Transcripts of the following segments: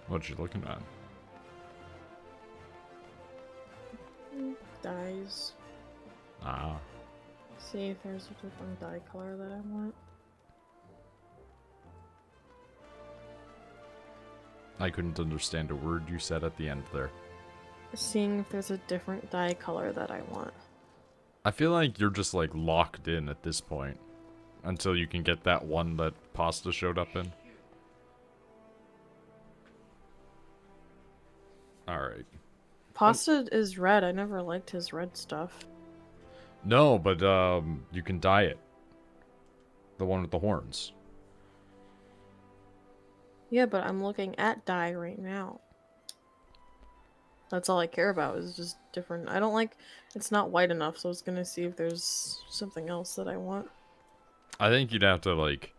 What you looking at? Dyes. Ah. See if there's a different dye color that I want. I couldn't understand a word you said at the end there. Seeing if there's a different dye color that I want. I feel like you're just like locked in at this point. Until you can get that one that Pasta showed up in. Alright. Pasta is red. I never liked his red stuff. No, but you can dye it. The one with the horns. Yeah, but I'm looking at dye right now. That's all I care about is just different. I don't like... It's not white enough, so I was gonna see if there's something else that I want. I think you'd have to, like,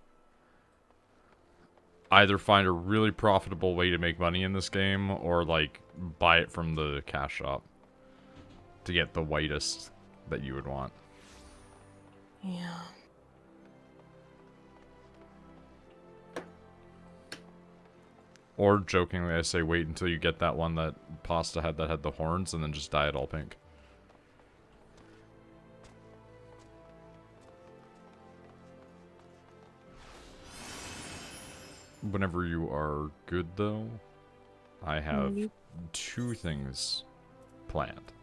either find a really profitable way to make money in this game, or, like, buy it from the cash shop. To get the whitest that you would want. Yeah. Or, jokingly, I say wait until you get that one that Pasta had that had the horns, and then just dye it all pink. Whenever you are good, though, I have 2 things planned.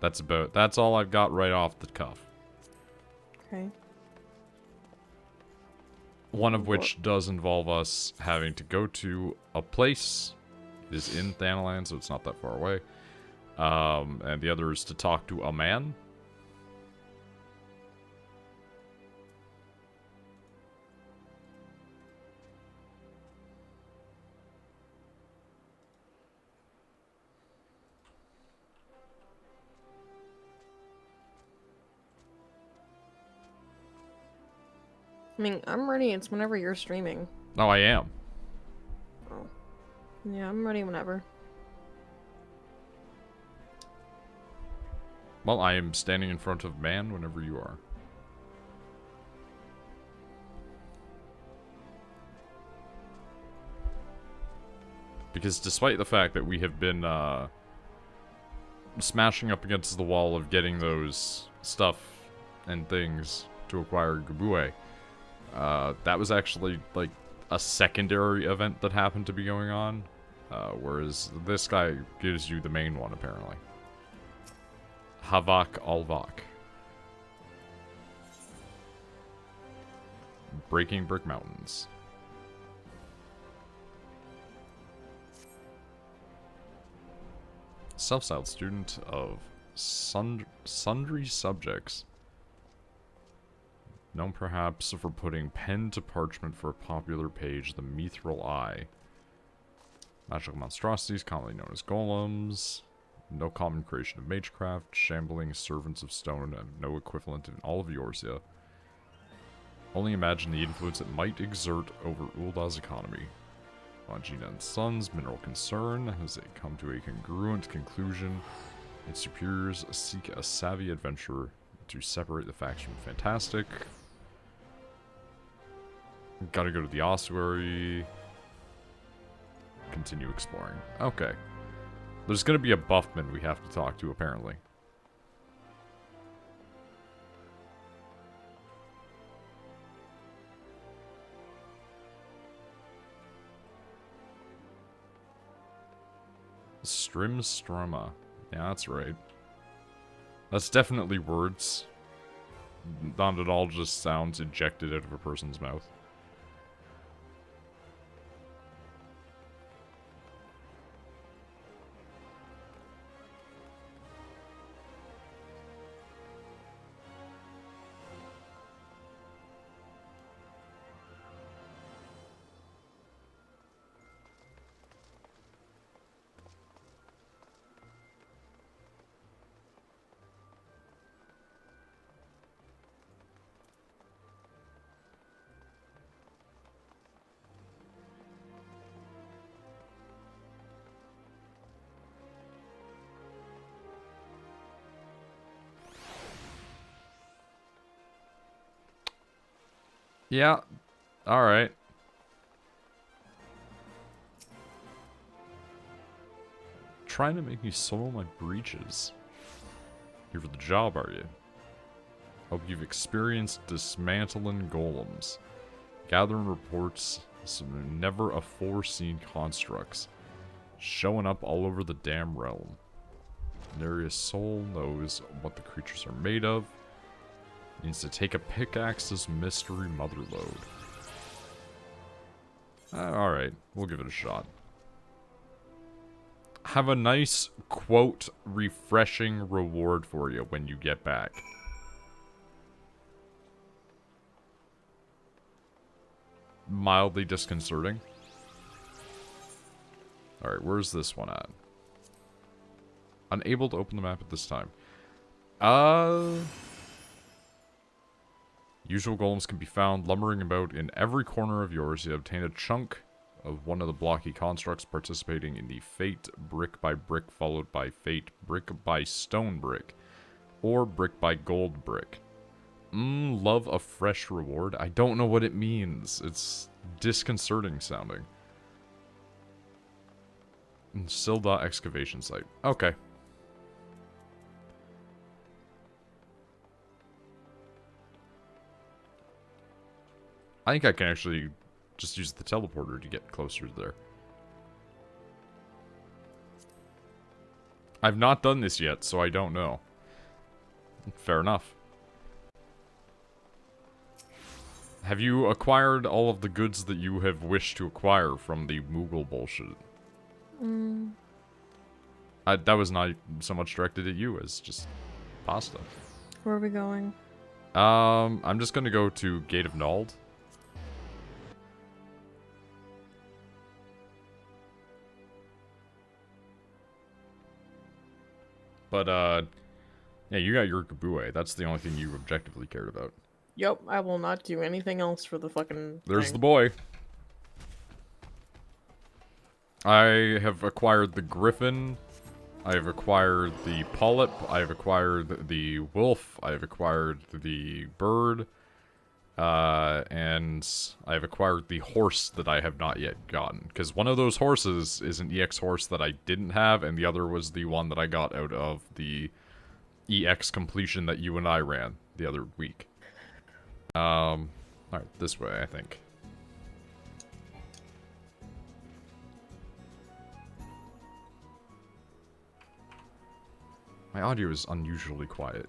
That's all I've got right off the cuff. Okay. One of which does involve us having to go to a place. It is in Thanalan, so it's not that far away. And the other is to talk to a man. I mean, I'm ready. It's whenever you're streaming. No, I am. Oh. Yeah, I'm ready whenever. Well, I am standing in front of man whenever you are. Because despite the fact that we have been, smashing up against the wall of getting those stuff and things to acquire Gabue, that was actually, like, a secondary event that happened to be going on. Whereas this guy gives you the main one, apparently. Havak Alvak. Breaking Brick Mountains. Self-styled student of sundry subjects. Known perhaps for putting pen to parchment for a popular page, the Mithril Eye. Magical monstrosities, commonly known as golems. No common creation of magecraft. Shambling servants of stone have no equivalent in all of Eorzea. Only imagine the influence it might exert over Uldah's economy. Longina and Sons' mineral concern has come to a congruent conclusion. Its superiors seek a savvy adventurer to separate the facts from the fantastic. Gotta go to the ossuary. Continue exploring. Okay. There's gonna be a buffman we have to talk to, apparently. Strimstrama. Yeah, that's right. That's definitely words. Not at all just sounds ejected out of a person's mouth. Yeah, alright. trying to make me soil my breeches. Here for the job, are you? Hope you've experienced dismantling golems. Gathering reports of some never-afore-seen constructs. Showing up all over the damn realm. Naria's soul knows what the creatures are made of. Needs to take a pickaxe's mystery motherlode. Alright, we'll give it a shot. Have a nice, quote, refreshing reward for you when you get back. Mildly disconcerting. Alright, where's this one at? Unable to open the map at this time. Usual golems can be found lumbering about in every corner of yours. You obtain a chunk of one of the blocky constructs participating in the Fate brick by brick followed by Fate brick by stone brick. Or brick by gold brick. Love a fresh reward. I don't know what it means. It's disconcerting sounding. Silda excavation site. Okay. I think I can actually just use the teleporter to get closer to there. I've not done this yet, so I don't know. Fair enough. Have you acquired all of the goods that you have wished to acquire from the Moogle bullshit? That was not so much directed at you as just pasta. Where are we going? I'm just gonna go to Gate of Noid. But, yeah, you got your Kabue. That's the only thing you objectively cared about. Yep, I will not do anything else for the fucking There's thing. the boy. I have acquired the Griffin. I have acquired the Polyp. I have acquired the Wolf. I have acquired the Bird. And I have acquired the horse that I have not yet gotten. Because one of those horses is an EX horse that I didn't have, and the other was the one that I got out of the EX completion that you and I ran the other week. Alright, this way, I think. My audio is unusually quiet.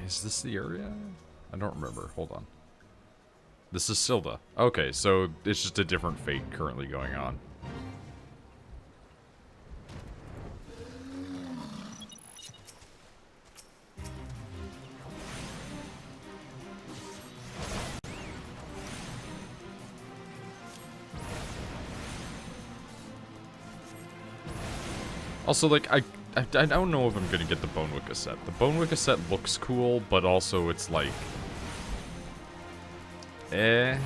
Is this the area? I don't remember. Hold on. This is Silda. Okay, so it's just a different fate currently going on. Also, like, I don't know if I'm gonna get the Bone Wicca set. The Bone Wicca set looks cool, but also it's like... It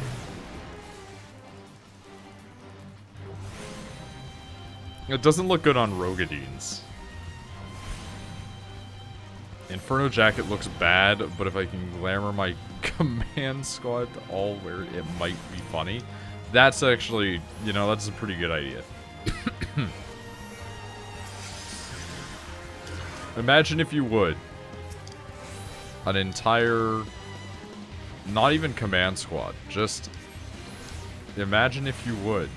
doesn't look good on Rogadines. Inferno Jacket looks bad, but if I can glamour my command squad to all where it might be funny, that's actually, you know, that's a pretty good idea. Imagine if you would, an entire, not even command squad, just imagine if you would,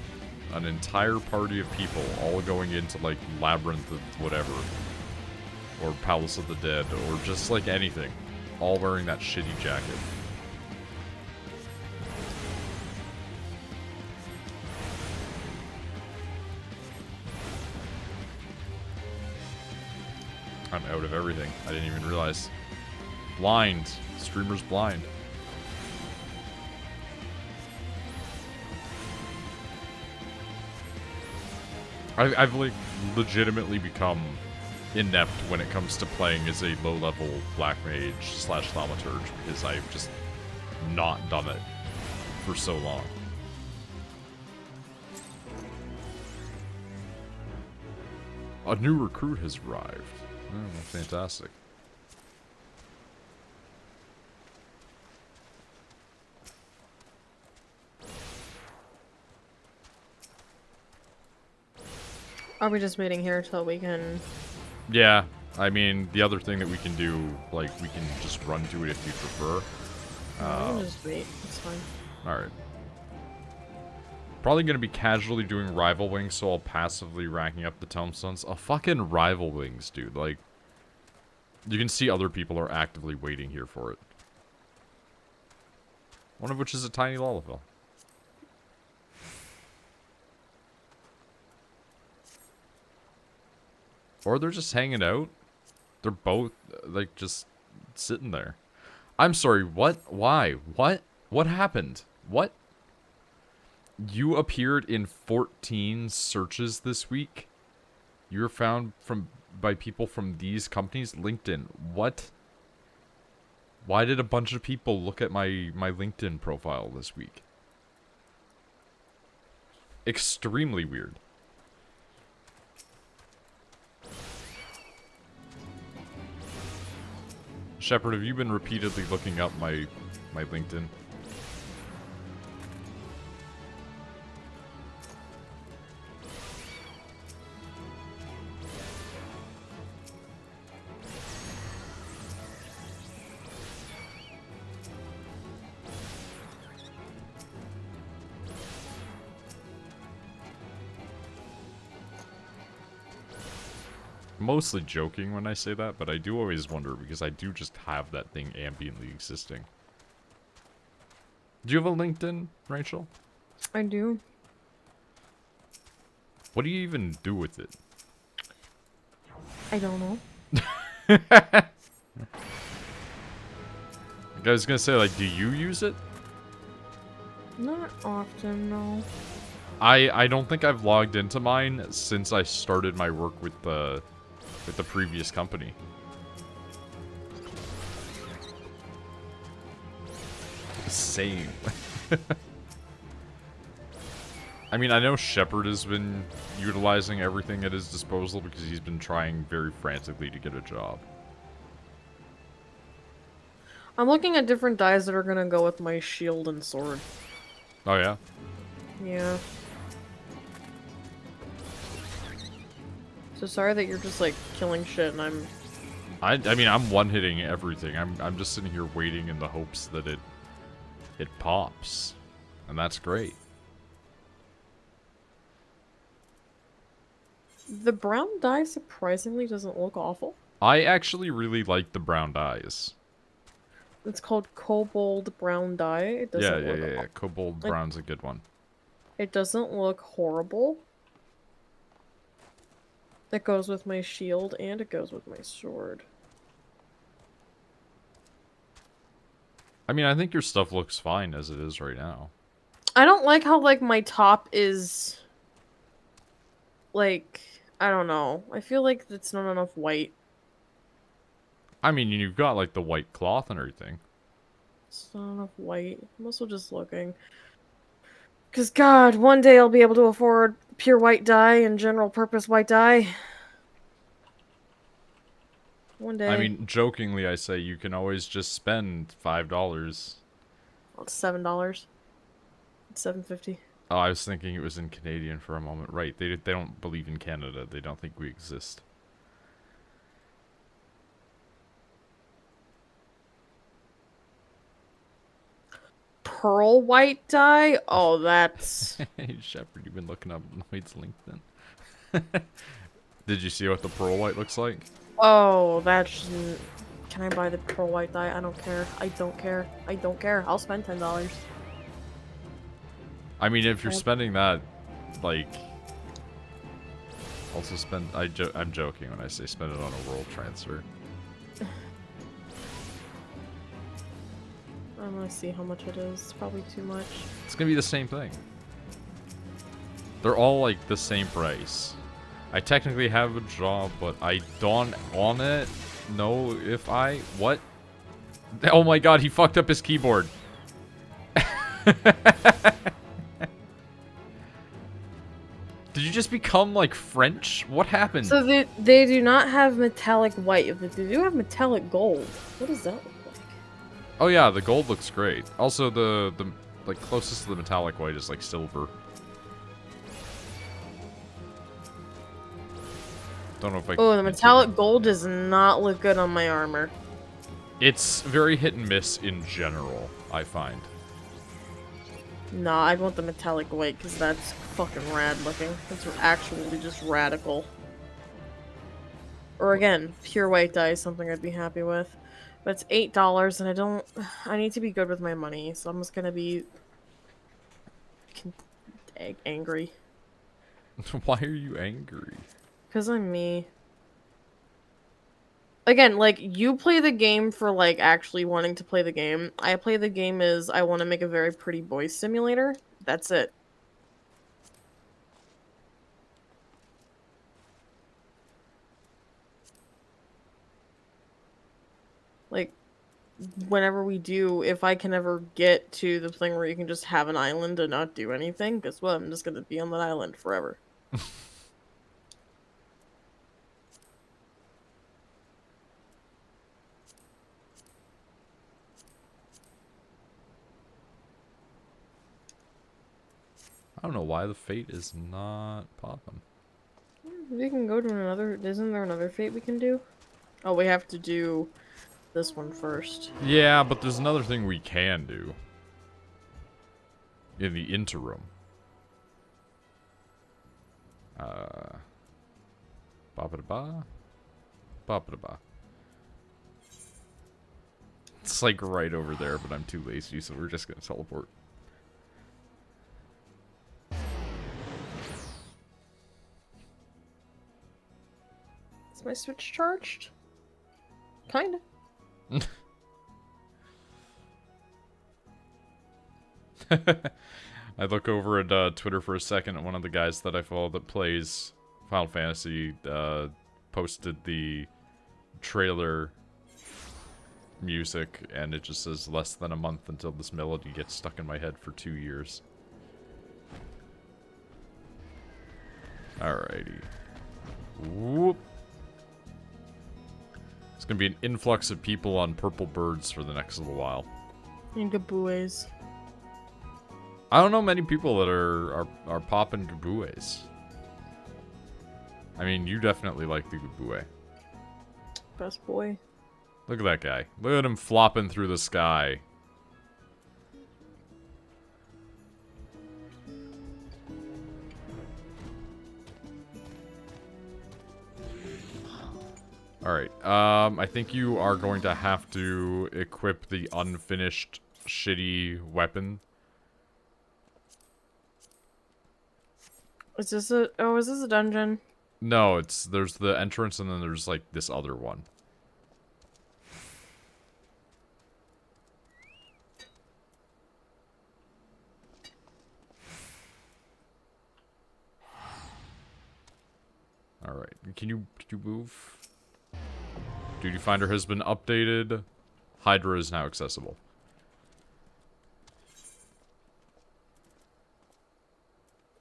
an entire party of people all going into like Labyrinth of whatever, or Palace of the Dead, or just like anything, all wearing that shitty jacket. I'm out of everything. I didn't even realize. Blind. Streamer's blind. I've like legitimately become inept when it comes to playing as a low-level Black Mage / Thaumaturge because I've just not done it for so long. A new recruit has arrived. Oh, fantastic. Are we just waiting here till we can... Yeah, I mean, the other thing that we can do, like, we can just run to it if you prefer. we can just wait. It's fine. Alright. Probably gonna be casually doing rival wings, so I'll passively racking up the tombstones. Oh, fucking rival wings, dude. Like, you can see other people are actively waiting here for it. One of which is a tiny Lullaby. Or they're just hanging out. They're both, like, just sitting there. I'm sorry, what? Why? What? What happened? What? You appeared in 14 searches this week? You were found by people from these companies? LinkedIn. What? Why did a bunch of people look at my LinkedIn profile this week? Extremely weird. Shepard, have you been repeatedly looking up my LinkedIn? Mostly joking when I say that, but I do always wonder because I do just have that thing ambiently existing. Do you have a LinkedIn, Rachel? I do. What do you even do with it? I don't know. I was gonna say, like, do you use it? Not often, no. I don't think I've logged into mine since I started my work with the previous company. Same. I mean, I know Shepard has been utilizing everything at his disposal because he's been trying very frantically to get a job. I'm looking at different dyes that are gonna go with my shield and sword. Oh, yeah? Yeah. So sorry that you're just, like, killing shit and I'm... I mean, I'm one-hitting everything. I'm just sitting here waiting in the hopes that it pops. And that's great. The brown dye surprisingly doesn't look awful. I actually really like the brown dyes. It's called Cobalt Brown Dye. It doesn't Yeah. Cobalt like, brown's a good one. it doesn't look horrible. It goes with my shield and it goes with my sword. I mean, I think your stuff looks fine as it is right now. I don't like how, like, my top is... Like, I don't know. I feel like it's not enough white. I mean, you've got, like, the white cloth and everything. It's not enough white. I'm also just looking. Because, God, one day I'll be able to afford pure white dye and general purpose white dye. One day. I mean, jokingly, I say you can always just spend $5. Well, it's $7. It's $7.50. Oh, I was thinking it was in Canadian for a moment. Right, they don't believe in Canada. They don't think we exist. Pearl white dye? Oh, that's... Hey, Shepard, you've been looking up Noid's LinkedIn. Did you see what the pearl white looks like? Oh, that's... Can I buy the pearl white dye? I don't care. I don't care. I don't care. I'll spend $10. I mean, if you're spending that, like... Also spend... I'm joking when I say spend it on a world transfer. I'm gonna see how much it is. It's probably too much. It's gonna be the same thing. They're all, like, the same price. I technically have a job, but I don't on it know if I... What? Oh my god, he fucked up his keyboard. Did you just become, like, French? What happened? So they do not have metallic white, but they do have metallic gold. What does that look like? Oh yeah, the gold looks great. Also, the like, closest to the metallic white is, like, silver. Don't know if I can Oh, the continue. metallic gold does not look good on my armor. It's very hit and miss in general, I find. Nah, I'd want the metallic white because that's fucking rad looking. That's actually just radical. Or again, pure white dye is something I'd be happy with. But it's $8 and I don't... I need to be good with my money, so I'm just gonna be... angry. Why are you angry? Because I'm me. Again, like, you play the game for, like, actually wanting to play the game. I play the game as I want to make a very pretty boy simulator. That's it. Like, whenever we do, if I can ever get to the thing where you can just have an island and not do anything, guess what? I'm just gonna be on that island forever. I don't know why the fate is not popping. We can go to another... Isn't there another fate we can do? Oh, we have to do this one first. Yeah, but there's another thing we can do. In the interim. Ba-ba-da-ba. Ba-ba-da-ba. It's like right over there, but I'm too lazy, so we're just gonna teleport. Is my Switch charged? Kinda. I look over at Twitter for a second, and one of the guys that I follow that plays Final Fantasy posted the trailer music, and it just says less than a month until this melody gets stuck in my head for 2 years. Alrighty. Whoop. It's gonna be an influx of people on purple birds for the next little while. And Gabues. I don't know many people that are popping Gabues. I mean, you definitely like the Gabue. Best boy. Look at that guy. Look at him flopping through the sky. Alright, I think you are going to have to equip the unfinished, shitty weapon. Is this a... Oh, is this a dungeon? No, there's the entrance and then there's, like, this other one. Alright, can you move? Duty Finder has been updated. Hydra is now accessible.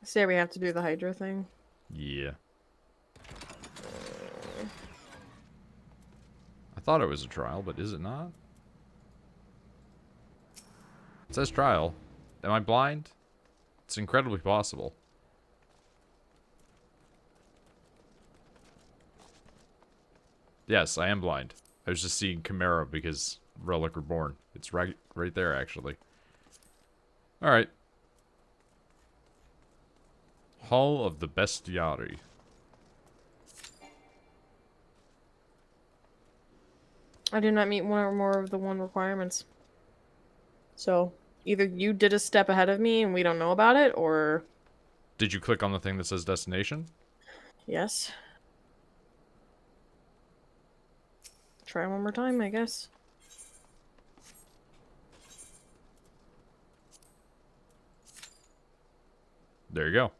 Say we have to do the Hydra thing. Yeah. I thought it was a trial, but is it not? It says trial. Am I blind? It's incredibly possible. Yes, I am blind. I was just seeing Chimera because Relic Reborn. It's right there, actually. Alright. Hall of the Bestiari. I do not meet one or more of the one requirements. So, either you did a step ahead of me and we don't know about it, or... Did you click on the thing that says destination? Yes. Try one more time, I guess. There you go.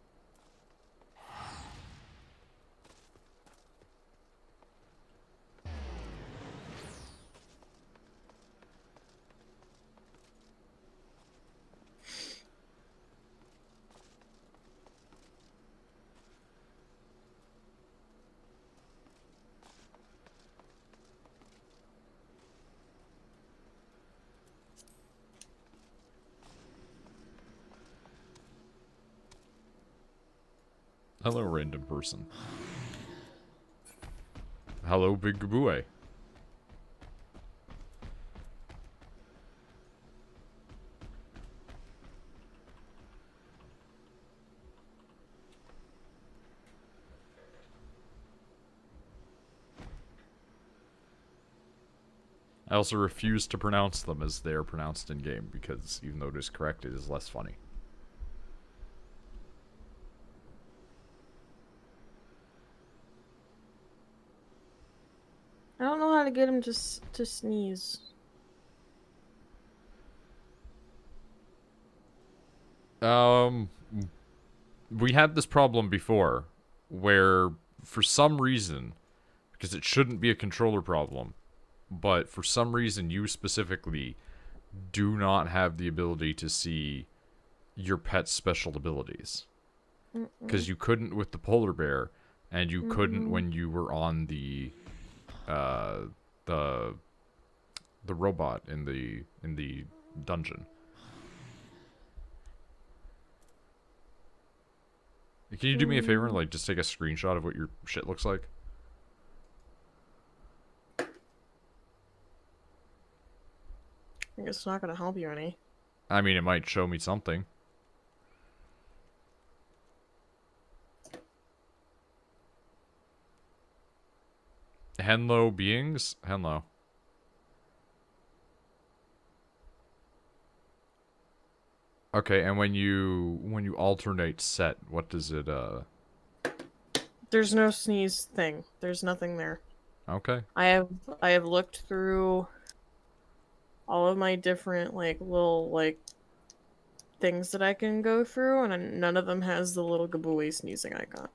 Hello, random person. Hello, Big Gabue. I also refuse to pronounce them as they are pronounced in-game, because even though it is correct, it is less funny. I don't know how to get him to sneeze. We had this problem before, where for some reason, because it shouldn't be a controller problem, but for some reason you specifically do not have the ability to see your pet's special abilities. Because you couldn't with the polar bear, and you couldn't when you were on the the robot in the dungeon. Can you do me a favor and like just take a screenshot of what your shit looks like? I guess it's not gonna help you any. I mean, it might show me something. Henlo beings? Henlo. Okay, and when you alternate set, what does it There's no sneeze thing. There's nothing there. Okay. I have looked through all of my different like little like things that I can go through, and none of them has the little Gabooey sneezing icon.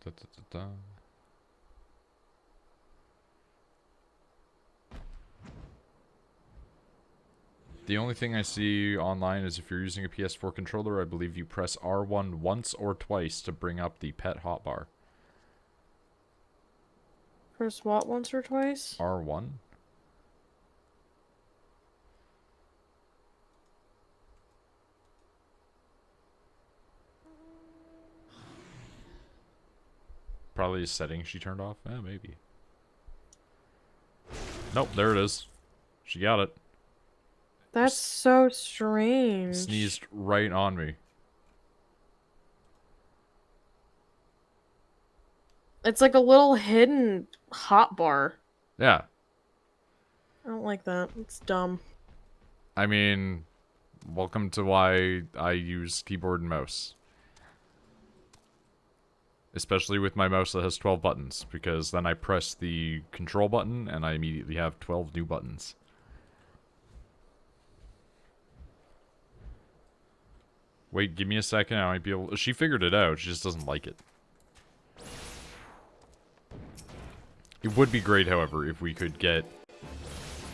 Da, da, da, da. The only thing I see online is if you're using a PS4 controller, I believe you press R1 once or twice to bring up the pet hotbar. Press what once or twice? R1? Probably a setting she turned off? Eh, maybe. Nope, there it is. She got it. That's so strange. Sneezed right on me. It's like a little hidden hotbar. Yeah. I don't like that. It's dumb. I mean, welcome to why I use keyboard and mouse. Especially with my mouse that has 12 buttons, because then I press the control button and I immediately have 12 new buttons. Wait, give me a second, I might be able... She figured it out, she just doesn't like it. It would be great, however, if we could get,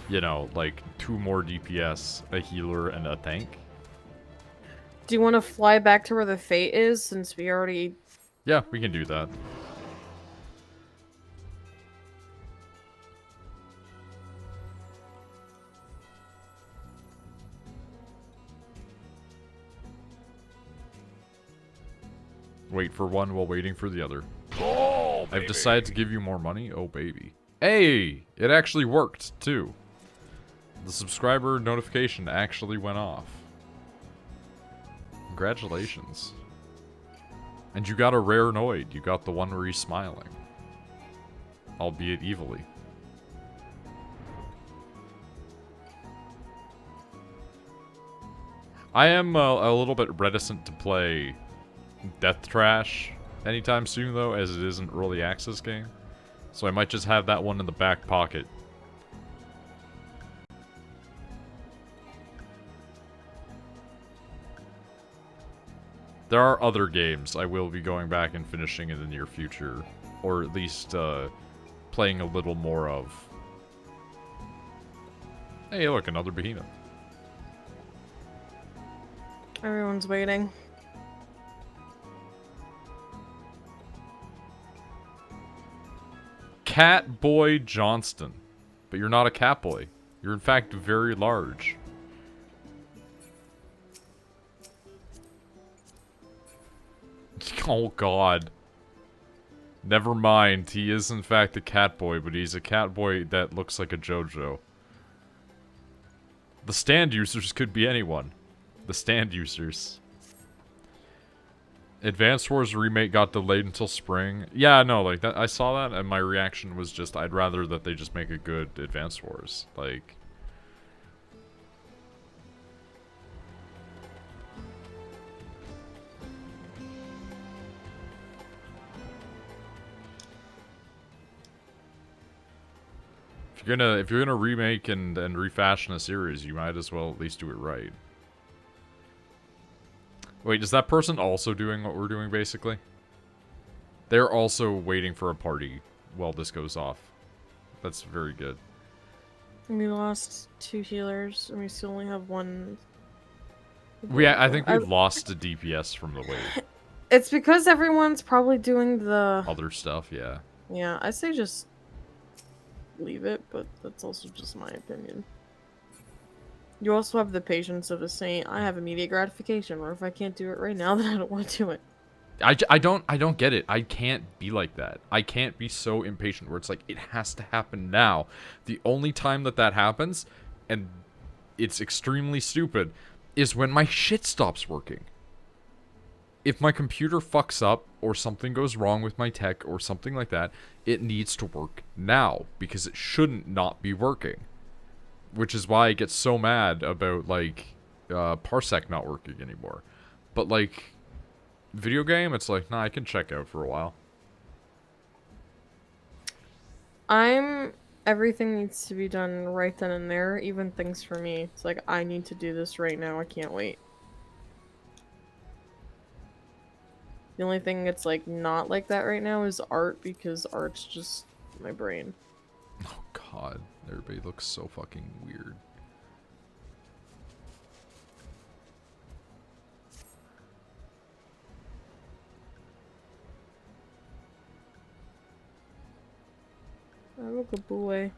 you know, like 2 more DPS, a healer, and a tank. Do you want to fly back to where the Fate is, since we already... Yeah, we can do that. Wait for one while waiting for the other. Oh, I've decided to give you more money? Oh, baby. Hey! It actually worked, too. The subscriber notification actually went off. Congratulations. And you got a rare Noid. You got the one where he's smiling. Albeit evilly. I am a little bit reticent to play Death Trash anytime soon, though, as it is an early access game. So I might just have that one in the back pocket. There are other games I will be going back and finishing in the near future. Or at least, playing a little more of. Hey, look, another behemoth. Everyone's waiting. Catboy Johnston. But you're not a catboy. You're in fact very large. Oh god. Never mind, he is in fact a catboy, but he's a catboy that looks like a JoJo. The stand users could be anyone. The stand users. Advance Wars remake got delayed until spring. Yeah, no, like that. I saw that, and my reaction was just, I'd rather that they just make a good Advance Wars. Like, if you're gonna remake and refashion a series, you might as well at least do it right. Wait, is that person also doing what we're doing, basically? They're also waiting for a party while this goes off. That's very good. We lost 2 healers, and we still only have 1. I think we lost a DPS from the wave. It's because everyone's probably doing the... Other stuff, yeah. Yeah, I say just leave it, but that's also just my opinion. You also have the patience of a saint. I have immediate gratification, or if I can't do it right now, then I don't want to do it. I don't get it. I can't be like that. I can't be so impatient where it's like, it has to happen now. The only time that happens, and it's extremely stupid, is when my shit stops working. If my computer fucks up, or something goes wrong with my tech, or something like that, it needs to work now, because it shouldn't not be working. Which is why I get so mad about, like, Parsec not working anymore. But, like, video game, it's like, nah, I can check out for a while. Everything needs to be done right then and there, even things for me. It's like, I need to do this right now, I can't wait. The only thing that's, like, not like that right now is art, because art's just my brain. Oh, God. Everybody looks so fucking weird. I look a boy.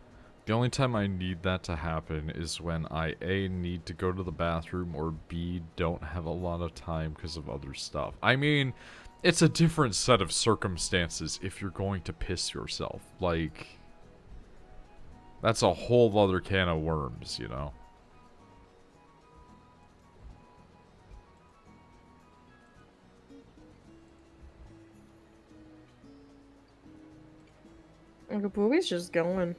The only time I need that to happen is when I A, need to go to the bathroom, or B, don't have a lot of time because of other stuff. I mean, it's a different set of circumstances if you're going to piss yourself. Like, that's a whole other can of worms, you know? Like, a boy's just going.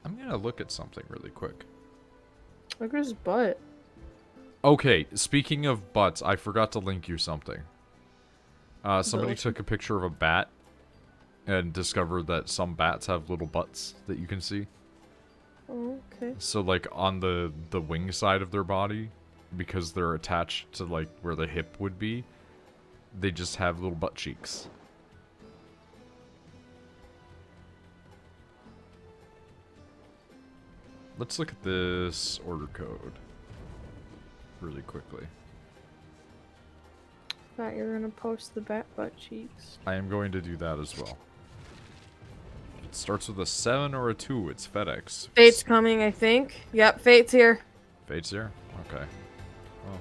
I'm gonna look at something really quick. Look at his butt. Okay, speaking of butts, I forgot to link you something. Somebody took a picture of a bat and discovered that some bats have little butts that you can see. Oh, okay. So, like, on the wing side of their body, because they're attached to, like, where the hip would be, they just have little butt cheeks. Let's look at this order code really quickly. Thought you were gonna post the bat butt cheeks. I am going to do that as well. If it starts with a 7 or a 2, it's FedEx. Fate's coming, I think. Yep, Fate's here. Fate's here? Okay. Well.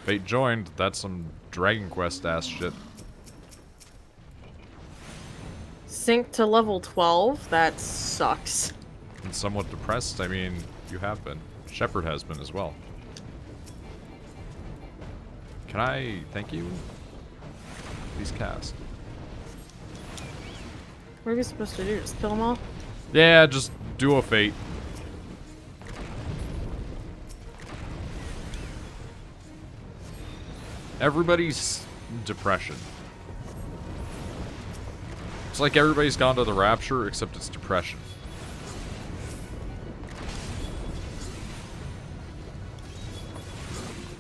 Fate joined. That's some Dragon Quest ass shit. Sync to level 12? That sucks. And somewhat depressed. I mean, you have been. Shepard has been as well. Can I thank you? Please cast. What are we supposed to do? Just kill them all? Yeah, just do a Fate. Everybody's depression. It's like everybody's gone to the Rapture, except it's depression.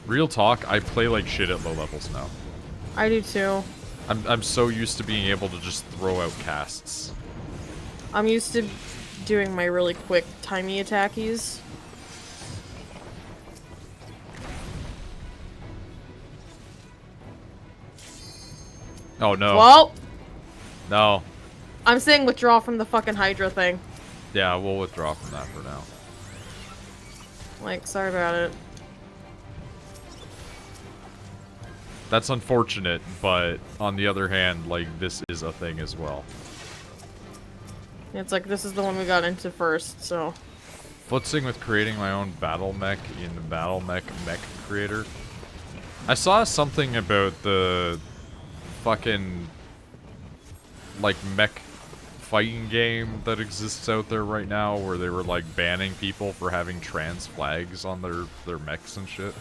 Real talk, I play like shit at low levels now. I do too. I'm so used to being able to just throw out casts. I'm used to doing my really quick, timey attackies. Oh no. Well, No. I'm saying withdraw from the fucking Hydra thing. Yeah, we'll withdraw from that for now. Like, sorry about it. That's unfortunate, but on the other hand, like, this is a thing as well. It's like, this is the one we got into first, so... Futzing with creating my own battle mech in the battle mech creator. I saw something about the fucking, like, mech fighting game that exists out there right now where they were, like, banning people for having trans flags on their mechs and shit.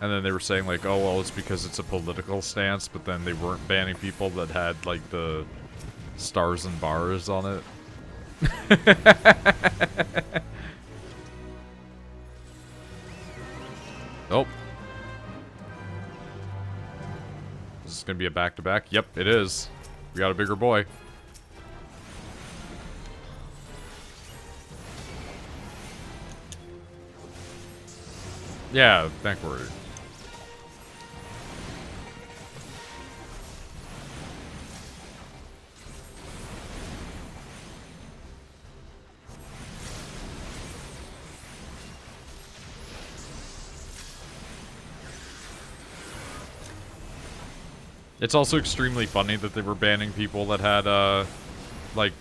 And then they were saying, like, oh, well, it's because it's a political stance, but then they weren't banning people that had, like, the stars and bars on it. Nope. Is this gonna be a back-to-back? Yep, it is. We got a bigger boy. Yeah, thank word. It's also extremely funny that they were banning people that had, like,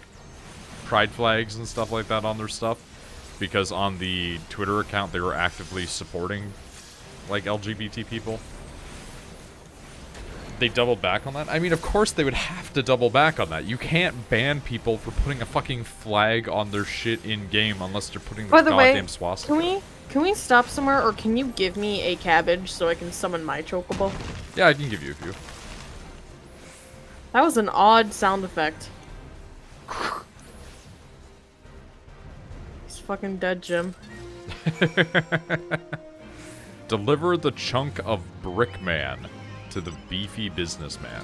pride flags and stuff like that on their stuff. Because on the Twitter account, they were actively supporting, like, LGBT people. They doubled back on that? I mean, of course they would have to double back on that. You can't ban people for putting a fucking flag on their shit in-game unless they're putting the goddamn swastika. Can we stop somewhere, or can you give me a cabbage so I can summon my chocobo? Yeah, I can give you a few. That was an odd sound effect. He's fucking dead, Jim. Deliver the chunk of Brickman to the beefy businessman.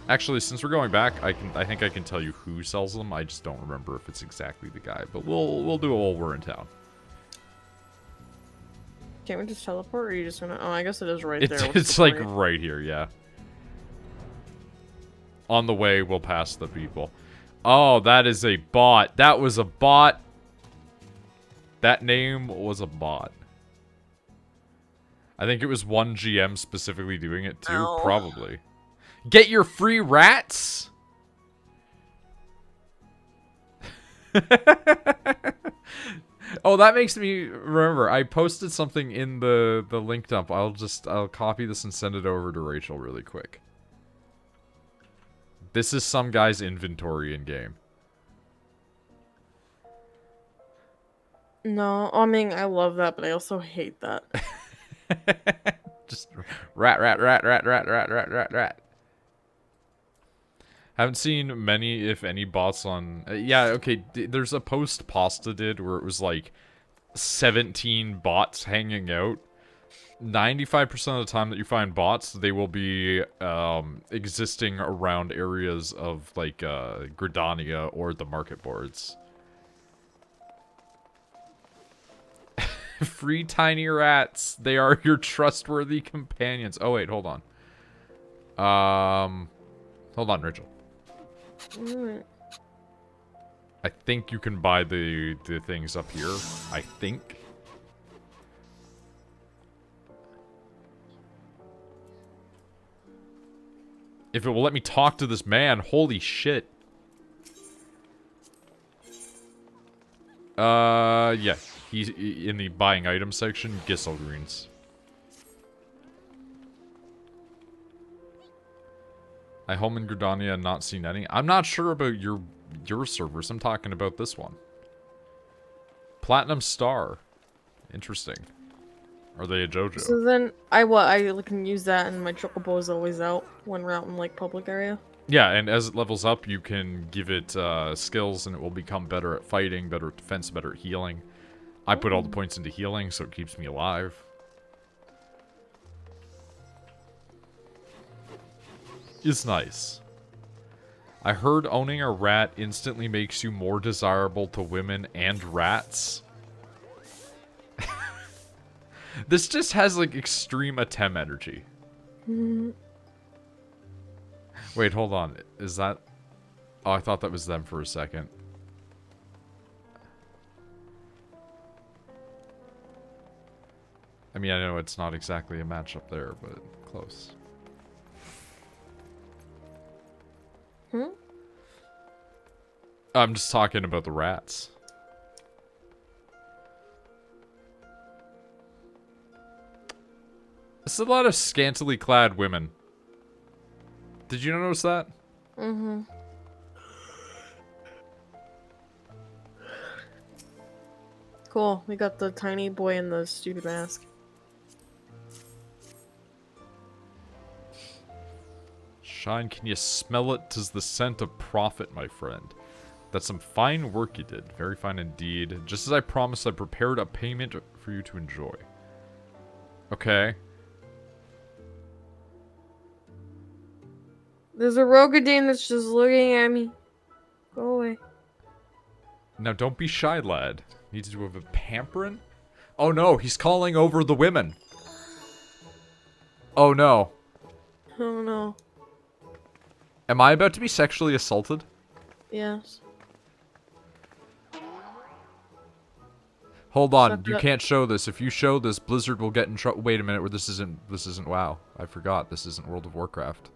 Actually, since we're going back, I think I can tell you who sells them. I just don't remember if it's exactly the guy, but we'll do it while we're in town. Can't we just teleport, or are you just gonna... Oh, I guess it is right there. It's like right here, yeah. On the way, we'll pass the people. Oh, that is a bot. That was a bot. That name was a bot. I think it was one GM specifically doing it too. Ow. Probably. Get your free rats? Oh, that makes me remember. I posted something in the link dump. I'll copy this and send it over to Rachel really quick. This is some guy's inventory in game. No, I mean, I love that, but I also hate that. Just rat. Haven't seen many, if any, bots on... yeah, okay, there's a post Pasta did where it was like 17 bots hanging out. 95% of the time that you find bots, they will be existing around areas of, like, Gridania or the market boards. Free tiny rats. They are your trustworthy companions. Oh, wait, hold on. Hold on, Rachel. I think you can buy the things up here. I think. If it will let me talk to this man, holy shit. Yeah. He's in the buying item section, Gissel Greens. I home in Gridania and not seen any. I'm not sure about your servers. I'm talking about this one. Platinum Star. Interesting. Are they a JoJo? So then, I can use that, and my chocobo is always out when we're out in, like, public area? Yeah, and as it levels up, you can give it skills, and it will become better at fighting, better at defense, better at healing. I put all the points into healing, so it keeps me alive. is nice. I heard owning a rat instantly makes you more desirable to women and rats. This just has, like, extreme Atem energy. Wait, hold on. Is that... Oh, I thought that was them for a second. I mean, I know it's not exactly a matchup there, but close. I'm just talking about the rats. It's a lot of scantily clad women. Did you notice that? Mm-hmm. Cool. We got the tiny boy in the stupid mask. Shine, can you smell it? 'Tis the scent of profit, my friend. That's some fine work you did. Very fine indeed. Just as I promised, I prepared a payment for you to enjoy. Okay. There's a Rogadine that's just looking at me. Go away. Now don't be shy, lad. Needs to have a pampering? Oh no, he's calling over the women. Oh no. Oh no. Am I about to be sexually assaulted? Yes. Hold on, Suck you up. can't show this. If you show this, Blizzard will get in trouble. Wait a minute, where this isn't WoW. I forgot, this isn't World of Warcraft.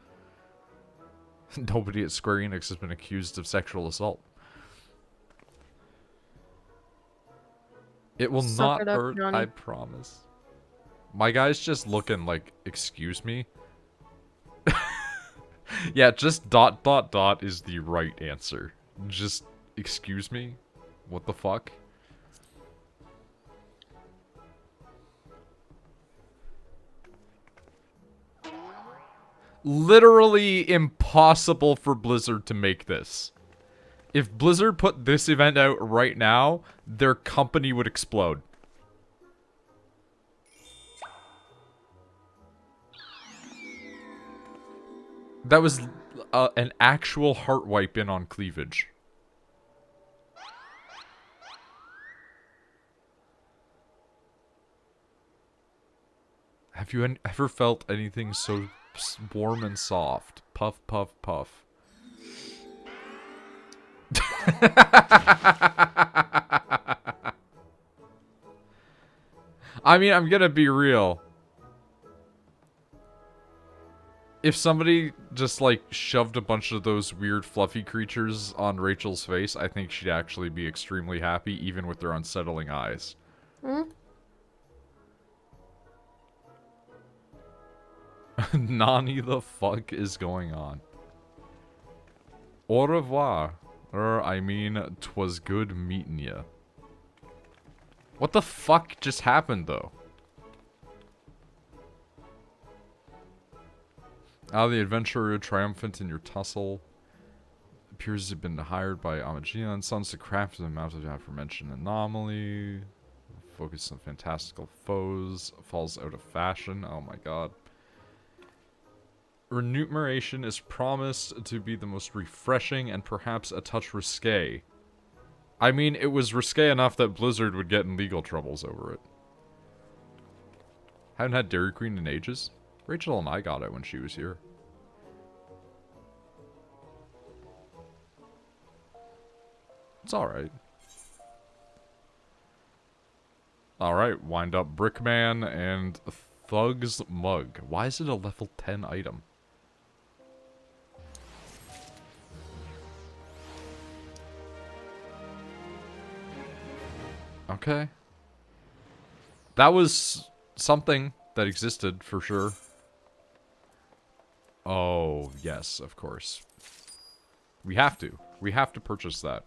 Nobody at Square Enix has been accused of sexual assault. It will Suck not it up, hurt, Johnny. I promise. My guy's just looking like, excuse me? Yeah, just ... is the right answer. Just, excuse me? What the fuck? Literally impossible for Blizzard to make this. If Blizzard put this event out right now, their company would explode. That was an actual heart wipe in on cleavage. Have you ever felt anything so warm and soft? Puff, puff, puff. I mean, I'm gonna be real. If somebody just, like, shoved a bunch of those weird fluffy creatures on Rachel's face, I think she'd actually be extremely happy, even with their unsettling eyes. Nani, the fuck is going on? Au revoir. I mean, 'twas good meeting ya. What the fuck just happened, though? The adventurer, triumphant in your tussle, appears to have been hired by Amagina and Sons to craft the amount of aforementioned anomaly. Focus on fantastical foes. Falls out of fashion. Oh my god. Remuneration is promised to be the most refreshing and perhaps a touch risque. I mean, it was risque enough that Blizzard would get in legal troubles over it. Haven't had Dairy Queen in ages. Rachel and I got it when she was here. It's alright. Alright, wind up Brickman and Thug's Mug. Why is it a level 10 item? Okay. That was something that existed, for sure. Oh, yes, of course. We have to. We have to purchase that.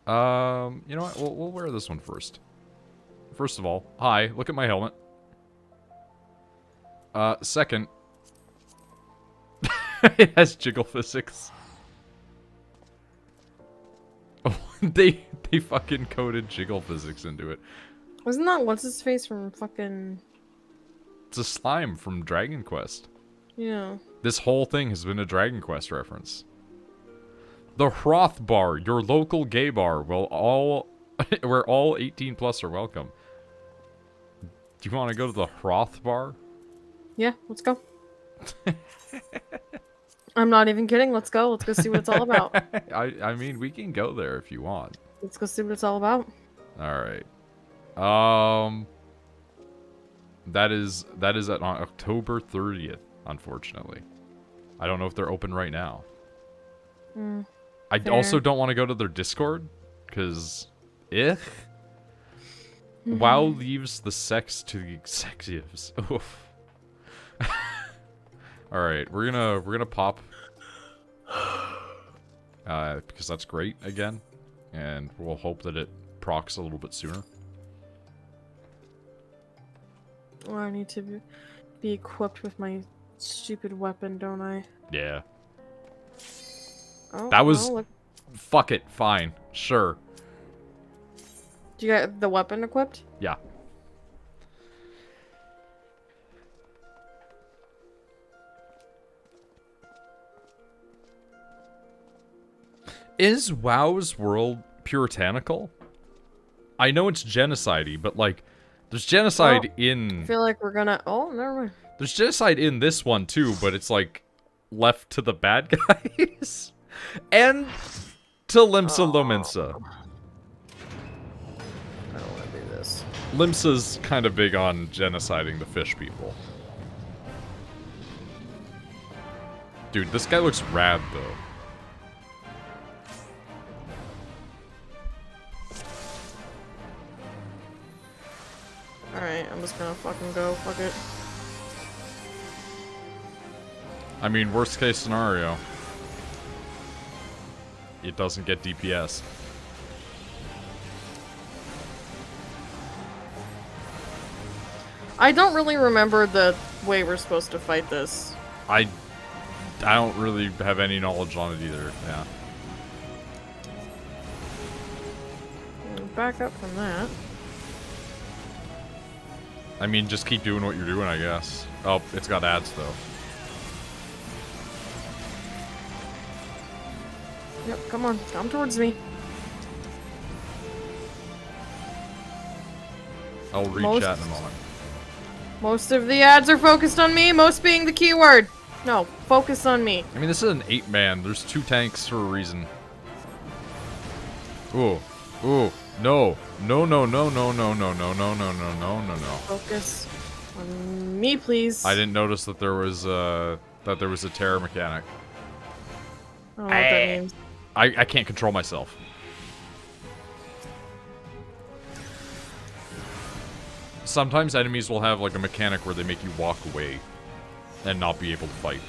You know what? We'll wear this one first. First of all, hi, look at my helmet. Second, it has jiggle physics. Oh, they fucking coded jiggle physics into it. Wasn't that what's his face from fucking? It's a slime from Dragon Quest. Yeah. This whole thing has been a Dragon Quest reference. The Hroth Bar, your local gay bar, will all where all 18 plus are welcome. Do you want to go to the Hroth Bar? Yeah. Let's go. I'm not even kidding. Let's go. Let's go see what it's all about. I mean, we can go there if you want. Let's go see what it's all about. All right. That is on October 30th, unfortunately. I don't know if they're open right now. I Fair. also don't want to go to their Discord, because WoW leaves the sex to the executives. Oof. All right, we're gonna pop, because that's great again, and we'll hope that it procs a little bit sooner. Oh, I need to be equipped with my stupid weapon, don't I? Yeah. Oh, That was... oh, look. Fuck it, fine, sure. Do you got the weapon equipped? Yeah. Is WoW's world puritanical? I know it's genocide-y, but like, there's genocide I in... feel like we're gonna. Oh, never mind. There's genocide in this one too, but it's like left to the bad guys. And to Limsa Lominsa. I don't want to do this. Limsa's kind of big on genociding the fish people. Dude, this guy looks rad though. Alright, I'm just gonna fucking go. Fuck it. I mean, worst case scenario. It doesn't get DPS. I don't really remember the way we're supposed to fight this. I don't really have any knowledge on it either, yeah. Back up from that. I mean, just keep doing what you're doing, I guess. Oh, it's got ads, though. Yep, come on. Come towards me. I'll read chat in a moment. Most of the ads are focused on me, most being the keyword. No, focus on me. I mean, this is an 8-man. There's 2 tanks for a reason. Ooh. Ooh. No. No, no, no, no, no, no, no, no, no, no, no, no, no. Focus on me, please. I didn't notice that there was a terror mechanic. I don't know what that means. I can't control myself. Sometimes enemies will have like a mechanic where they make you walk away and not be able to fight.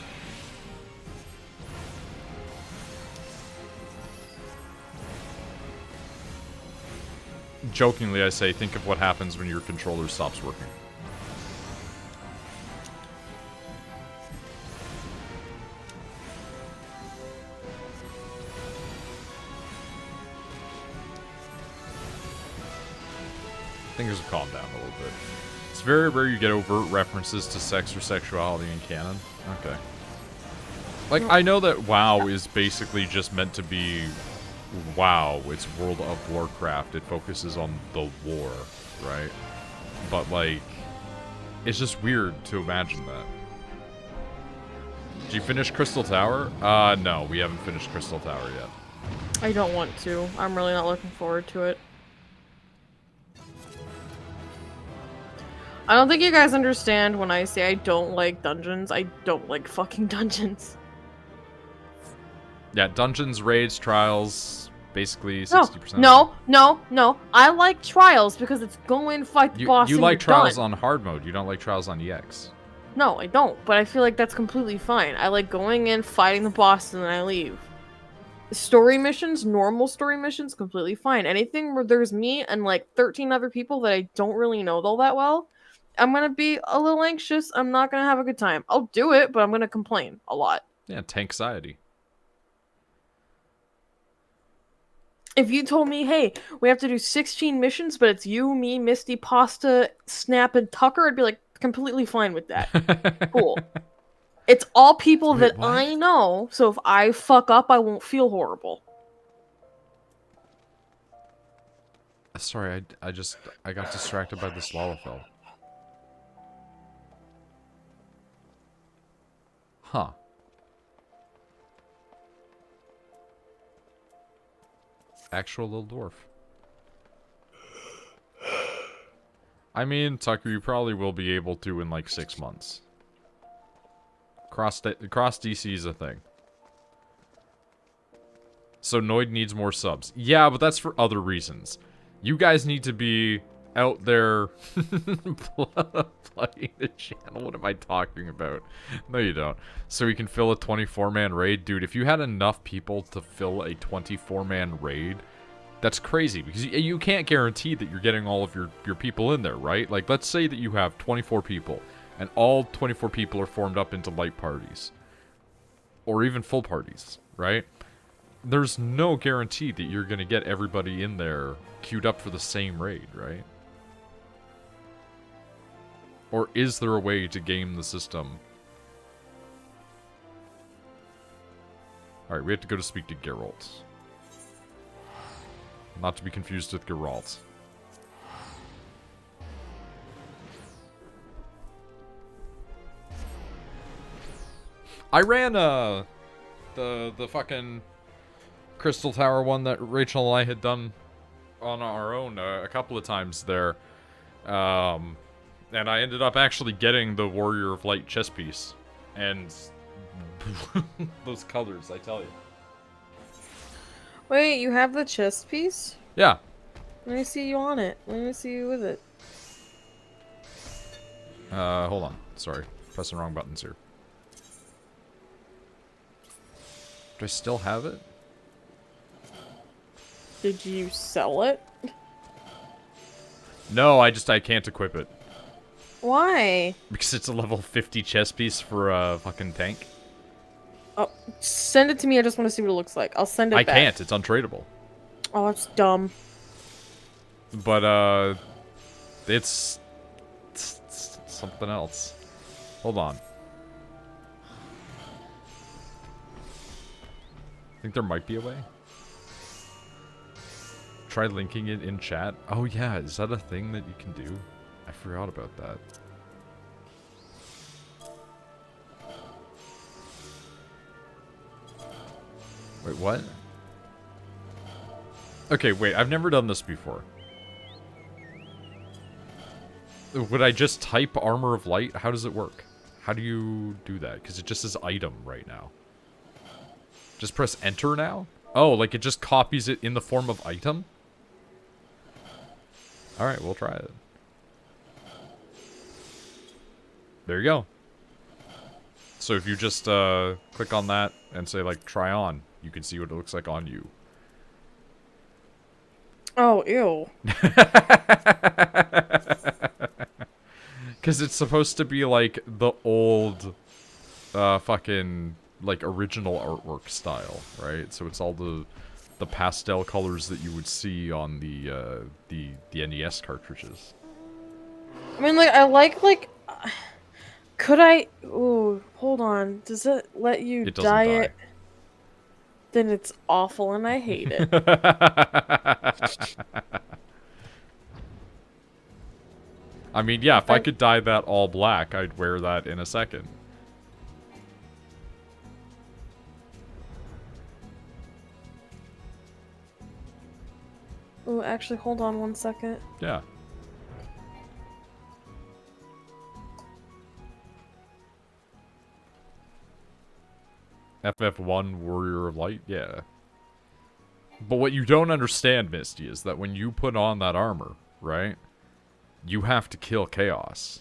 Jokingly, I say, think of what happens when your controller stops working. Things have calmed down a little bit. It's very rare you get overt references to sex or sexuality in canon. Okay. Like, I know that WoW is basically just meant to be WoW. It's World of Warcraft. It focuses on the war, right? But, like, it's just weird to imagine that. Did you finish Crystal Tower? No, we haven't finished Crystal Tower yet. I don't want to. I'm really not looking forward to it. I don't think you guys understand when I say I don't like dungeons. I don't like fucking dungeons. Yeah, dungeons, raids, trials, basically 60%. No. I like trials because it's go in, fight the boss, You and like you're trials done. on hard mode. You don't like trials on EX. No, I don't. But I feel like that's completely fine. I like going in, fighting the boss, and then I leave. Story missions, normal story missions, completely fine. Anything where there's me and like 13 other people that I don't really know all that well, I'm gonna be a little anxious. I'm not gonna have a good time. I'll do it, but I'm gonna complain a lot. Yeah, tank anxiety. If you told me, hey, we have to do 16 missions, but it's you, me, Misty, Pasta, Snap, and Tucker, I'd be like completely fine with that. Cool. It's all people Wait, that what? I know, so if I fuck up, I won't feel horrible. Sorry, I got distracted by this Lalafell. Huh. Actual little dwarf. I mean, Tucker, you probably will be able to in like 6 months. Cross DC is a thing. So Noid needs more subs. Yeah, but that's for other reasons. You guys need to be out there playing the channel. What am I talking about? No, you don't. So we can fill a 24-man raid. Dude, if you had enough people to fill a 24-man raid, that's crazy. Because you can't guarantee that you're getting all of your people in there, right? Like, let's say that you have 24 people, and all 24 people are formed up into light parties. Or even full parties, right? There's no guarantee that you're going to get everybody in there queued up for the same raid, right? Or is there a way to game the system? Alright, we have to go to speak to Geralt. Not to be confused with Geralt. I ran, the fucking Crystal Tower one that Rachel and I had done on our own a couple of times there. And I ended up actually getting the Warrior of Light chess piece. And those colors, I tell you. Wait, you have the chest piece? Yeah. Let me see you on it. Let me see you with it. Hold on. Sorry. Pressing the wrong buttons here. Do I still have it? Did you sell it? No, I can't equip it. Why? Because it's a level 50 chess piece for a fucking tank. Oh, send it to me. I just want to see what it looks like. I'll send it I back. can't. It's untradeable. Oh, that's dumb. But, it's something else. Hold on. I think there might be a way. Try linking it in chat. Oh yeah, is that a thing that you can do? I forgot about that. Wait, what? Okay, wait, I've never done this before. Would I just type Armor of Light? How does it work? How do you do that? Because it just says item right now. Just press enter now? Oh, like it just copies it in the form of item? Alright, we'll try it. There you go. So if you just click on that and say like try on, you can see what it looks like on you. Oh, ew. Because it's supposed to be like the old fucking like original artwork style, right? So it's all the pastel colors that you would see on the NES cartridges. I mean, like, I like, could I... Ooh, hold on. Does it let you It doesn't dye die. it? Then it's awful and I hate it. I mean, yeah, if I could dye that all black, I'd wear that in a second. Ooh, actually, hold on one second. Yeah. FF1 Warrior of Light? Yeah. But what you don't understand, Misty, is that when you put on that armor, right? You have to kill Chaos.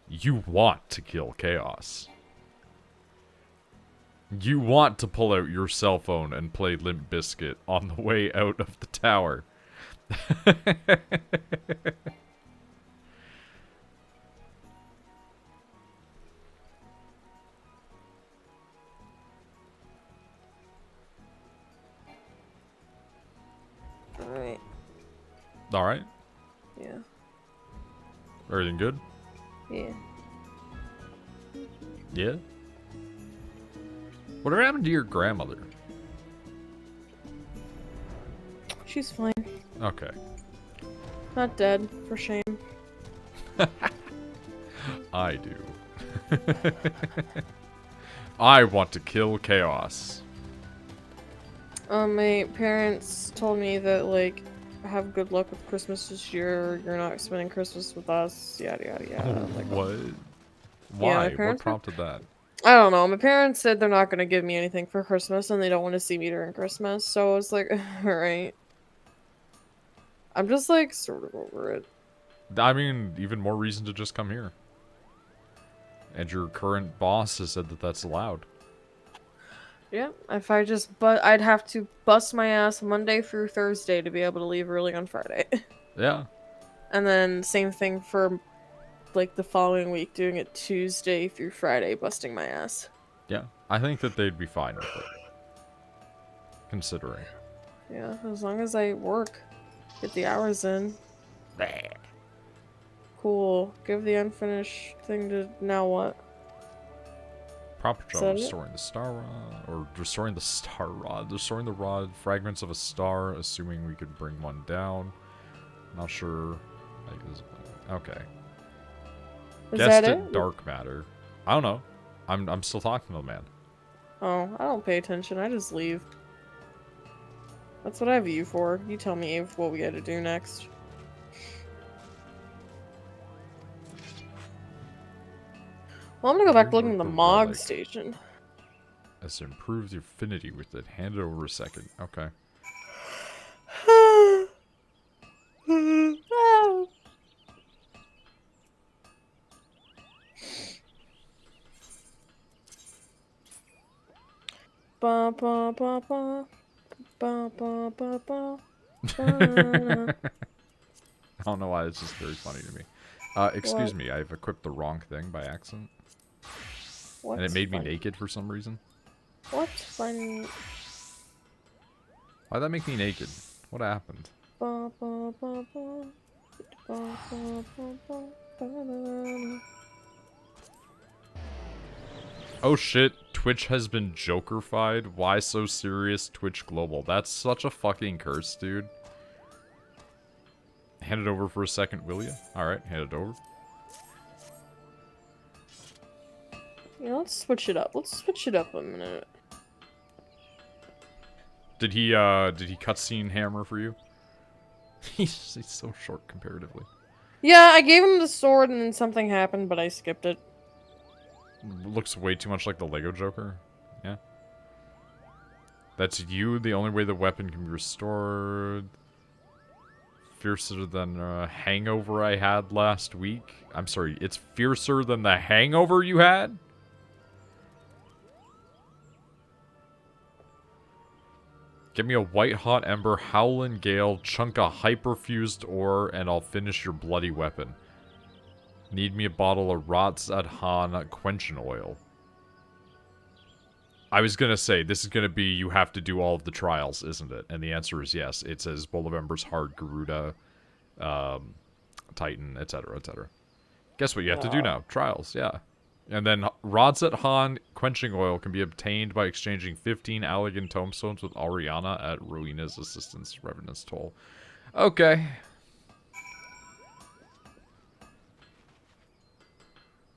You want to kill Chaos. You want to pull out your cell phone and play Limp Bizkit on the way out of the tower. Alright. Yeah. Everything good? Yeah. Yeah? Whatever happened to your grandmother? She's fine. Okay. Not dead, for shame. I do. I want to kill chaos. My parents told me that, like, have good luck with Christmas this year, you're not spending Christmas with us, yada yada yada. I'm like, What? yeah, my Why? What parents were... prompted that? I don't know, my parents said they're not gonna give me anything for Christmas and they don't want to see me during Christmas, so I was like, alright. I'm just, like, sort of over it. I mean, even more reason to just come here. And your current boss has said that that's allowed. Yeah, if I just, but I'd have to bust my ass Monday through Thursday to be able to leave early on Friday. Yeah. And then same thing for, like, the following week, doing it Tuesday through Friday, busting my ass. Yeah. I think that they'd be fine with it. Considering. Yeah, as long as I work, get the hours in. Cool. Give the unfinished thing to, now what? Proper Is job that it? restoring the star rod, or restoring the star rod, restoring the rod, fragments of a star, assuming we could bring one down. Not sure. Okay. Is Guessed that it it? dark matter. I don't know. I'm still talking to the man. Oh, I don't pay attention, I just leave. That's what I have you for. You tell me what we gotta do next. Well, I'm gonna go back to looking at the The Mog relic station. has improved your affinity with it. Hand it over a second. Okay. Ba ba ba ba ba ba ba ba. I don't know why, it's just very funny to me. Excuse What? me, I've equipped the wrong thing by accident. What? And it made me Fun. naked for some reason. What fun? Why'd that make me naked? What happened? Ba ba ba ba. Ba ba ba ba ba. Oh shit, Twitch has been Jokerfied. Why so serious, Twitch Global? That's such a fucking curse, dude. Hand it over for a second, will you? Alright, hand it over. Yeah, let's switch it up. Let's switch it up a minute. Did he cutscene hammer for you? he's so short comparatively. Yeah, I gave him the sword and then something happened, but I skipped it. Looks way too much like the Lego Joker. Yeah. That's you, the only way the weapon can be restored. Fiercer than a hangover I had last week. I'm sorry, it's fiercer than the hangover you had? Give me a white-hot ember, howling gale, chunk of hyperfused ore, and I'll finish your bloody weapon. Need me a bottle of Rats at Han quenching oil. I was gonna say, this is gonna be you have to do all of the trials, isn't it? And the answer is yes. It says Bowl of Embers, Hard, Garuda, Titan, etc., etc. Guess what you have to do now? Trials, yeah. And then Rods at Han quenching oil can be obtained by exchanging 15 Allegan tomestones with Ariana at Rowena's assistance Revenant's Toll. Okay.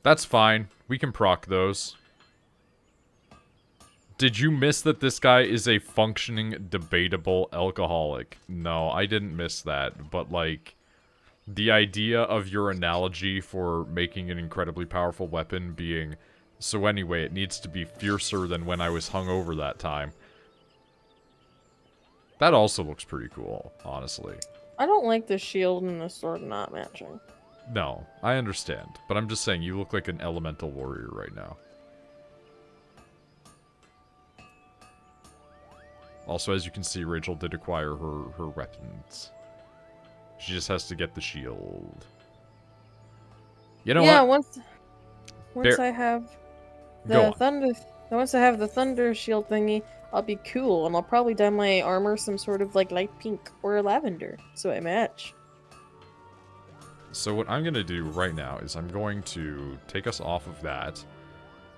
That's fine. We can proc those. Did you miss that this guy is a functioning, debatable alcoholic? No, I didn't miss that. But, like, the idea of your analogy for making an incredibly powerful weapon being, so anyway, it needs to be fiercer than when I was hungover that time. That also looks pretty cool, honestly. I don't like the shield and the sword not matching. No, I understand. But I'm just saying, you look like an elemental warrior right now. Also, as you can see, Rachel did acquire her weapons. She just has to get the shield. You know Yeah, what? once I have Go the on. once I have the thunder shield thingy, I'll be cool, and I'll probably dye my armor some sort of like light pink or lavender, so I match. So what I'm going to do right now is I'm going to take us off of that.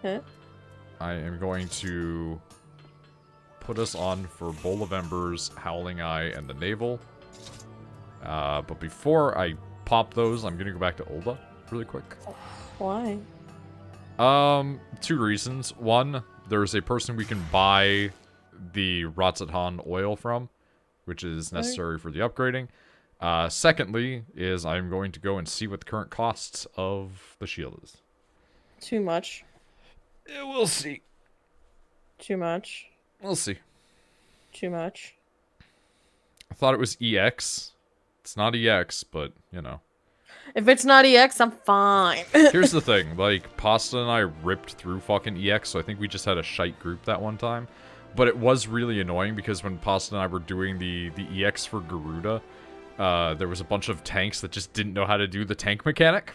Huh? I am going to put us on for Bowl of Embers, Howling Eye, and the Naval. But before I pop those, I'm going to go back to Ulda really quick. Why? Two reasons. One, there's a person we can buy the Ratzathan oil from, which is necessary for the upgrading. Secondly, is I'm going to go and see what the current costs of the shield is. Too much. Yeah, we'll see. Too much. We'll see. Too much. I thought it was EX. It's not EX, but, you know. If it's not EX, I'm fine. Here's the thing, like, Pasta and I ripped through fucking EX, so I think we just had a shite group that one time. But it was really annoying because when Pasta and I were doing the EX for Garuda, there was a bunch of tanks that just didn't know how to do the tank mechanic.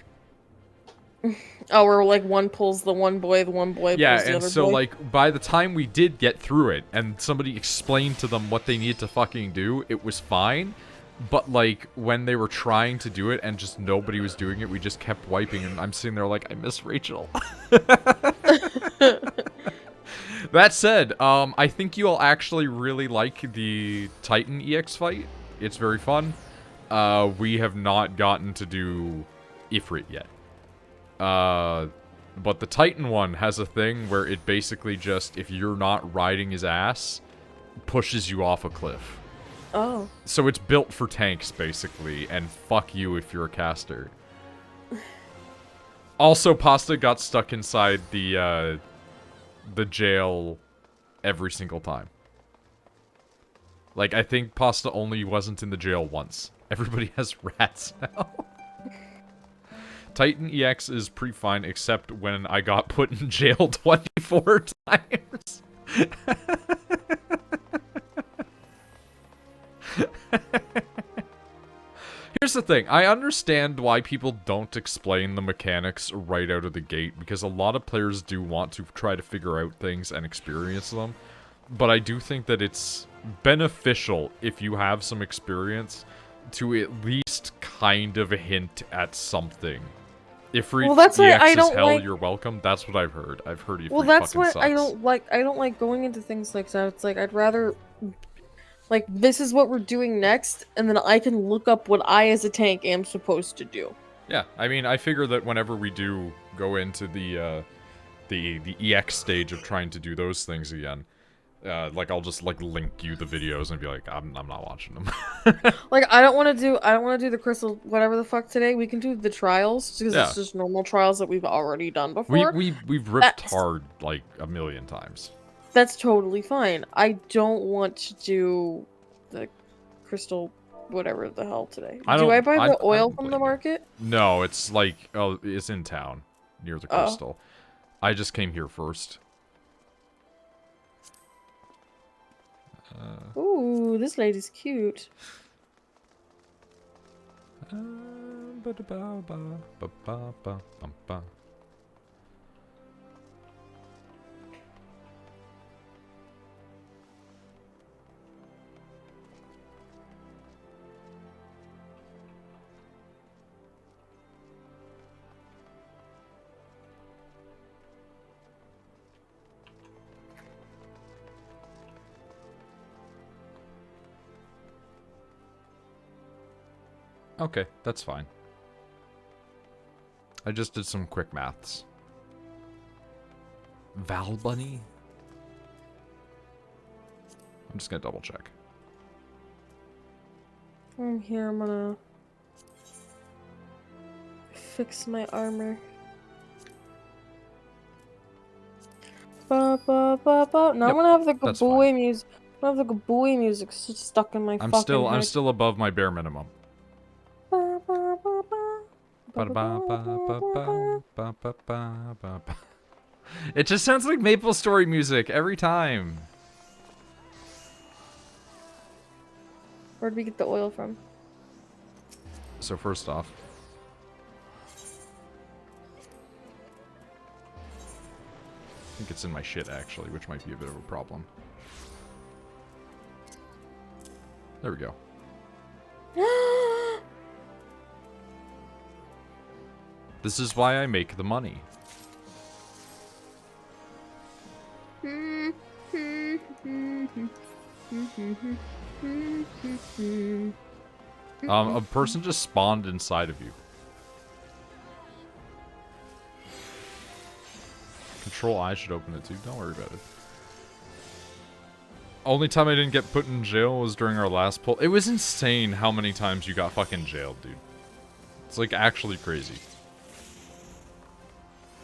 Oh, where like one pulls the one boy pulls the other boy. Yeah, and so, like, by the time we did get through it, and somebody explained to them what they needed to fucking do, it was fine. But, like, when they were trying to do it and just nobody was doing it, we just kept wiping, and I'm sitting there like, I miss Rachel. That said, I think you'll actually really like the Titan EX fight. It's very fun. We have not gotten to do Ifrit yet. But the Titan one has a thing where it basically just, if you're not riding his ass, pushes you off a cliff. Oh. So it's built for tanks, basically, and fuck you if you're a caster. Also, Pasta got stuck inside the jail every single time. Like, I think Pasta only wasn't in the jail once. Everybody has rats now. Titan EX is pretty fine, except when I got put in jail 24 times. Here's the thing, I understand why people don't explain the mechanics right out of the gate, because a lot of players do want to try to figure out things and experience them. But I do think that it's beneficial if you have some experience to at least kind of hint at something. If that's why I EX don't is hell, like... you're welcome. That's what I've heard. I've heard Ifrit Well, that's fucking what sucks. I don't like. I don't like going into things like that. It's like, I'd rather... Like, this is what we're doing next, and then I can look up what I, as a tank, am supposed to do. Yeah, I mean, I figure that whenever we do go into the EX stage of trying to do those things again, like, I'll just, like, link you the videos and be like, I'm not watching them. Like, I don't want to do the crystal whatever the fuck today. We can do the trials, because it's just normal trials that we've already done before. We've ripped hard, like, a million times. That's totally fine. I don't want to do the crystal whatever the hell today. Do I buy the oil from the market? No, it's like, oh, it's in town, near the crystal. I just came here first. Ooh, this lady's cute. Okay, that's fine. I just did some quick maths. Val Bunny? I'm just gonna double check. I'm here, I'm gonna fix my armor. Ba ba ba ba. Now I'm gonna have the Gabooey music. I'm gonna have the Gabooey music stuck in my fucking head. I'm still above my bare minimum. Ba ba ba ba. It just sounds like Maple Story music every time. Where'd we get the oil from? So first off, I think it's in my shit actually, which might be a bit of a problem. There we go. This is why I make the money. A person just spawned inside of you. Control I should open it too. Don't worry about it. Only time I didn't get put in jail was during our last poll. It was insane how many times you got fucking jailed, dude. It's like actually crazy.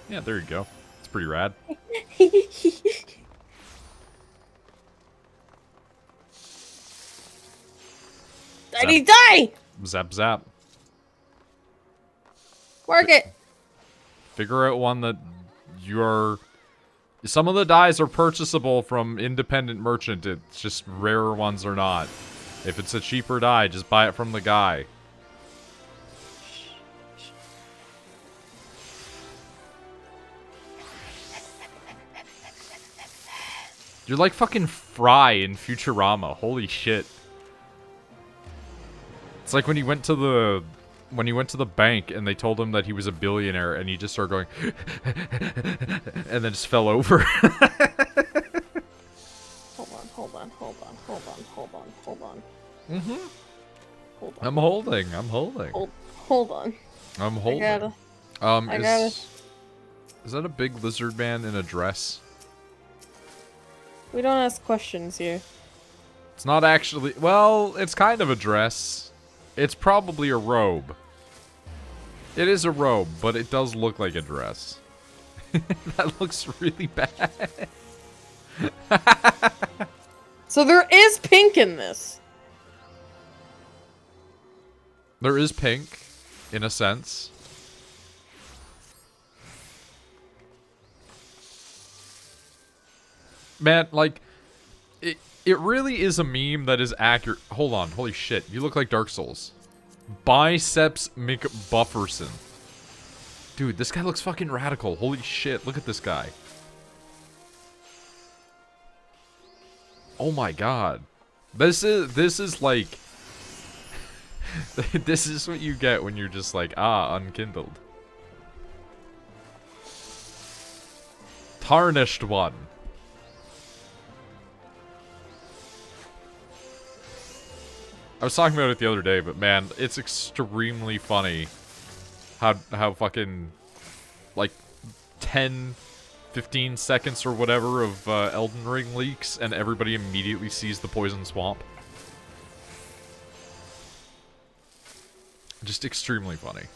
Yeah, there you go. It's pretty rad. Die! Zap zap. Work it! Figure out one that you're... Some of the dyes are purchasable from independent merchant. It's just rarer ones are not. If it's a cheaper dye, just buy it from the guy. You're like fucking Fry in Futurama. Holy shit. It's like when he went to the bank and they told him that he was a billionaire and he just started going and then just fell over. Hold on. Mm-hmm. Hold on. I'm holding. Hold on. I'm holding. I gotta. Is that a big lizard man in a dress? We don't ask questions here. It's not actually... Well, it's kind of a dress. It's probably a robe. It is a robe, but it does look like a dress. That looks really bad. So there is pink in this. There is pink, in a sense. Man, like, it really is a meme that is accurate. Hold on, holy shit, you look like Dark Souls. Biceps McBufferson. Dude, this guy looks fucking radical. Holy shit, look at this guy. Oh my god. This is like... This is what you get when you're just like, unkindled. Tarnished one. I was talking about it the other day, but man, it's extremely funny how fucking, like, 10, 15 seconds or whatever of Elden Ring leaks, and everybody immediately sees the poison swamp. Just extremely funny.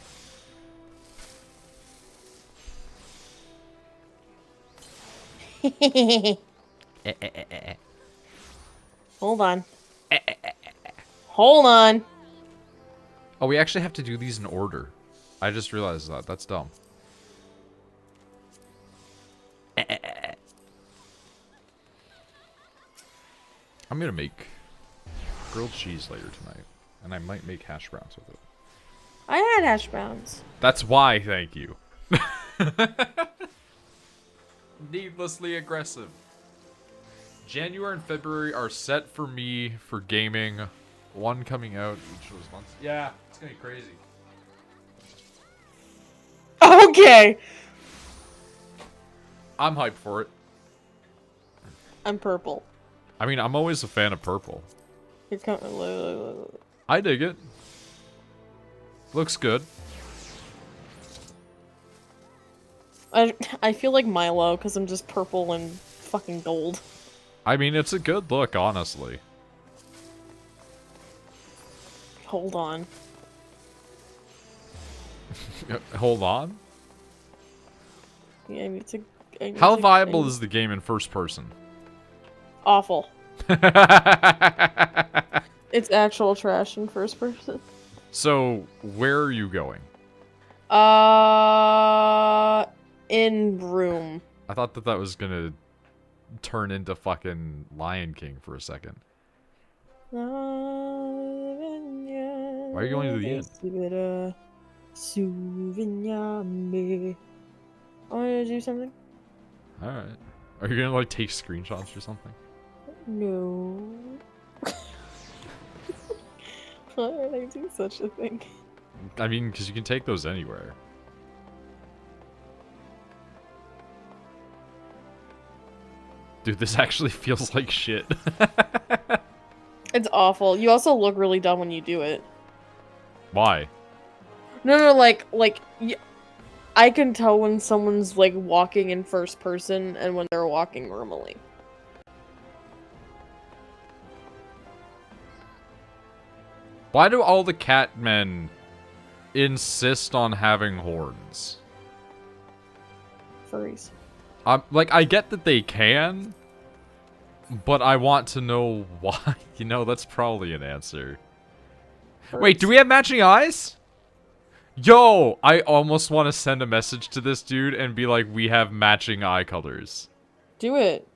Hold on. Hold on. Oh, we actually have to do these in order. I just realized that. That's dumb. I'm gonna make grilled cheese later tonight, and I might make hash browns with it. I had hash browns. That's why, thank you. Needlessly aggressive. January and February are set for me for gaming. One coming out each of those months. Yeah, it's gonna be crazy. Okay. I'm hyped for it. I'm purple. I mean, I'm always a fan of purple. You're coming. I dig it. Looks good. I feel like Milo because I'm just purple and fucking gold. I mean, it's a good look, honestly. Hold on. Hold on. Yeah, I need to. How viable is the game in first person? Awful. It's actual trash in first person. So, where are you going? In room. I thought that was gonna turn into fucking Lion King for a second. Why are you going to the end? I want to do something. Alright. Are you gonna, like, take screenshots or something? No. Why would I do such a thing? I mean, because you can take those anywhere. Dude, this actually feels like shit. It's awful. You also look really dumb when you do it. Why? No, I can tell when someone's, like, walking in first person and when they're walking normally. Why do all the cat men insist on having horns? Furries. Like, I get that they can, but I want to know why. You know, that's probably an answer. Furries. Wait, do we have matching eyes? Yo, I almost want to send a message to this dude and be like, we have matching eye colors. Do it.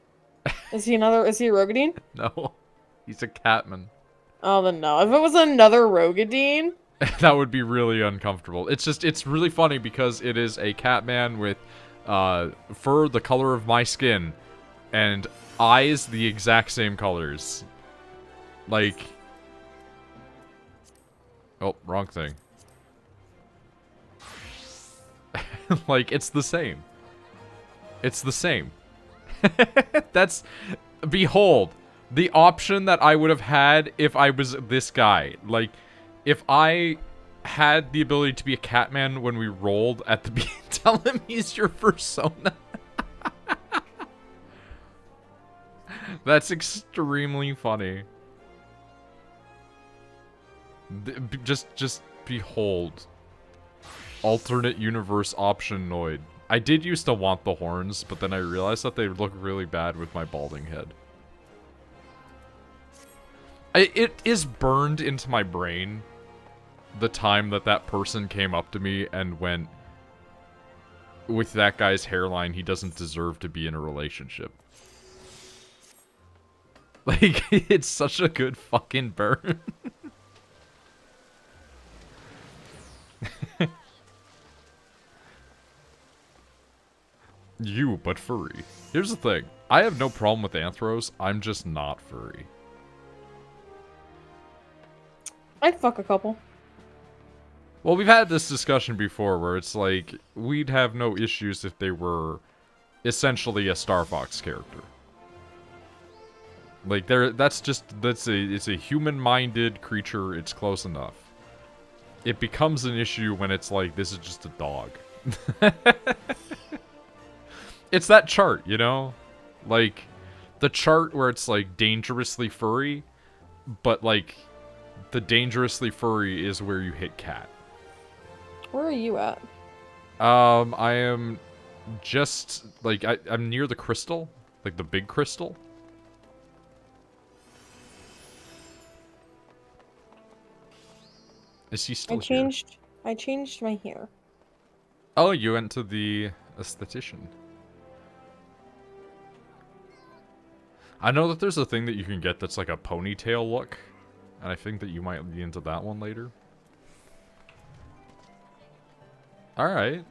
Is he a Rogadine? No, he's a catman. Oh, then no. If it was another Rogadine... That would be really uncomfortable. It's really funny because it is a catman with fur the color of my skin and eyes the exact same colors. Like... Oh, wrong thing. Like, it's the same. It's the same. That's... Behold, the option that I would have had if I was this guy. Like, if I had the ability to be a catman when we rolled at the beginning, tell him he's your persona. That's extremely funny. Just behold. Alternate universe option Noid. I did used to want the horns, but then I realized that they look really bad with my balding head. It is burned into my brain the time that that person came up to me and went, with that guy's hairline, he doesn't deserve to be in a relationship. Like, it's such a good fucking burn. You, but furry. Here's the thing. I have no problem with anthros. I'm just not furry. I'd fuck a couple. Well, we've had this discussion before where it's like, we'd have no issues if they were essentially a Star Fox character. Like, it's a human-minded creature, it's close enough. It becomes an issue when it's like, this is just a dog. It's that chart, you know? Like, the chart where it's like, dangerously furry, but like, the dangerously furry is where you hit cat. Where are you at? I am just, like, I'm near the crystal. Like, the big crystal. Is he still here? I changed my hair. Oh, you went to the esthetician. I know that there's a thing that you can get that's like a ponytail look. And I think that you might be into that one later. Alright.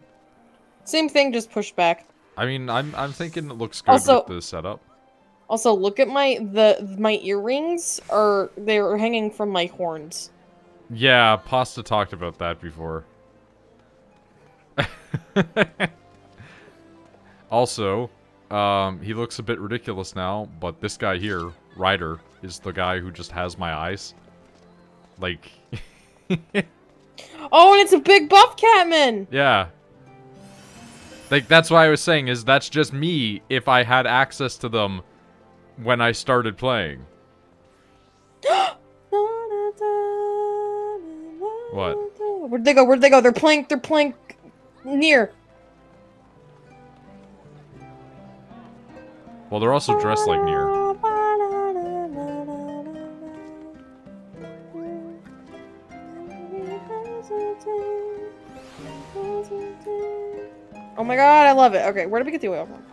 Same thing, just pushed back. I mean, I'm thinking it looks good Also, with the setup. Also, look at my earrings they're hanging from my horns. Yeah, Pasta talked about that before. Also, he looks a bit ridiculous now, but this guy here, Ryder, is the guy who just has my eyes. Like... Oh, and it's a big buff catman! Yeah. Like, that's why I was saying, is that's just me if I had access to them when I started playing. What? Where'd they go? Where'd they go? They're playing near. Well, they're also dressed like Nier. Oh my god, I love it. Okay, where did we get the oil from?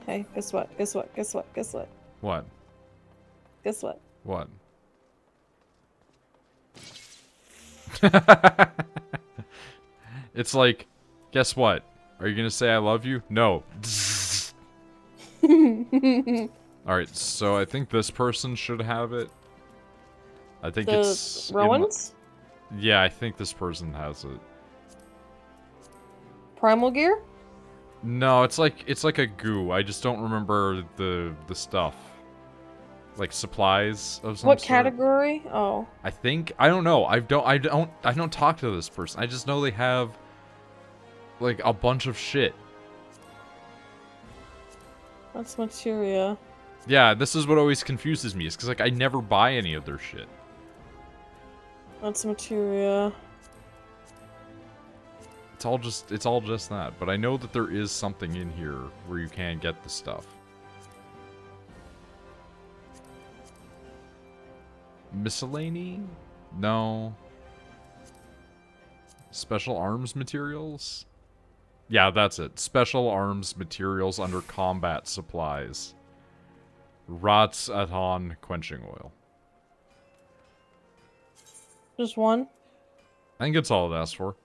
Hey, guess what? Guess what? Guess what? Guess what? What? Guess what? What? It's like, guess what? Are you gonna say I love you? No. Alright, so I think this person should have it. I think it's... Rowan's? Yeah, I think this person has it. Primal gear? No, it's like a goo. I just don't remember the stuff. Like supplies of some What sort. category? Oh. I don't know. I don't talk to this person. I just know they have like a bunch of shit. That's materia. Yeah, this is what always confuses me. Is because like I never buy any of their shit. That's materia. It's all just that. But I know that there is something in here where you can get the stuff. Miscellany? No. Special arms materials? Yeah, that's it. Special arms materials under combat supplies. Rats Aton quenching oil. Just one? I think it's all it asks for.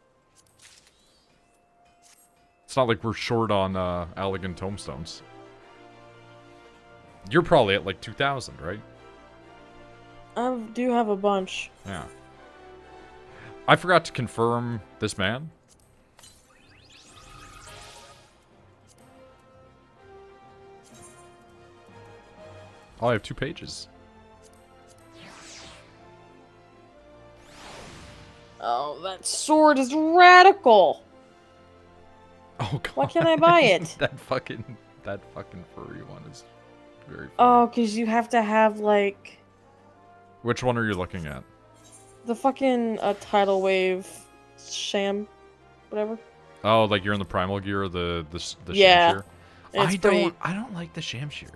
It's not like we're short on elegant tomestones. You're probably at like 2,000, right? I do have a bunch. Yeah. I forgot to confirm this man. Oh, I have 2 pages. Oh, that sword is radical! Oh god. Why can't I buy it? that fucking furry one is very funny. Oh, because you have to have, like... Which one are you looking at? the fucking tidal wave sham, whatever. Oh, like you're in the primal gear, the Yeah, Shamshir? it's pretty... I don't like the Shamshir.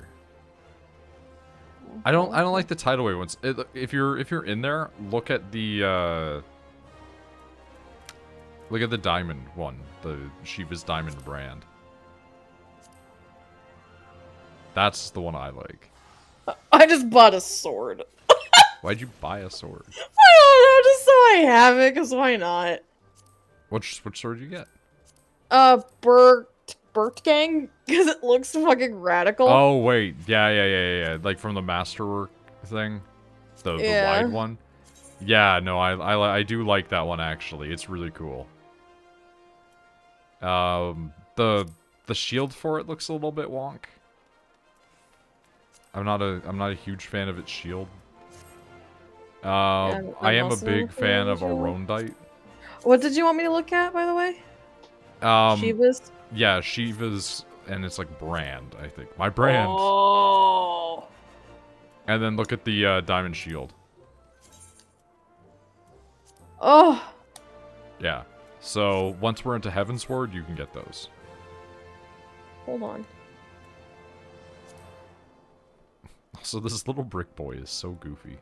I don't like the tidal wave ones. If you're in there, look at the diamond one, the Shiva's diamond brand. That's the one I like. I just bought a sword. Why'd you buy a sword? I don't know, just so I have it, because why not? Which sword did you get? Burt Gang? Because it looks fucking radical. Oh wait, yeah. Like from the Masterwork thing, the wide one. Yeah, no, I do like that one actually. It's really cool. The shield for it looks a little bit wonk. I'm not a huge fan of its shield. I am a big fan of Arondite. What did you want me to look at, by the way? Shiva's? Yeah, Shiva's, and it's like brand, I think. My brand. Oh. And then look at the diamond shield. Oh. Yeah. So once we're into Heavensward, you can get those. Hold on. So this little brick boy is so goofy.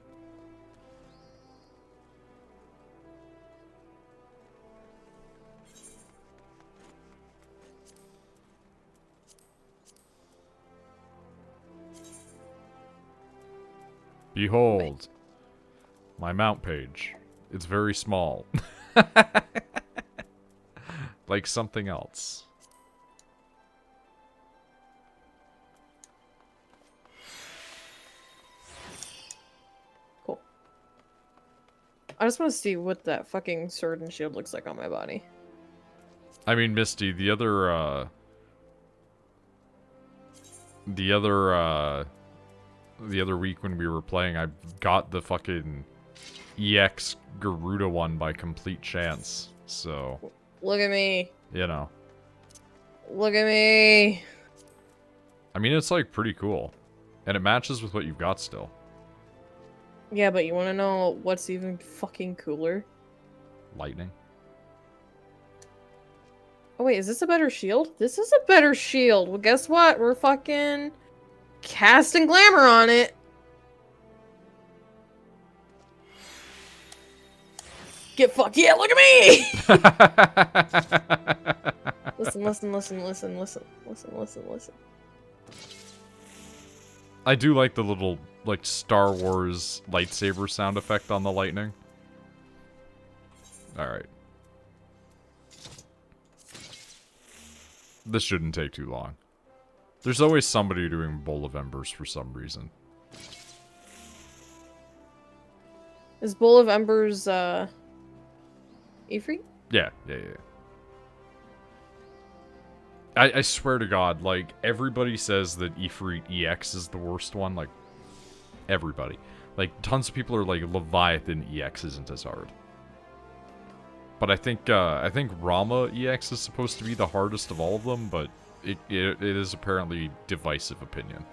Behold, my mount page. It's very small. Like something else. Cool. I just want to see what that fucking sword and shield looks like on my body. I mean, Misty, the other week when we were playing, I got the fucking EX Garuda one by complete chance. So, look at me. You know. Look at me. I mean, it's like pretty cool. And it matches with what you've got still. Yeah, but you want to know what's even fucking cooler? Lightning. Oh wait, is this a better shield? This is a better shield. Well, guess what? We're fucking casting glamour on it. Get fucked. Yeah, look at me! Listen. I do like the little, like, Star Wars lightsaber sound effect on the lightning. Alright. This shouldn't take too long. There's always somebody doing Bowl of Embers for some reason. Is Bowl of Embers, E-free? Yeah. I swear to God, like, everybody says that Ifrit EX is the worst one. Like, everybody. Like, tons of people are like, Leviathan EX isn't as hard. But I think Rama EX is supposed to be the hardest of all of them, but it is apparently divisive opinion.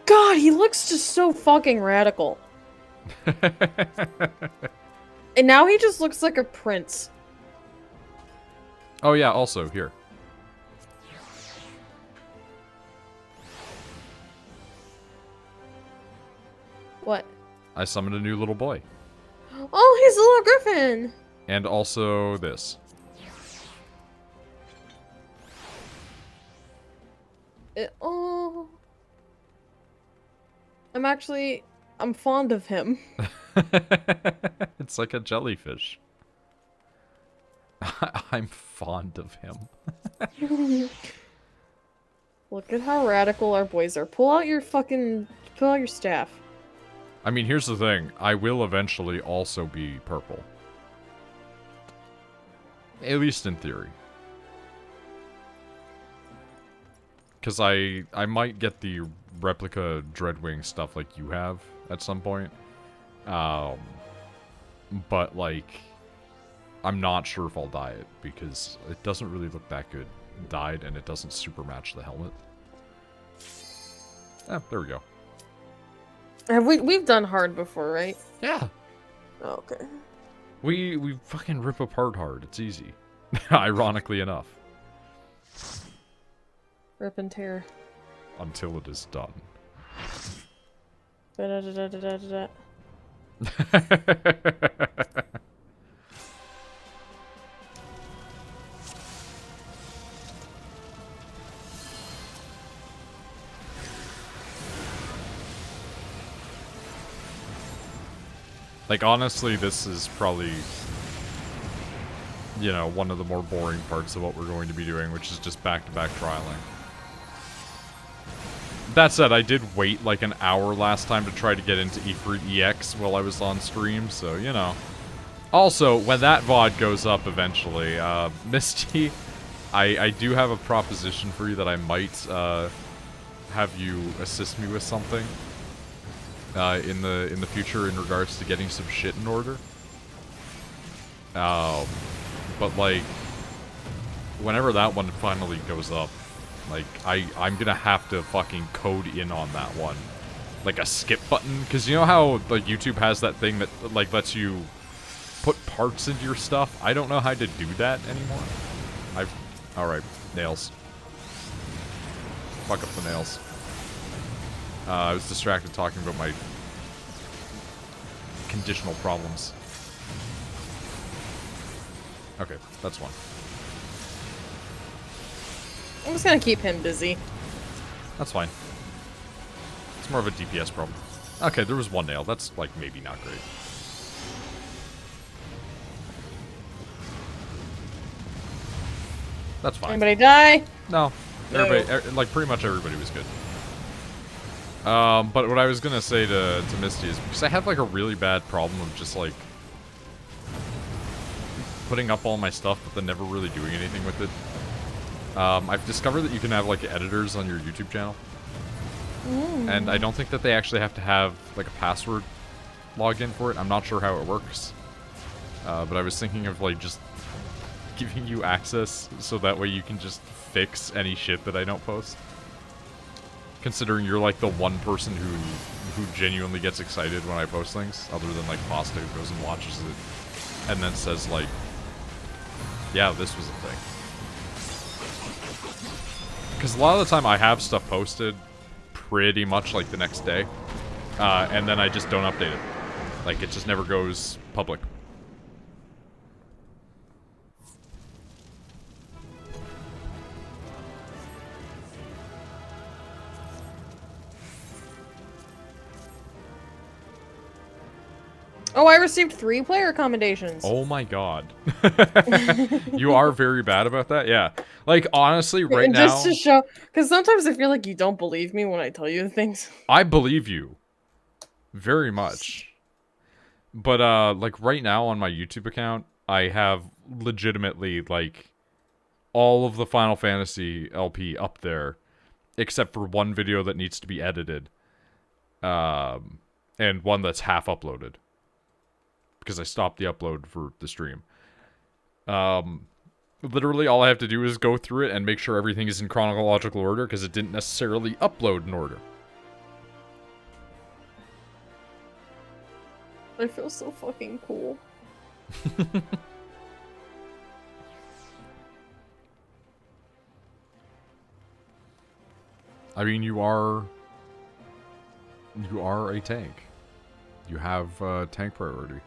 God, he looks just so fucking radical. And now he just looks like a prince. Oh yeah, also, here. What? I summoned a new little boy. Oh, he's a little griffin! And also this. Oh. I'm fond of him. It's like a jellyfish. I'm fond of him. Look at how radical our boys are. Pull out your staff. I mean, here's the thing. I will eventually also be purple. At least in theory. Because I might get the replica Dreadwing stuff like you have at some point. But, like, I'm not sure if I'll dye it, because it doesn't really look that good dyed, and it doesn't super match the helmet. There we go. We've done hard before, right? Yeah. Oh, okay. We fucking rip apart hard. It's easy. Ironically enough. Rip and tear. Until it is done. Da da da da da da da. Like, honestly, this is probably, you know, one of the more boring parts of what we're going to be doing, which is just back-to-back trialing. That said, I did wait like an hour last time to try to get into Ifrit EX while I was on stream, so, you know. Also, when that VOD goes up eventually, Misty, I do have a proposition for you that I might have you assist me with something in the future in regards to getting some shit in order. But like, whenever that one finally goes up, like, I'm gonna have to fucking code in on that one. Like a skip button, because you know how, like, YouTube has that thing that, like, lets you put parts into your stuff? I don't know how to do that anymore. Alright, nails. Fuck up the nails. I was distracted talking about my conditional problems. Okay, that's one. I'm just gonna keep him busy. That's fine. It's more of a DPS problem. Okay, there was one nail. That's, like, maybe not great. That's fine. Anybody die? No. Everybody, like, pretty much everybody was good. But what I was gonna say to Misty is, because I have, like, a really bad problem of just, like, putting up all my stuff, but then never really doing anything with it. I've discovered that you can have, like, editors on your YouTube channel. And I don't think that they actually have to have, like, a password login for it. I'm not sure how it works. But I was thinking of, like, just giving you access so that way you can just fix any shit that I don't post. Considering you're, like, the one person who genuinely gets excited when I post things, other than, like, Pasta, who goes and watches it and then says, like, yeah, this was a thing. Because a lot of the time I have stuff posted pretty much, like, the next day, and then I just don't update it. Like, it just never goes public. Oh, I received 3 player commendations. Oh my god. You are very bad about that? Yeah. Like, honestly, right and now... just to show... Because sometimes I feel like you don't believe me when I tell you things. I believe you. Very much. But, like, right now on my YouTube account, I have legitimately, like, all of the Final Fantasy LP up there, except for one video that needs to be edited. And one that's half uploaded. Because I stopped the upload for the stream. Literally all I have to do is go through it and make sure everything is in chronological order, because it didn't necessarily upload in order. I feel so fucking cool. I mean, you are a tank. You have tank priority.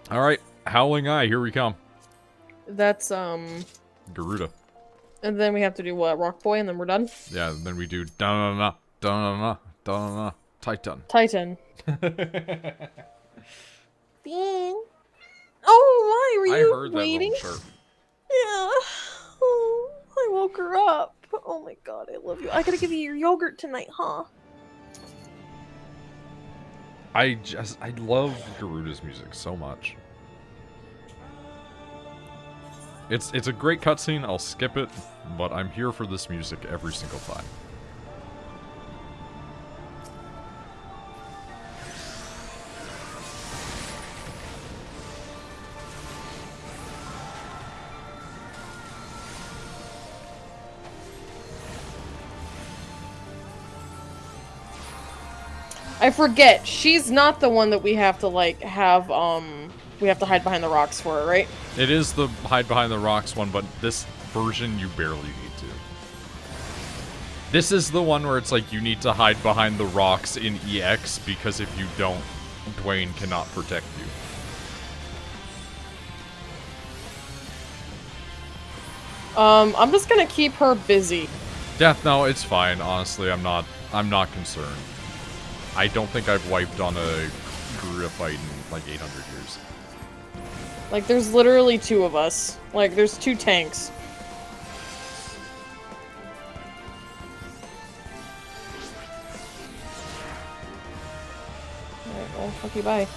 Alright, Howling Eye, here we come. That's, Garuda. And then we have to do what? Rock Boy, and then we're done? Yeah, and then we do da-na-na, da-na-na, da-na-na, Titan. Titan. Bean. Oh, why were you I heard waiting? that little chirp. Yeah. Oh, I woke her up. Oh my god, I love you. I gotta give you your yogurt tonight, huh? I love Garuda's music so much. It's a great cutscene, I'll skip it, but I'm here for this music every single time. I forget, she's not the one that we have to, like, have, we have to hide behind the rocks for, right? It is the hide behind the rocks one, but this version you barely need to. This is the one where it's like you need to hide behind the rocks in EX, because if you don't, Dwayne cannot protect you. I'm just gonna keep her busy. Yeah, no, it's fine, honestly, I'm not concerned. I don't think I've wiped on a Garuda fight in like 800 years. Like, there's literally two of us. Like, there's two tanks. Alright, well, fuck you, bye.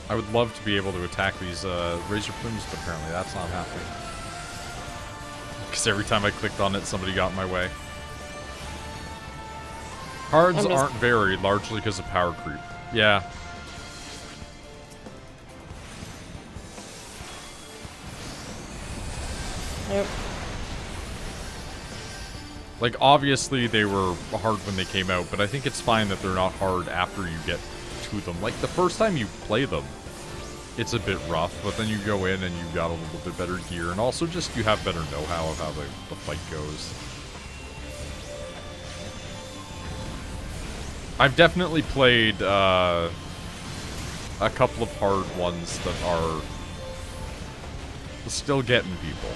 I would love to be able to attack these razor plumes, but apparently that's not happening. Because every time I clicked on it, somebody got in my way. Cards aren't varied, largely because of power creep. Yeah. Yep. Like, obviously they were hard when they came out, but I think it's fine that they're not hard after you get to them. Like, the first time you play them, it's a bit rough, but then you go in and you got a little bit better gear, and also just you have better know-how of how the fight goes. I've definitely played a couple of hard ones that are still getting people.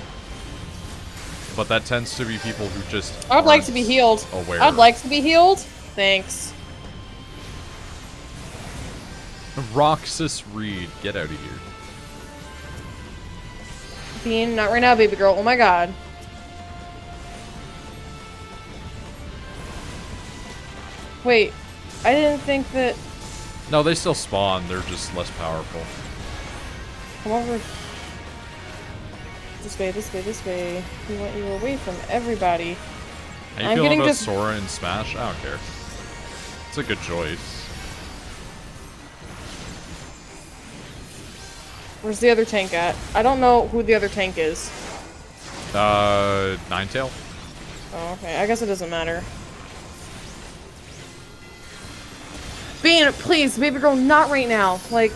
But that tends to be people who just I'd like to be healed. Aware. I'd like to be healed. Thanks. Roxas Reed, get out of here. Bean, not right now, baby girl. Oh my god. Wait, I didn't think that... No, they still spawn, they're just less powerful. Come over. This way, this way, this way. We want you away from everybody. How you feeling about Sora and Smash? I don't care. It's a good choice. Where's the other tank at? I don't know who the other tank is. Ninetail? Oh, okay. I guess it doesn't matter. Bean, please, baby girl, not right now. Like...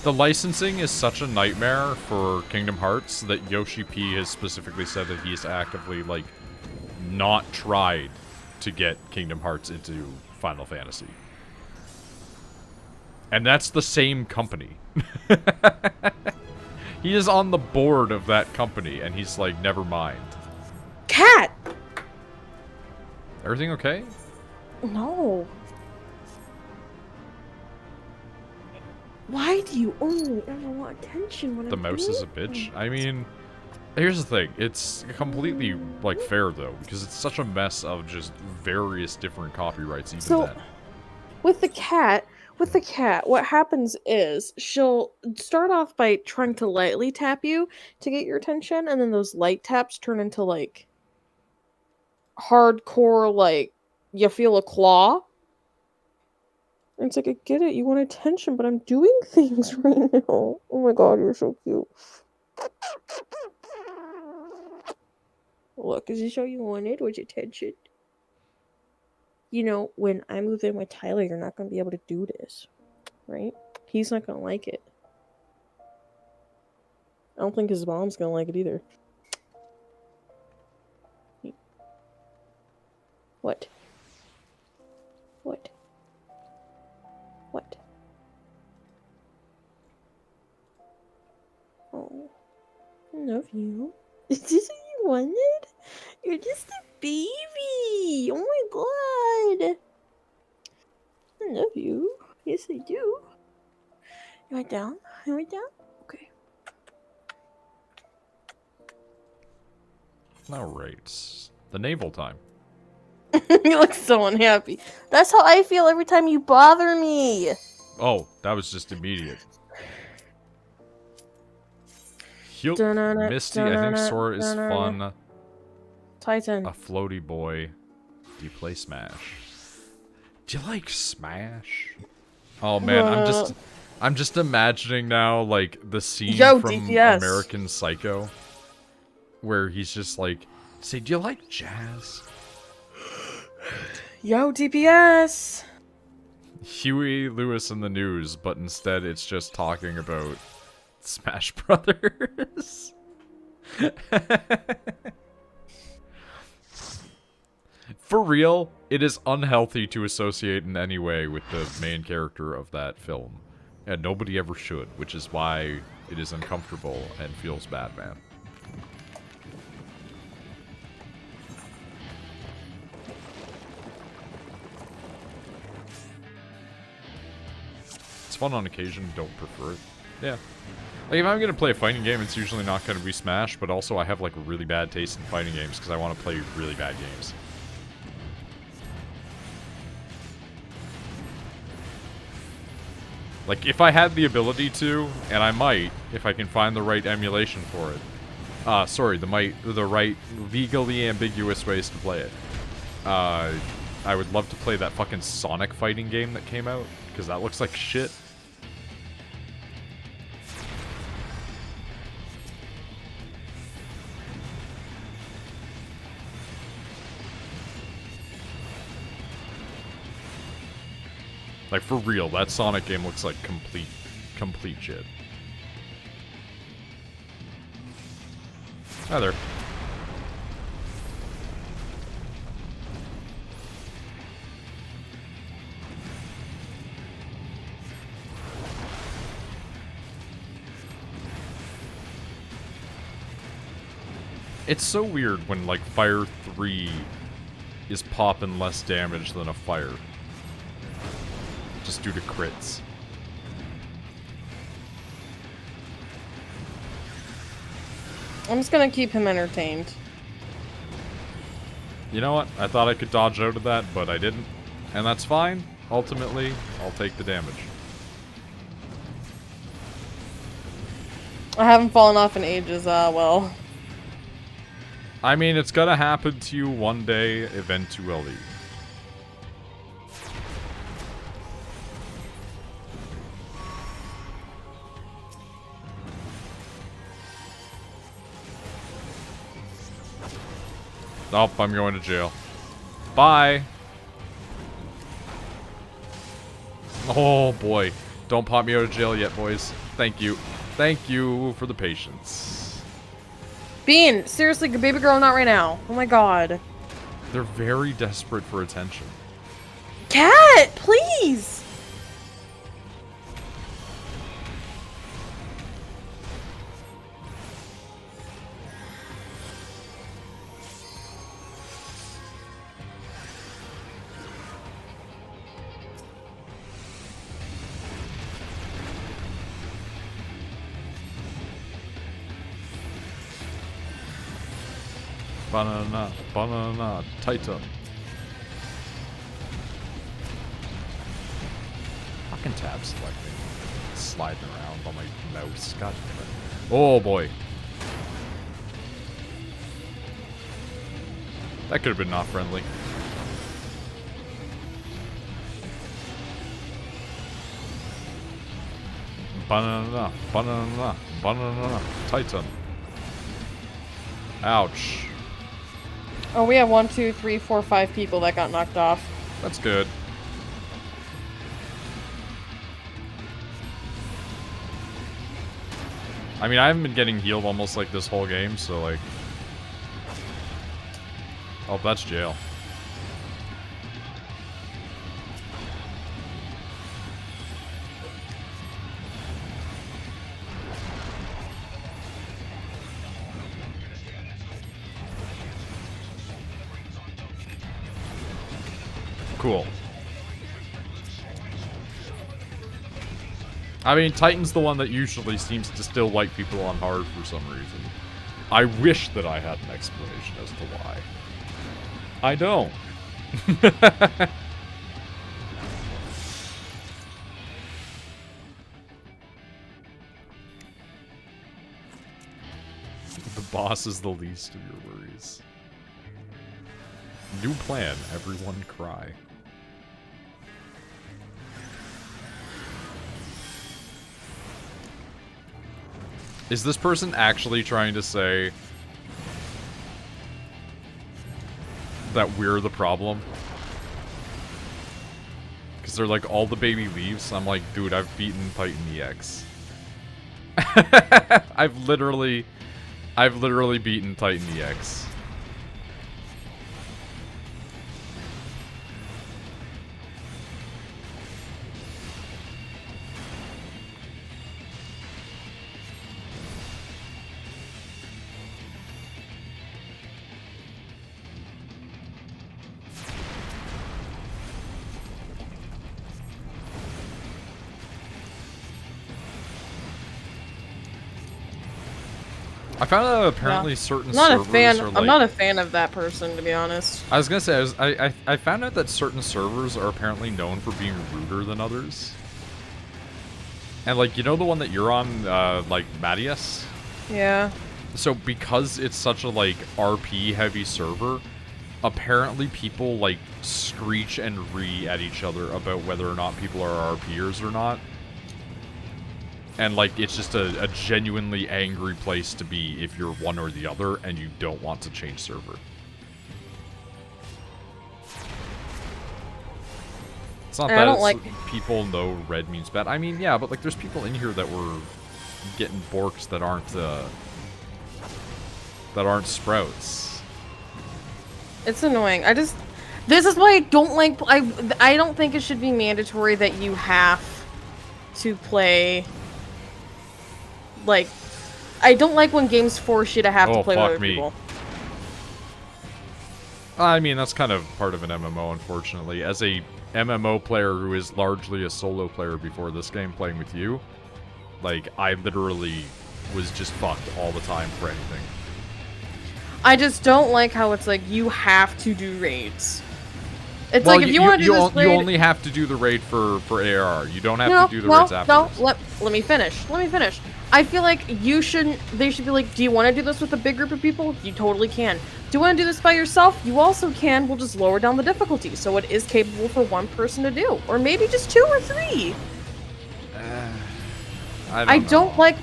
The licensing is such a nightmare for Kingdom Hearts that Yoshi P has specifically said that he's actively, like, not tried to get Kingdom Hearts into Final Fantasy. And that's the same company. He is on the board of that company, and he's like, never mind. Cat! Everything okay? No. Why with you. Oh, I want attention when The I'm mouse is a bitch? I mean, here's the thing. It's completely, like, fair, though, because it's such a mess of just various different copyrights, even So, then. with the cat, what happens is she'll start off by trying to lightly tap you to get your attention, and then those light taps turn into, like, hardcore, like, you feel a claw. And it's like, I get it, you want attention, but I'm doing things right now. Oh my god, you're so cute. Look, is this all you wanted? Was attention? You know, when I move in with Tyler, you're not going to be able to do this, right? He's not going to like it. I don't think his mom's going to like it either. What? What? What? Oh, I love you. Is this what you wanted? You're just a baby. Oh my god. I love you. Yes, I do. You went down? You went down? Okay. Alright. The naval time. You look so unhappy. That's how I feel every time you bother me. Oh, that was just immediate. Yup. Dun-dun-dun, Misty, I think dun-dun-dun, Sora is dun-dun-dun. fun. Titan. A floaty boy. Do you play Smash? Do you like Smash? Oh man, I'm just imagining now, like, the scene Yo, from DPS. American Psycho, where he's just like, say, do you like jazz? Yo, DPS. Huey Lewis in the News, but instead it's just talking about Smash Brothers. For real, it is unhealthy to associate in any way with the main character of that film. And nobody ever should, which is why it is uncomfortable and feels bad, man. It's fun on occasion, don't prefer it. Yeah. Like, if I'm gonna play a fighting game, it's usually not gonna be Smash, but also I have, like, really bad taste in fighting games because I want to play really bad games. Like, if I had the ability to, and I might, if I can find the right emulation for it. Sorry, the right legally ambiguous ways to play it. I would love to play that fucking Sonic fighting game that came out, because that looks like shit. Like, for real, that Sonic game looks like complete shit. Hi there. It's so weird when, like, Fire 3 is popping less damage than a Fire. Just due to crits. I'm just gonna keep him entertained. You know what? I thought I could dodge out of that, but I didn't. And that's fine. Ultimately, I'll take the damage. I haven't fallen off in ages, well. I mean, it's gonna happen to you one day, eventually. Oh, I'm going to jail. Bye! Oh boy. Don't pop me out of jail yet, boys. Thank you. Thank you for the patience. Bean, seriously, baby girl, not right now. Oh my god. They're very desperate for attention. Cat, please! Banana, banana, Titan. Fucking tab selecting. Sliding around on my mouse. God damn it. Oh boy. That could have been not friendly. Banana, banana, banana, Titan. Ouch. Oh, we have 1, 2, 3, 4, 5 people that got knocked off. That's good. I mean, I haven't been getting healed almost like this whole game, so like... Oh, that's jail. Cool. I mean, Titan's the one that usually seems to still light people on hard for some reason. I wish that I had an explanation as to why. I don't. The boss is the least of your worries. New plan, everyone cry. Is this person actually trying to say that we're the problem? Because they're like, all the baby leaves. I'm like, dude, I've beaten Titan EX. I've literally beaten Titan EX. I found out apparently certain servers are like... I'm not a fan of that person, to be honest. I was gonna say, I found out that certain servers are apparently known for being ruder than others. And like, you know the one that you're on, like, Matias? Yeah. So because it's such a, like, RP-heavy server, apparently people, like, screech and ree at each other about whether or not people are RPers or not. And, like, it's just a genuinely angry place to be if you're one or the other and you don't want to change server. It's not that people know red means bad. I mean, yeah, but, like, there's people in here that were getting borks that aren't sprouts. It's annoying. This is why I don't like... I don't think it should be mandatory that you have to play... Like, I don't like when games force you to have to play with other people. I mean, that's kind of part of an MMO, unfortunately. As a MMO player who is largely a solo player before this game playing with you, like, I literally was just fucked all the time for anything. I just don't like how it's like, you have to do raids. It's like, if you want to do this raid... You only have to do the raid for ARR. You don't have to do the raids afterwards. No, let me finish. Let me finish. I feel like they should be like, do you want to do this with a big group of people? You totally can. Do you want to do this by yourself? You also can. We'll just lower down the difficulty so it is capable for one person to do. Or maybe just 2 or 3. I don't like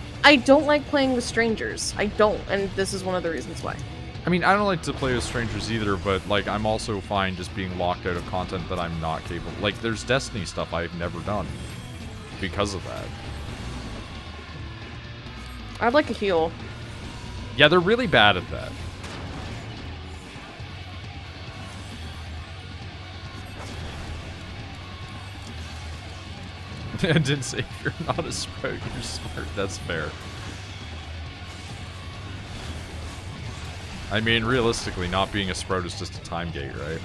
playing with strangers. I don't, and this is one of the reasons why. I mean, I don't like to play with strangers either, but, like, I'm also fine just being locked out of content that I'm not capable. Like, there's Destiny stuff I've never done because of that. I'd like a heal. Yeah, they're really bad at that. I didn't say if you're not a sprout, you're smart. That's fair. I mean, realistically, not being a sprout is just a time gate, right?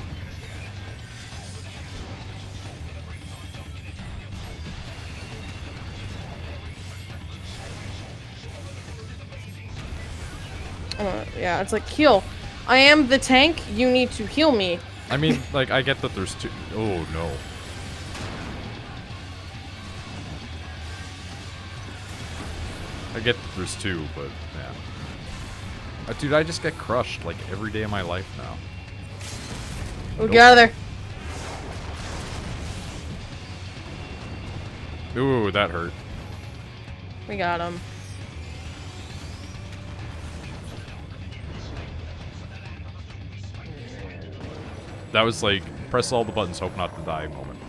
Yeah, it's like, heal. I am the tank. You need to heal me. I mean, like, I get that there's two. Oh, no. I get that there's two, but, yeah. Dude, I just get crushed, like, every day of my life now. Oh, get out of there. Ooh, that hurt. We got him. That was like, press all the buttons, hope not to die moment.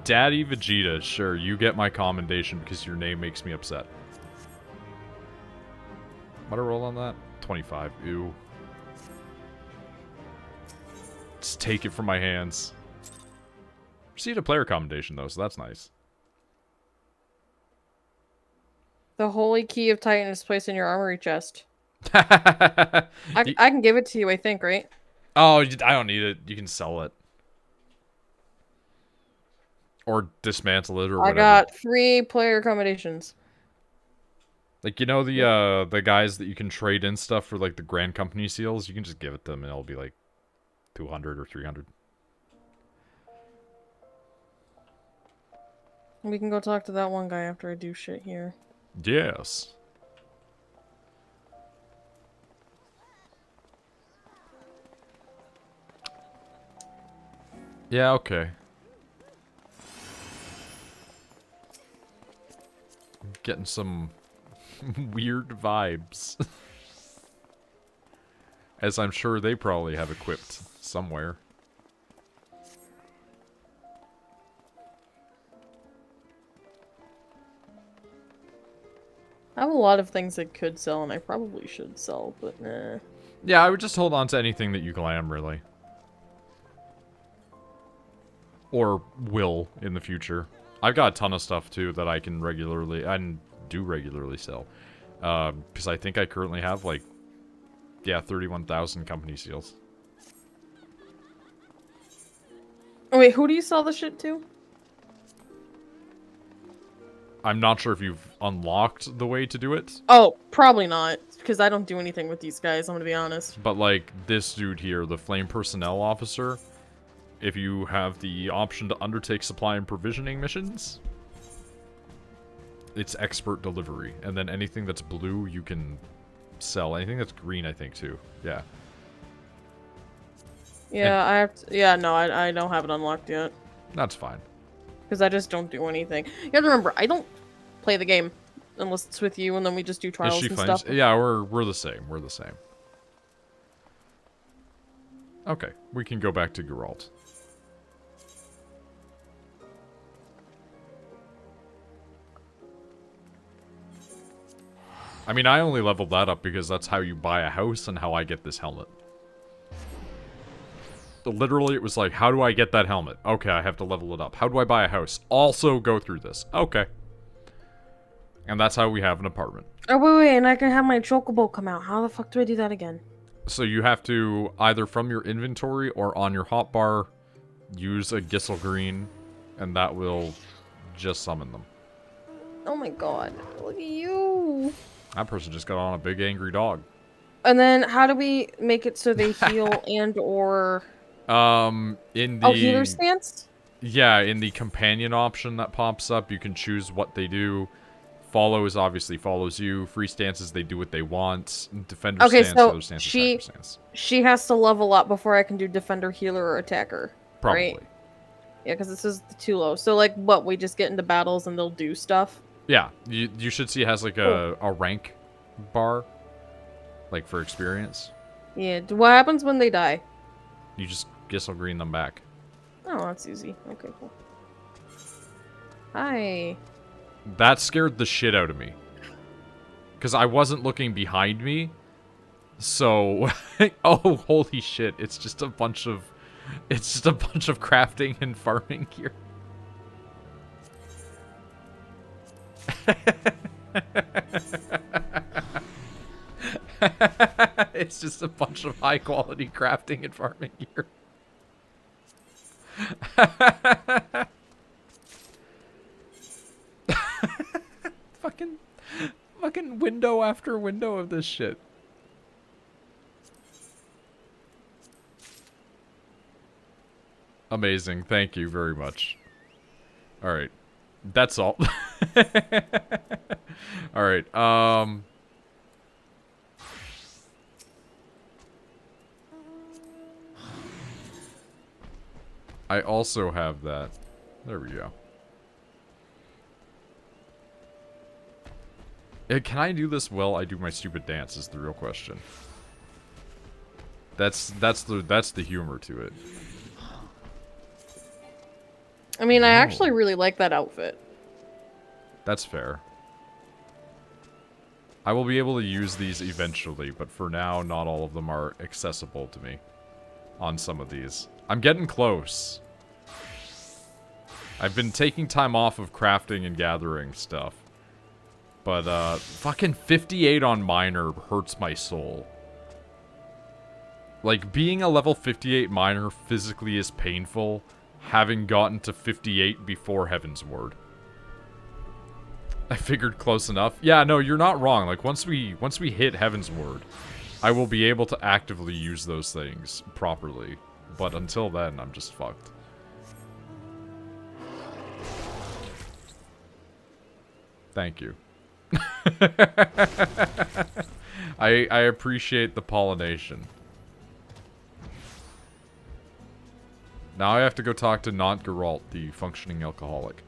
Daddy Vegeta, sure, you get my commendation because your name makes me upset. What a roll on that? 25. Ew. Just take it from my hands. Received a player commendation though, so that's nice. The holy key of Titan is placed in your armory chest. I I can give it to you, I think, right? Oh, I don't need it. You can sell it. Or dismantle it or whatever. I got 3 player accommodations. Like, you know the guys that you can trade in stuff for, like, the Grand Company seals? You can just give it to them and it'll be, like, 200 or 300. We can go talk to that one guy after I do shit here. Yes. Yeah, okay. I'm getting some weird vibes. As I'm sure they probably have equipped somewhere. I have a lot of things I could sell, and I probably should sell, but nah. Yeah, I would just hold on to anything that you glam, really. Or will in the future. I've got a ton of stuff, too, that I can regularly, and do regularly sell. Because I think I currently have, like, yeah, 31,000 company seals. Oh, wait, who do you sell the shit to? I'm not sure if you've unlocked the way to do it. Oh, probably not, because I don't do anything with these guys, I'm gonna be honest. But, like, this dude here, the Flame Personnel Officer, if you have the option to undertake supply and provisioning missions, it's expert delivery. And then anything that's blue, you can sell. Anything that's green, I think, too. Yeah. Yeah, I have to, yeah, no, I don't have it unlocked yet. That's fine. Because I just don't do anything. You have to remember, I don't play the game unless it's with you, and then we just do trials and stuff. Yeah, we're the same. We're the same. Okay, we can go back to Geralt. I mean, I only leveled that up because that's how you buy a house and how I get this helmet. Literally, it was like, how do I get that helmet? Okay, I have to level it up. How do I buy a house? Also go through this. Okay. And that's how we have an apartment. Oh, wait, and I can have my chocobo come out. How the fuck do I do that again? So you have to, either from your inventory or on your hotbar, use a Gissel Green, and that will just summon them. Oh my god, look at you. That person just got on a big angry dog. And then, how do we make it so they heal and or... In the... Oh, healer stance? Yeah, in the companion option that pops up, you can choose what they do. Follows obviously follows you. Free stances, they do what they want. Defender stance, healer stance, attacker stance. She has to level up before I can do defender, healer, or attacker. Probably. Right? Yeah, because this is too low. So, like, what, we just get into battles and they'll do stuff? Yeah, you should see it has, like, a rank bar. Like, for experience. Yeah, what happens when they die? You just Gissel Green them back. Oh, that's easy. Okay, cool. Hi. That scared the shit out of me. Because I wasn't looking behind me. So, oh, holy shit. It's just a bunch of crafting and farming gear. It's just a bunch of high quality crafting and farming gear. window after window of this shit. Amazing. Thank you very much. Alright. That's all. Alright, I also have that. There we go. Can I do this while I do my stupid dance is the real question. That's the humor to it. I mean, I actually really like that outfit. That's fair. I will be able to use these eventually, but for now, not all of them are accessible to me on some of these. I'm getting close. I've been taking time off of crafting and gathering stuff. But, fucking 58 on miner hurts my soul. Like, being a level 58 miner physically is painful, having gotten to 58 before Heaven's Word. I figured close enough. Yeah, no, you're not wrong. Like, once we hit Heaven's Word, I will be able to actively use those things properly. But until then, I'm just fucked. Thank you. I appreciate the pollination. Now I have to go talk to Not Geralt, the functioning alcoholic.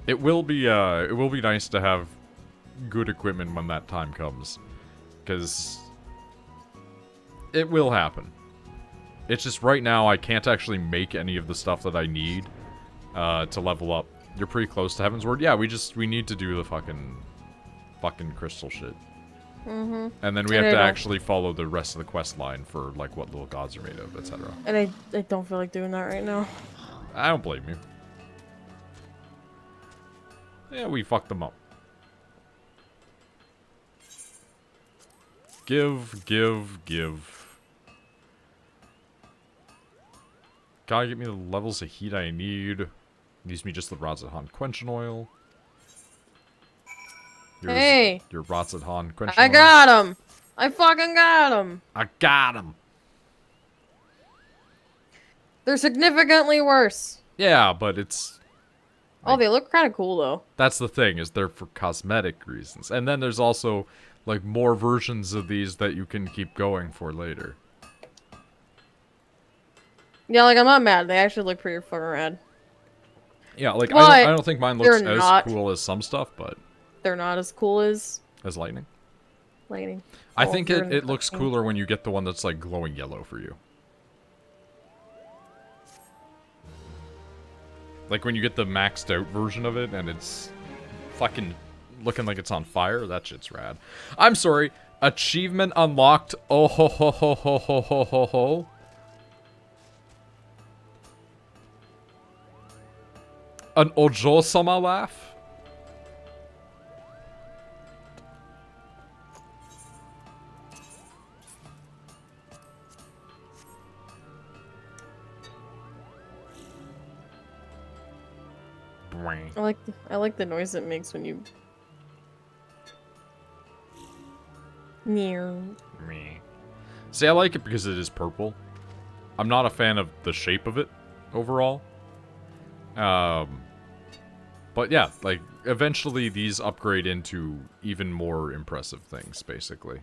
It will be nice to have good equipment when that time comes. Because it will happen. It's just right now I can't actually make any of the stuff that I need to level up. You're pretty close to Heaven's Word. Yeah, we need to do the fucking crystal shit. Mm-hmm. And then we have to actually follow the rest of the quest line for like what little gods are made of, etc. And I don't feel like doing that right now. I don't blame you. Yeah, we fucked them up. Give. Gotta get me the levels of heat I need. Needs me just the Razathan quenching oil. Hey! Your Razathan quenching I oil. got him! I fucking got him! I got him! They're significantly worse. Yeah, but it's... Oh, they look kind of cool, though. That's the thing, is they're for cosmetic reasons. And then there's also, like, more versions of these that you can keep going for later. Yeah, like, I'm not mad. They actually look pretty fucking rad. Yeah, like, I don't think mine looks as not. cool as some stuff, but... They're not as cool as... As lightning? Lightning. I think it looks cooler when you get the one that's, like, glowing yellow for you. Like, when you get the maxed out version of it, and it's fucking looking like it's on fire, that shit's rad. I'm sorry, achievement unlocked, oh ho ho ho ho ho ho ho ho. An Ojo-sama laugh? I like the noise it makes when you... Meow. See, I like it because it is purple. I'm not a fan of the shape of it, overall. But yeah, like, eventually these upgrade into even more impressive things, basically.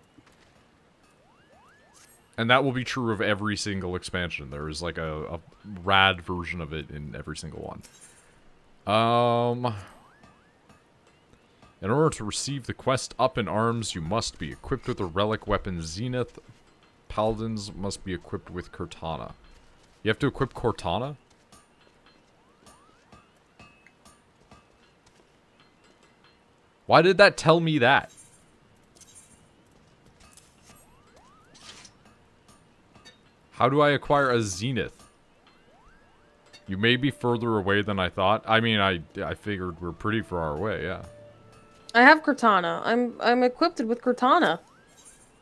And that will be true of every single expansion. There is, like, a rad version of it in every single one. In order to receive the quest Up in Arms, you must be equipped with a relic weapon Zenith. Paladins must be equipped with Cortana. You have to equip Cortana? Why did that tell me that? How do I acquire a Zenith? You may be further away than I thought. I mean, I figured we're pretty far away, yeah. I have Cortana. I'm equipped with Cortana.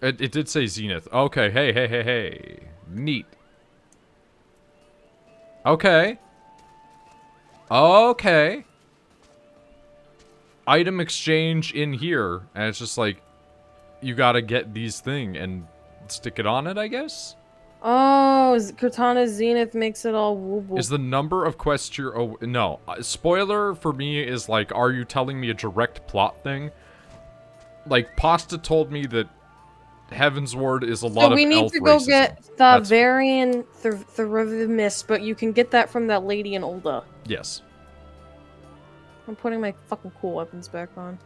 It did say Zenith. Okay, hey. Neat. Okay. Okay. Item exchange in here, and it's just like, you gotta get these thing and stick it on it, I guess? Oh, Cortana's Zenith makes it all woo-woo. Is the number of quests you're... Oh, no. Spoiler for me is like, are you telling me a direct plot thing? Like, Pasta told me that Heavensward is a lot So of we need elf to go racism. get That's... Varian the Mist, but you can get that from that lady in Ulda. Yes. I'm putting my fucking cool weapons back on.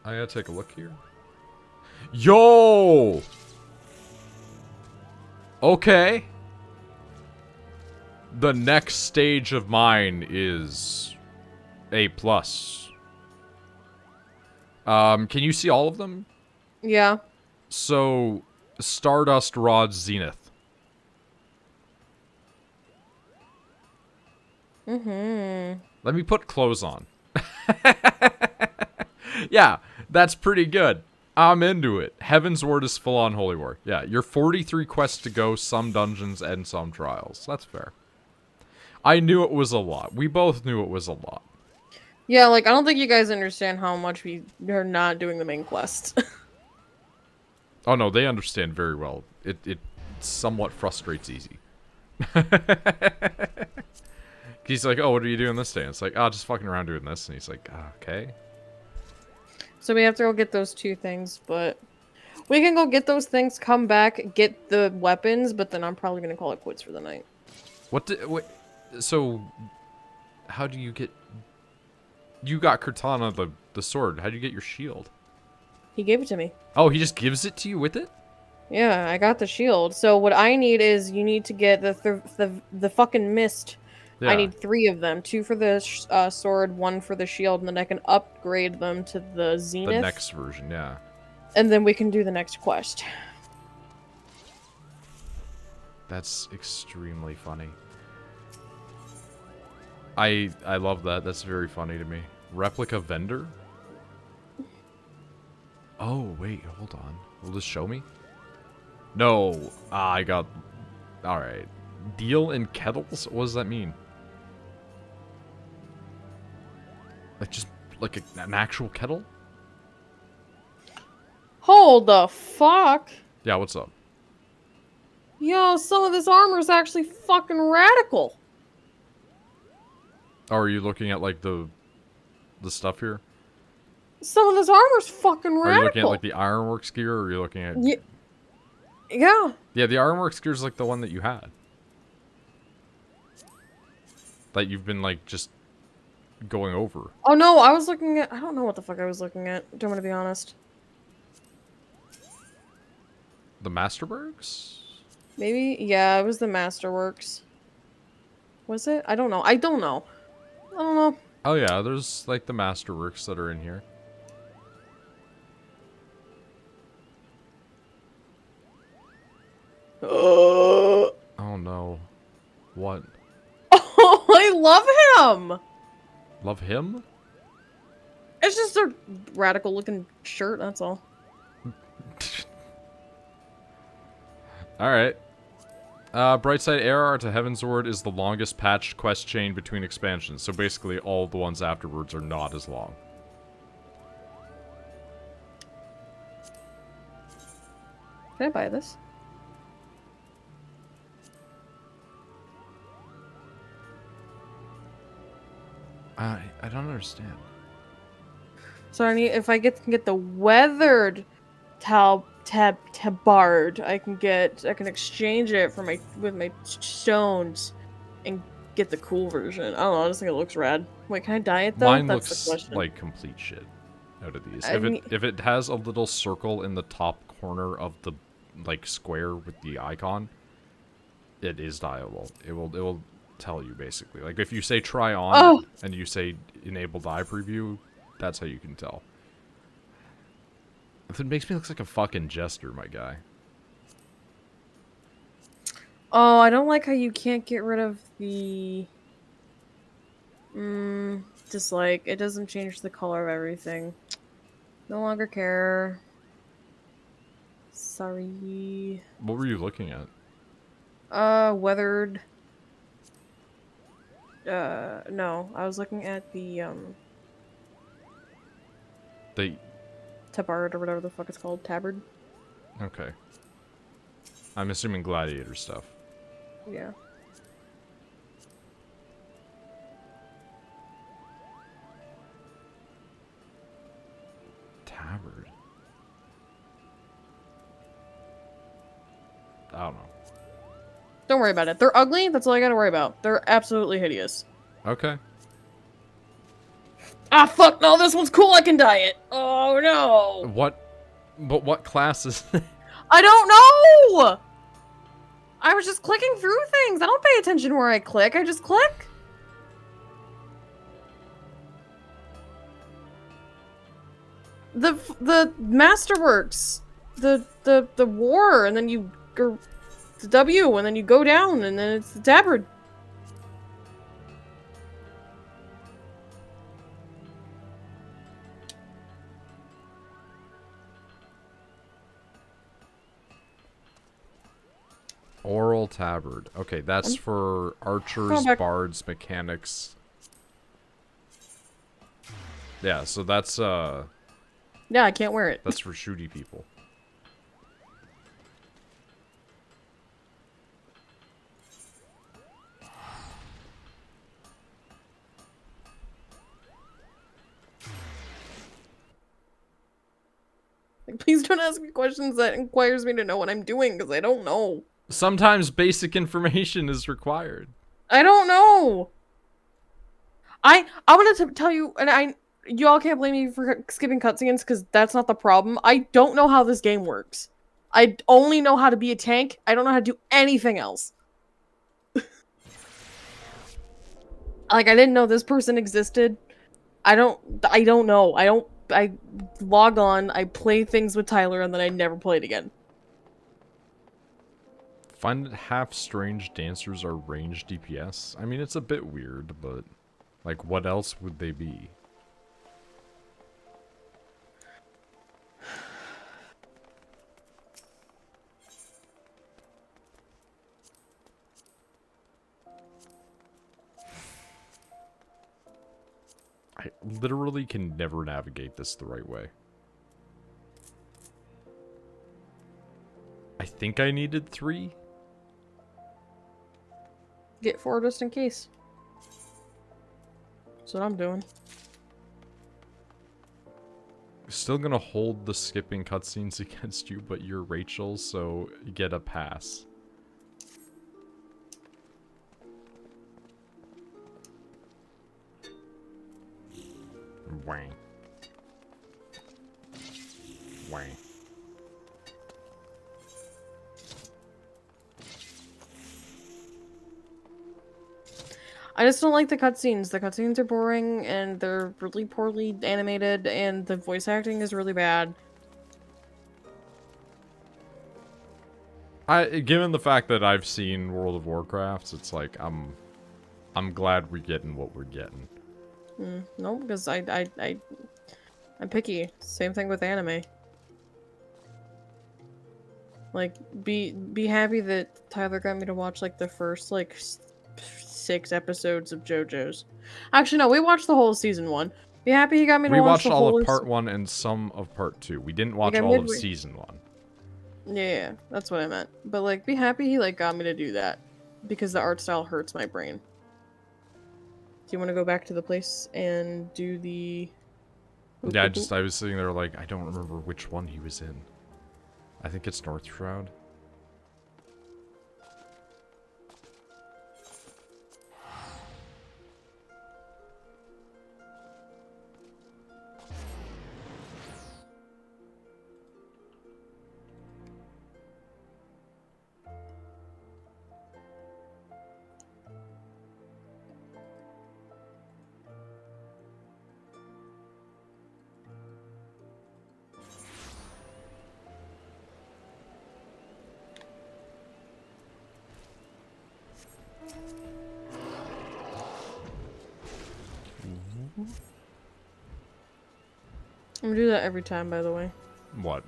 I gotta take a look here. Yo! Okay. The next stage of mine is A+. Can you see all of them? Yeah. So, Stardust Rod Zenith. Mm-hmm. Let me put clothes on. Yeah, that's pretty good. I'm into it. Heaven's Word is full on Holy War. Yeah, you're 43 quests to go, some dungeons and some trials. That's fair. I knew it was a lot. We both knew it was a lot. Yeah, like, I don't think you guys understand how much we are not doing the main quest. Oh no, they understand very well. It somewhat frustrates Easy. He's like, oh, what are you doing this day? And it's like, oh, just fucking around doing this. And he's like, okay. So we have to go get those two things, but... We can go get those things, come back, get the weapons, but then I'm probably gonna call it quits for the night. What, so, how do you get... You got Cortana, the sword. How do you get your shield? He gave it to me. Oh, he just gives it to you with it? Yeah, I got the shield. So what I need is you need to get the fucking mist. Yeah. I need 3 of them. 2 for the sword, 1 for the shield, and then I can upgrade them to the Zenith. The next version, yeah. And then we can do the next quest. That's extremely funny. I love that. That's very funny to me. Replica vendor? Oh, wait, hold on. Will this show me? No. I got... Alright. Deal in kettles? What does that mean? Like, just, like an actual kettle? Hold the fuck? Yeah, what's up? Yo, some of this armor is actually fucking radical. Oh, are you looking at, like, the stuff here? Some of this armor's fucking radical. Are you looking at, like, the Ironworks gear, or are you looking at... Yeah. Yeah, the Ironworks gear is, like, the one that you had. That you've been, like, just going over. Oh no, I was looking at... I don't know what the fuck I was looking at. I'm gonna be honest. The Masterworks? Maybe? Yeah, it was the Masterworks. Was it? I don't know. I don't know. I don't know. Oh yeah, there's, like, the Masterworks that are in here. Oh no. What? Oh, I love him! Love him? It's just a radical looking shirt, that's all. Alright. Brightside ARR to Heavensward is the longest patched quest chain between expansions, so basically all the ones afterwards are not as long. Can I buy this? I don't understand. So I need, if I can get the weathered tabard, I can exchange it for with my stones and get the cool version. I don't know, I just think it looks rad. Wait, can I dye it though? Mine That's the looks question. like complete shit out of these. I mean, If it has a little circle in the top corner of the like square with the icon, it is dyeable. It will tell you basically. Like if you say try on and you say enable dye preview, that's how you can tell. It makes me look like a fucking jester, my guy. Oh, I don't like how you can't get rid of the... just like, it doesn't change the color of everything. No longer care. Sorry. What were you looking at? Weathered. No. I was looking at the, They... tabard or whatever the fuck it's called. Tabard? Okay. I'm assuming gladiator stuff. Yeah. Tabard. I don't know. Don't worry about it. They're ugly, that's all I gotta worry about. They're absolutely hideous. Okay. Ah, fuck, no, this one's cool, I can dye it! Oh, no! What? But what class is... I don't know! I was just clicking through things. I don't pay attention where I click, I just click. The Masterworks. The war, and then you... Or, the W, and then you go down, and then it's the tabard. Oral tabard. Okay, that's for archers, bards, mechanics. Yeah, so that's, Yeah, I can't wear it. that's for shooty people. Like, please don't ask me questions that inquires me to know what I'm doing, because I don't know. Sometimes basic information is required. I don't know. I want to tell you, and you all can't blame me for skipping cutscenes, because that's not the problem. I don't know how this game works. I only know how to be a tank. I don't know how to do anything else. Like, I didn't know this person existed. I don't know. I log on, I play things with Tyler, and then I never played again. Find it half strange dancers are ranged DPS. I mean, it's a bit weird, but like, what else would they be? I literally can never navigate this the right way. I think I needed 3. Get 4 just in case. That's what I'm doing. Still gonna hold the skipping cutscenes against you, but you're Rachel, so you get a pass. Wang. Wang. I just don't like the cutscenes. The cutscenes are boring, and they're really poorly animated, and the voice acting is really bad. Given the fact that I've seen World of Warcraft, it's like I'm glad we're getting what we're getting. No, because I'm picky. Same thing with anime. Like, be happy that Tyler got me to watch like the first like 6 episodes of JoJo's. Actually, no, we watched the whole season 1. Be happy he got me to We watch watched the all whole of part 1 and some of part 2. We didn't watch Like, all of season 1. Yeah, that's what I meant. But like, be happy he like got me to do that, because the art style hurts my brain. Do you want to go back to the place and do the? Yeah, I was sitting there like, I don't remember which one he was in. I think it's North Shroud. I'm gonna do that every time, by the way. What?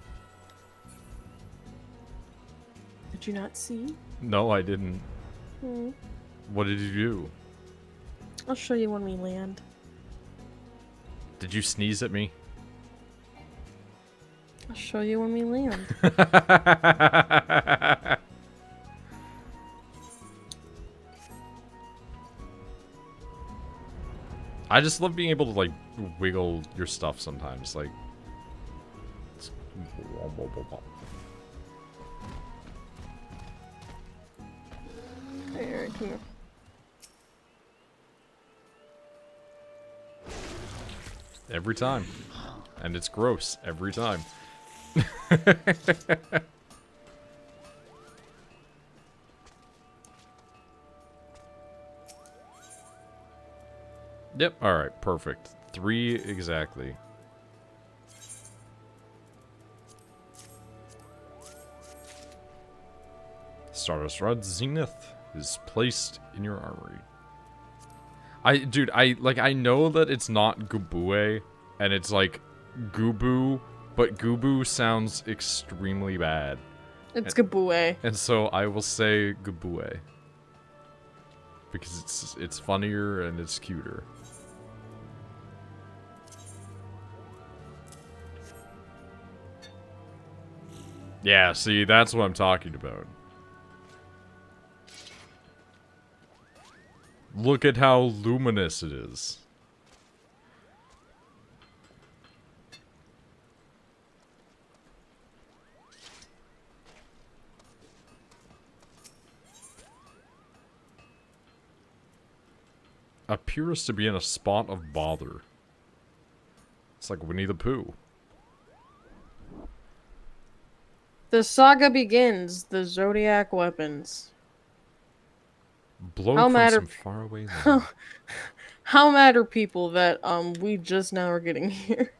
Did you not see? No, I didn't. Hmm. What did you do? I'll show you when we land. Did you sneeze at me? I'll show you when we land. I just love being able to, like, wiggle your stuff sometimes. Like, it's... Alright, come here. Every time. And it's gross every time. Yep, alright, perfect. 3 exactly. Stardust Rod Zenith is placed in your armory. Dude, I know that it's not Gubue, and it's like Gubu, but Gubu sounds extremely bad. It's Gabue. And so I will say Gubue. Because it's funnier and it's cuter. Yeah, see, that's what I'm talking about. Look at how luminous it is. Appears to be in a spot of bother. It's like Winnie the Pooh. The saga begins. The Zodiac weapons. Blow How from mad some are- faraway land. How mad are people that we just now are getting here?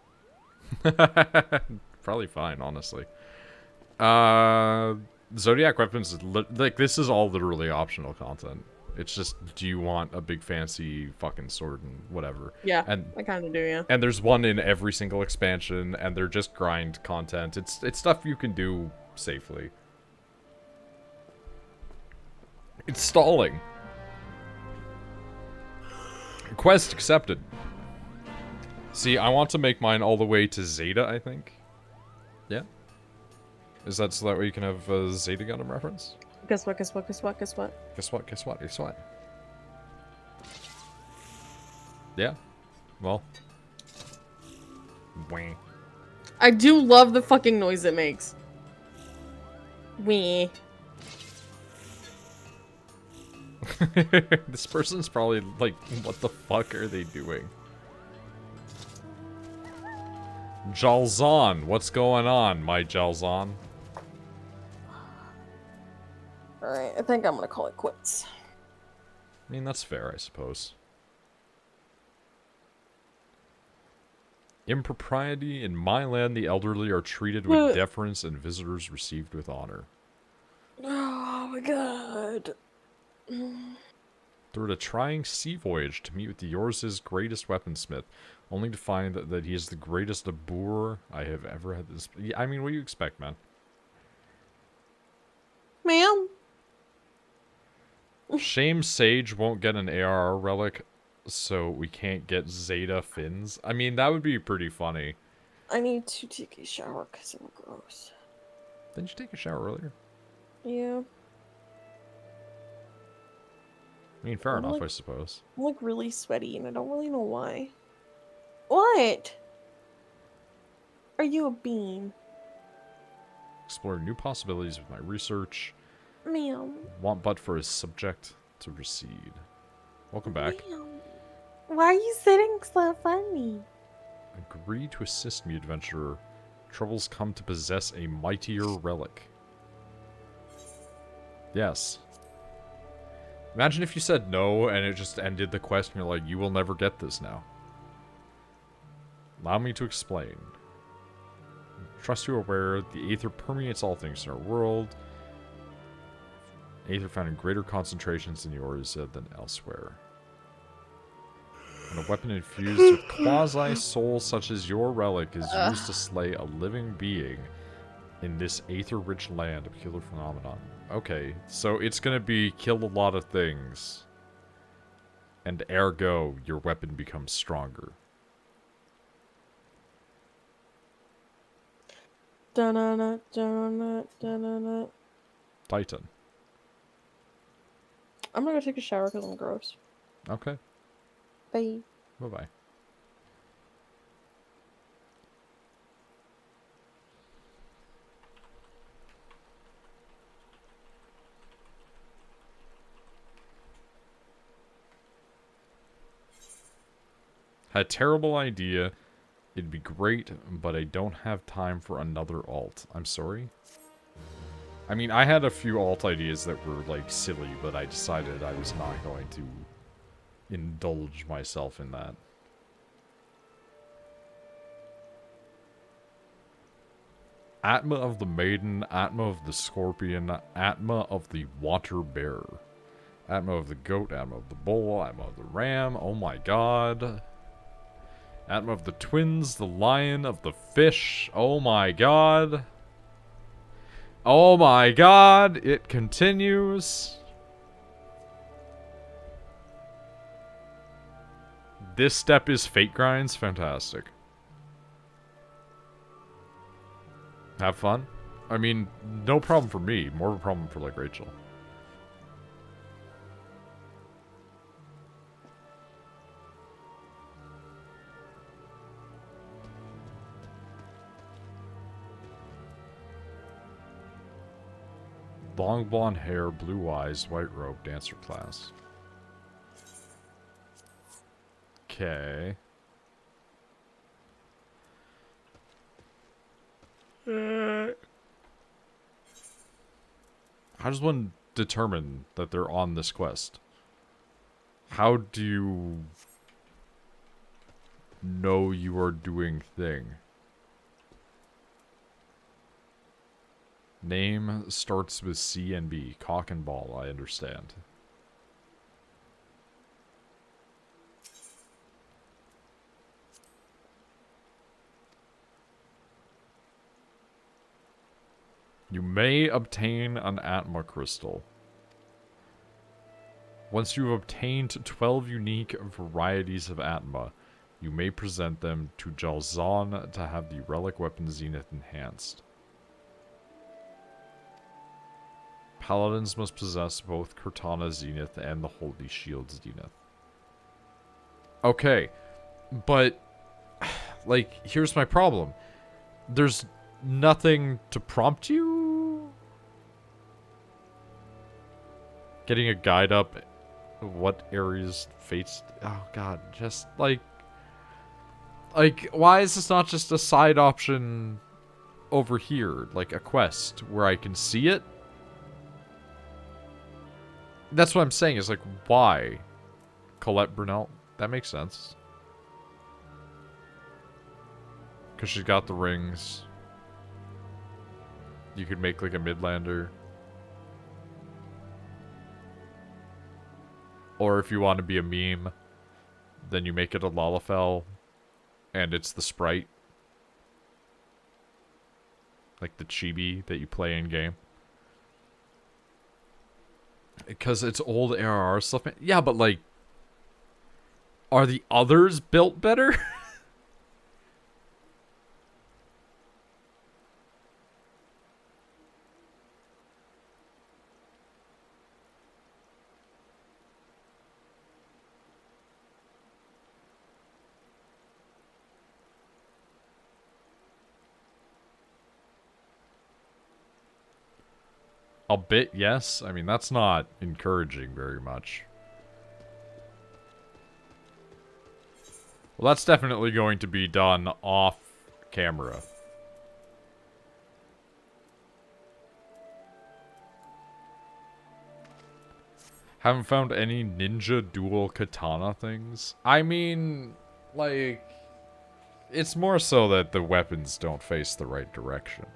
Probably fine, honestly. Zodiac weapons is like, this is all literally optional content. It's just, do you want a big fancy fucking sword and whatever? Yeah, And I kind of do, yeah. and there's one in every single expansion, and they're just grind content. It's stuff you can do safely. It's stalling. Quest accepted. See, I want to make mine all the way to Zeta, I think. Yeah? Is that so that way you can have a Zeta Gundam reference? Guess what, guess what, guess what, guess what? Guess what, guess what, guess what? Yeah. Well. Wah. I do love the fucking noise it makes. Wee. This person's probably like, what the fuck are they doing? Jalzon, what's going on, my Jalzon? Alright, I think I'm gonna call it quits. I mean, that's fair, I suppose. Impropriety in my land, the elderly are treated with deference and visitors received with honor. Oh my god. Through a trying sea voyage to meet with Yours' greatest weaponsmith, only to find that he is the greatest boor I have ever had this... I mean, what do you expect, man? Ma'am? Shame Sage won't get an ARR relic, so we can't get Zeta fins. I mean, that would be pretty funny. I need to take a shower because I'm gross. Didn't you take a shower earlier? Yeah. I mean, fair I'm enough, like- I suppose. I'm like really sweaty and I don't really know why. What? Are you a bean? Explore new possibilities with my research. Ma'am. Want but for his subject to recede. Welcome back. Ma'am. Why are you sitting so funny? Agree to assist me, adventurer. Troubles come to possess a mightier relic. Yes. Imagine if you said no and it just ended the quest and you're like, you will never get this now. Allow me to explain. Trust you are aware, the Aether permeates all things in our world. Aether found in greater concentrations in yours than elsewhere. And a weapon infused with quasi-soul such as your relic is used to slay a living being in this Aether-rich land, a peculiar phenomenon. Okay, so it's gonna be kill a lot of things. And ergo, your weapon becomes stronger. Da-na-na, da-na-na, da-na-na. Titan. I'm gonna go take a shower because I'm gross. Okay. Bye. Bye-bye. Had a terrible idea. It'd be great, but I don't have time for another alt. I'm sorry? I mean, I had a few alt ideas that were, like, silly, but I decided I was not going to indulge myself in that. Atma of the Maiden, Atma of the Scorpion, Atma of the Water Bearer. Atma of the Goat, Atma of the Bull, Atma of the Ram, oh my god. Atma of the Twins, the Lion of the Fish, oh my god. Oh my god, it continues. This step is Fate Grinds, fantastic. Have fun? I mean, no problem for me, more of a problem for, like, Rachel. Long blonde hair, blue eyes, white robe, dancer class. Okay. How does one determine that they're on this quest? How do you know you are doing thing? Name starts with C and B. Cock and ball, I understand. You may obtain an Atma crystal. Once you have obtained 12 unique varieties of Atma, you may present them to Jalzahn to have the relic weapon Zenith enhanced. Paladins must possess both Cortana Zenith and the Holy Shield Zenith. Okay, but, like, here's my problem. There's nothing to prompt you? Getting a guide up, what areas fates... Oh god, just, like, why is this not just a side option over here? Like, a quest where I can see it? That's what I'm saying, is like, why? Colette Brunel? That makes sense. Because she's got the rings. You could make, like, a Midlander. Or if you want to be a meme, then you make it a Lalafell, and it's the sprite. Like the chibi that you play in-game. Because it's old ARR stuff. Yeah, but, like, are the others built better? A bit, yes. I mean, that's not encouraging very much. Well, that's definitely going to be done off camera. Haven't found any ninja dual katana things. I mean, like, it's more so that the weapons don't face the right direction.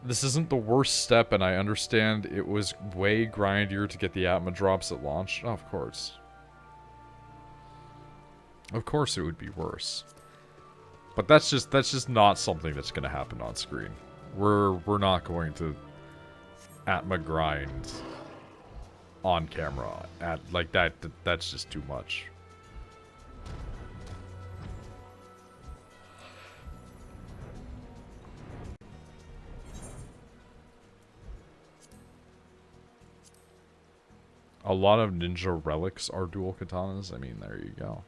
This isn't the worst step, and I understand it was way grindier to get the Atma drops at launch. Oh, of course. Of course it would be worse. But that's just not something that's going to happen on screen. We're not going to Atma grind on camera at like that. That's just too much. A lot of ninja relics are dual katanas. I mean, there you go.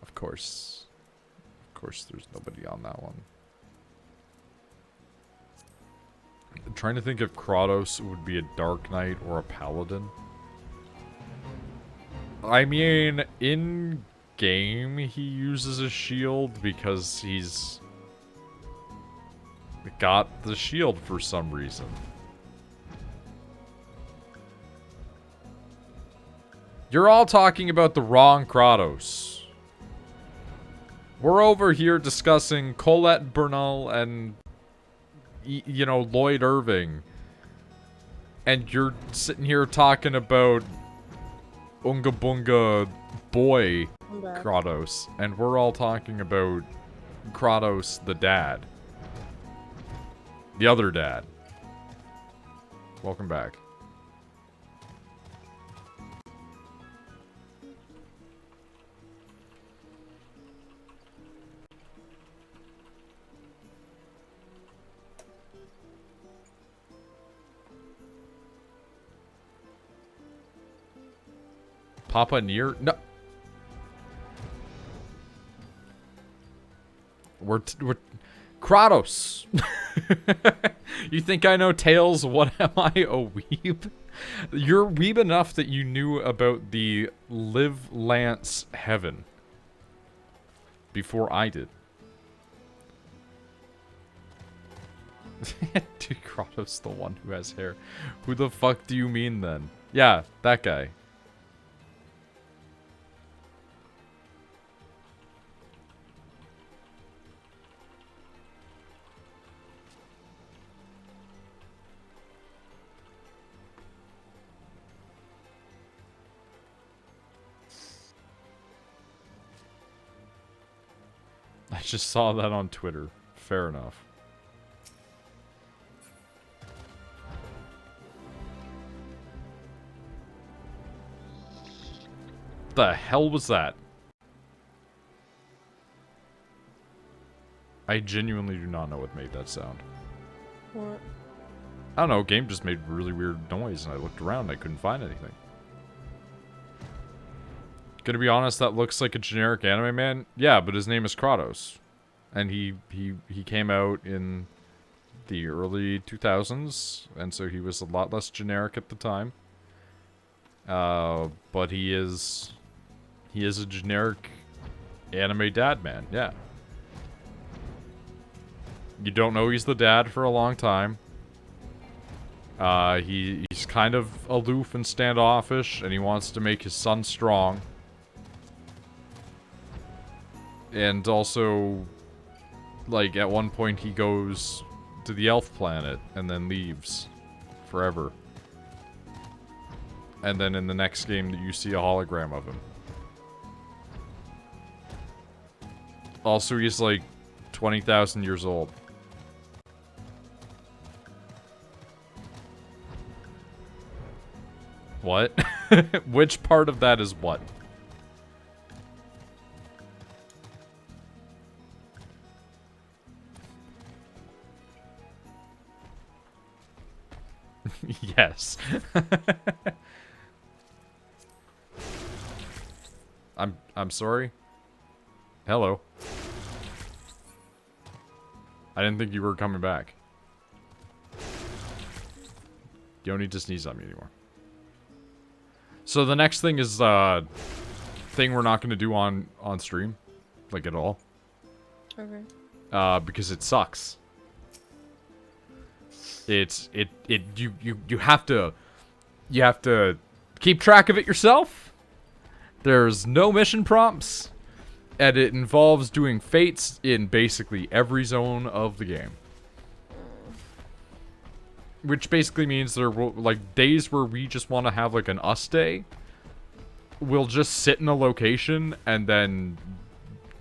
Of course, there's nobody on that one. I'm trying to think if Kratos would be a Dark Knight or a Paladin. I mean, in game, he uses a shield because he's got the shield for some reason. You're all talking about the wrong Kratos. We're over here discussing Colette Bernal and, you know, Lloyd Irving. And you're sitting here talking about Unga Bunga Boy Kratos. And we're all talking about Kratos the dad. The other dad. Welcome back. Papa Nier? No. We're Kratos. You think I know Tales? What am I, a weeb? You're weeb enough that you knew about the Live Lance Heaven before I did. Dude, Kratos the one who has hair. Who the fuck do you mean then? Yeah, that guy. I just saw that on Twitter. Fair enough. The hell was that? I genuinely do not know what made that sound. What? I don't know, game just made really weird noise and I looked around and I couldn't find anything. Gonna be honest, that looks like a generic anime man. Yeah, but his name is Kratos. And he came out in the early 2000s, and so he was a lot less generic at the time. But he is a generic anime dad man, yeah. You don't know he's the dad for a long time. He's kind of aloof and standoffish, and he wants to make his son strong. And also, like, at one point he goes to the elf planet and then leaves forever. And then in the next game you see a hologram of him. Also, he's like 20,000 years old. What? Which part of that is what? Yes. I'm sorry. Hello. I didn't think you were coming back. You don't need to sneeze on me anymore. So the next thing is thing we're not going to do on stream, like at all. Okay. Because it sucks. You have to keep track of it yourself. There's no mission prompts, and it involves doing fates in basically every zone of the game. Which basically means there will, like, days where we just want to have, like, an us day. We'll just sit in a location and then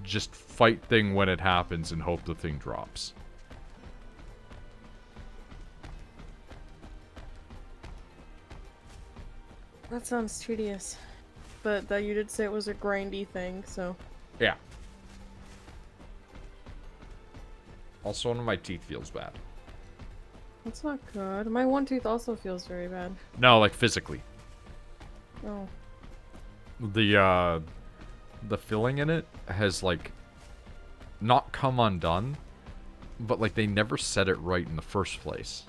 just fight thing when it happens and hope the thing drops. That sounds tedious. But that you did say it was a grindy thing, so... Yeah. Also, one of my teeth feels bad. That's not good. My one tooth also feels very bad. No, like physically. Oh. The filling in it has, like, not come undone, but, like, they never set it right in the first place.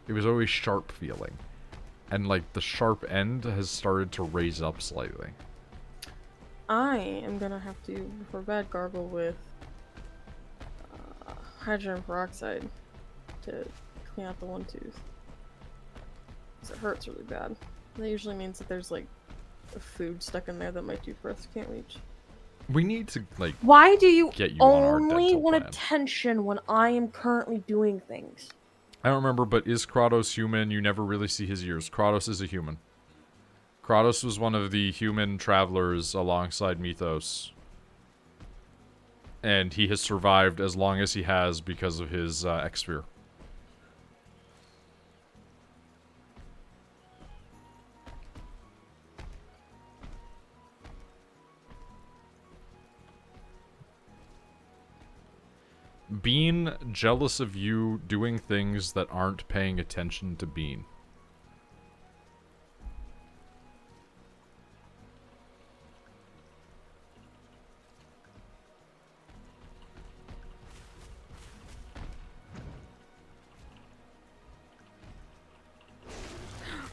It was always sharp feeling. And, like, the sharp end has started to raise up slightly. I am gonna have to, before bed, gargle with hydrogen peroxide to clean out the one tooth. Because it hurts really bad. That usually means that there's, like, a food stuck in there that my toothbrush can't reach. We need to, like, Why do you get you on our only dental want plan. attention when I am currently doing things? I don't remember, but is Kratos human? You never really see his ears. Kratos is a human. Kratos was one of the human travelers alongside Mythos. And he has survived as long as he has because of his X-Sphere. Bean jealous of you doing things that aren't paying attention to Bean.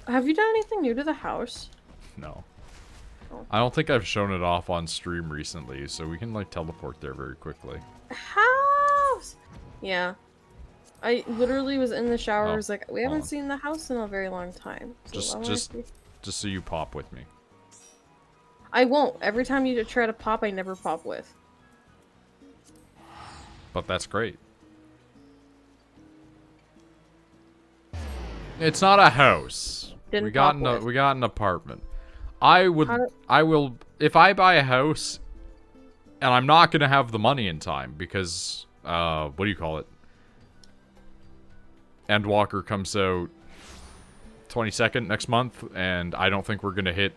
Have you done anything new to the house? No. Oh. I don't think I've shown it off on stream recently, so we can, like, teleport there very quickly. House! Yeah. I literally was in the shower, Oh, was like, we haven't seen the house in a very long time. So Just so you pop with me. I won't. Every time you try to pop, I never pop with. But that's great. It's not a house. Didn't we got pop with. we got an apartment. I will, if I buy a house, and I'm not gonna have the money in time because what do you call it? Endwalker comes out 22nd next month, and I don't think we're gonna hit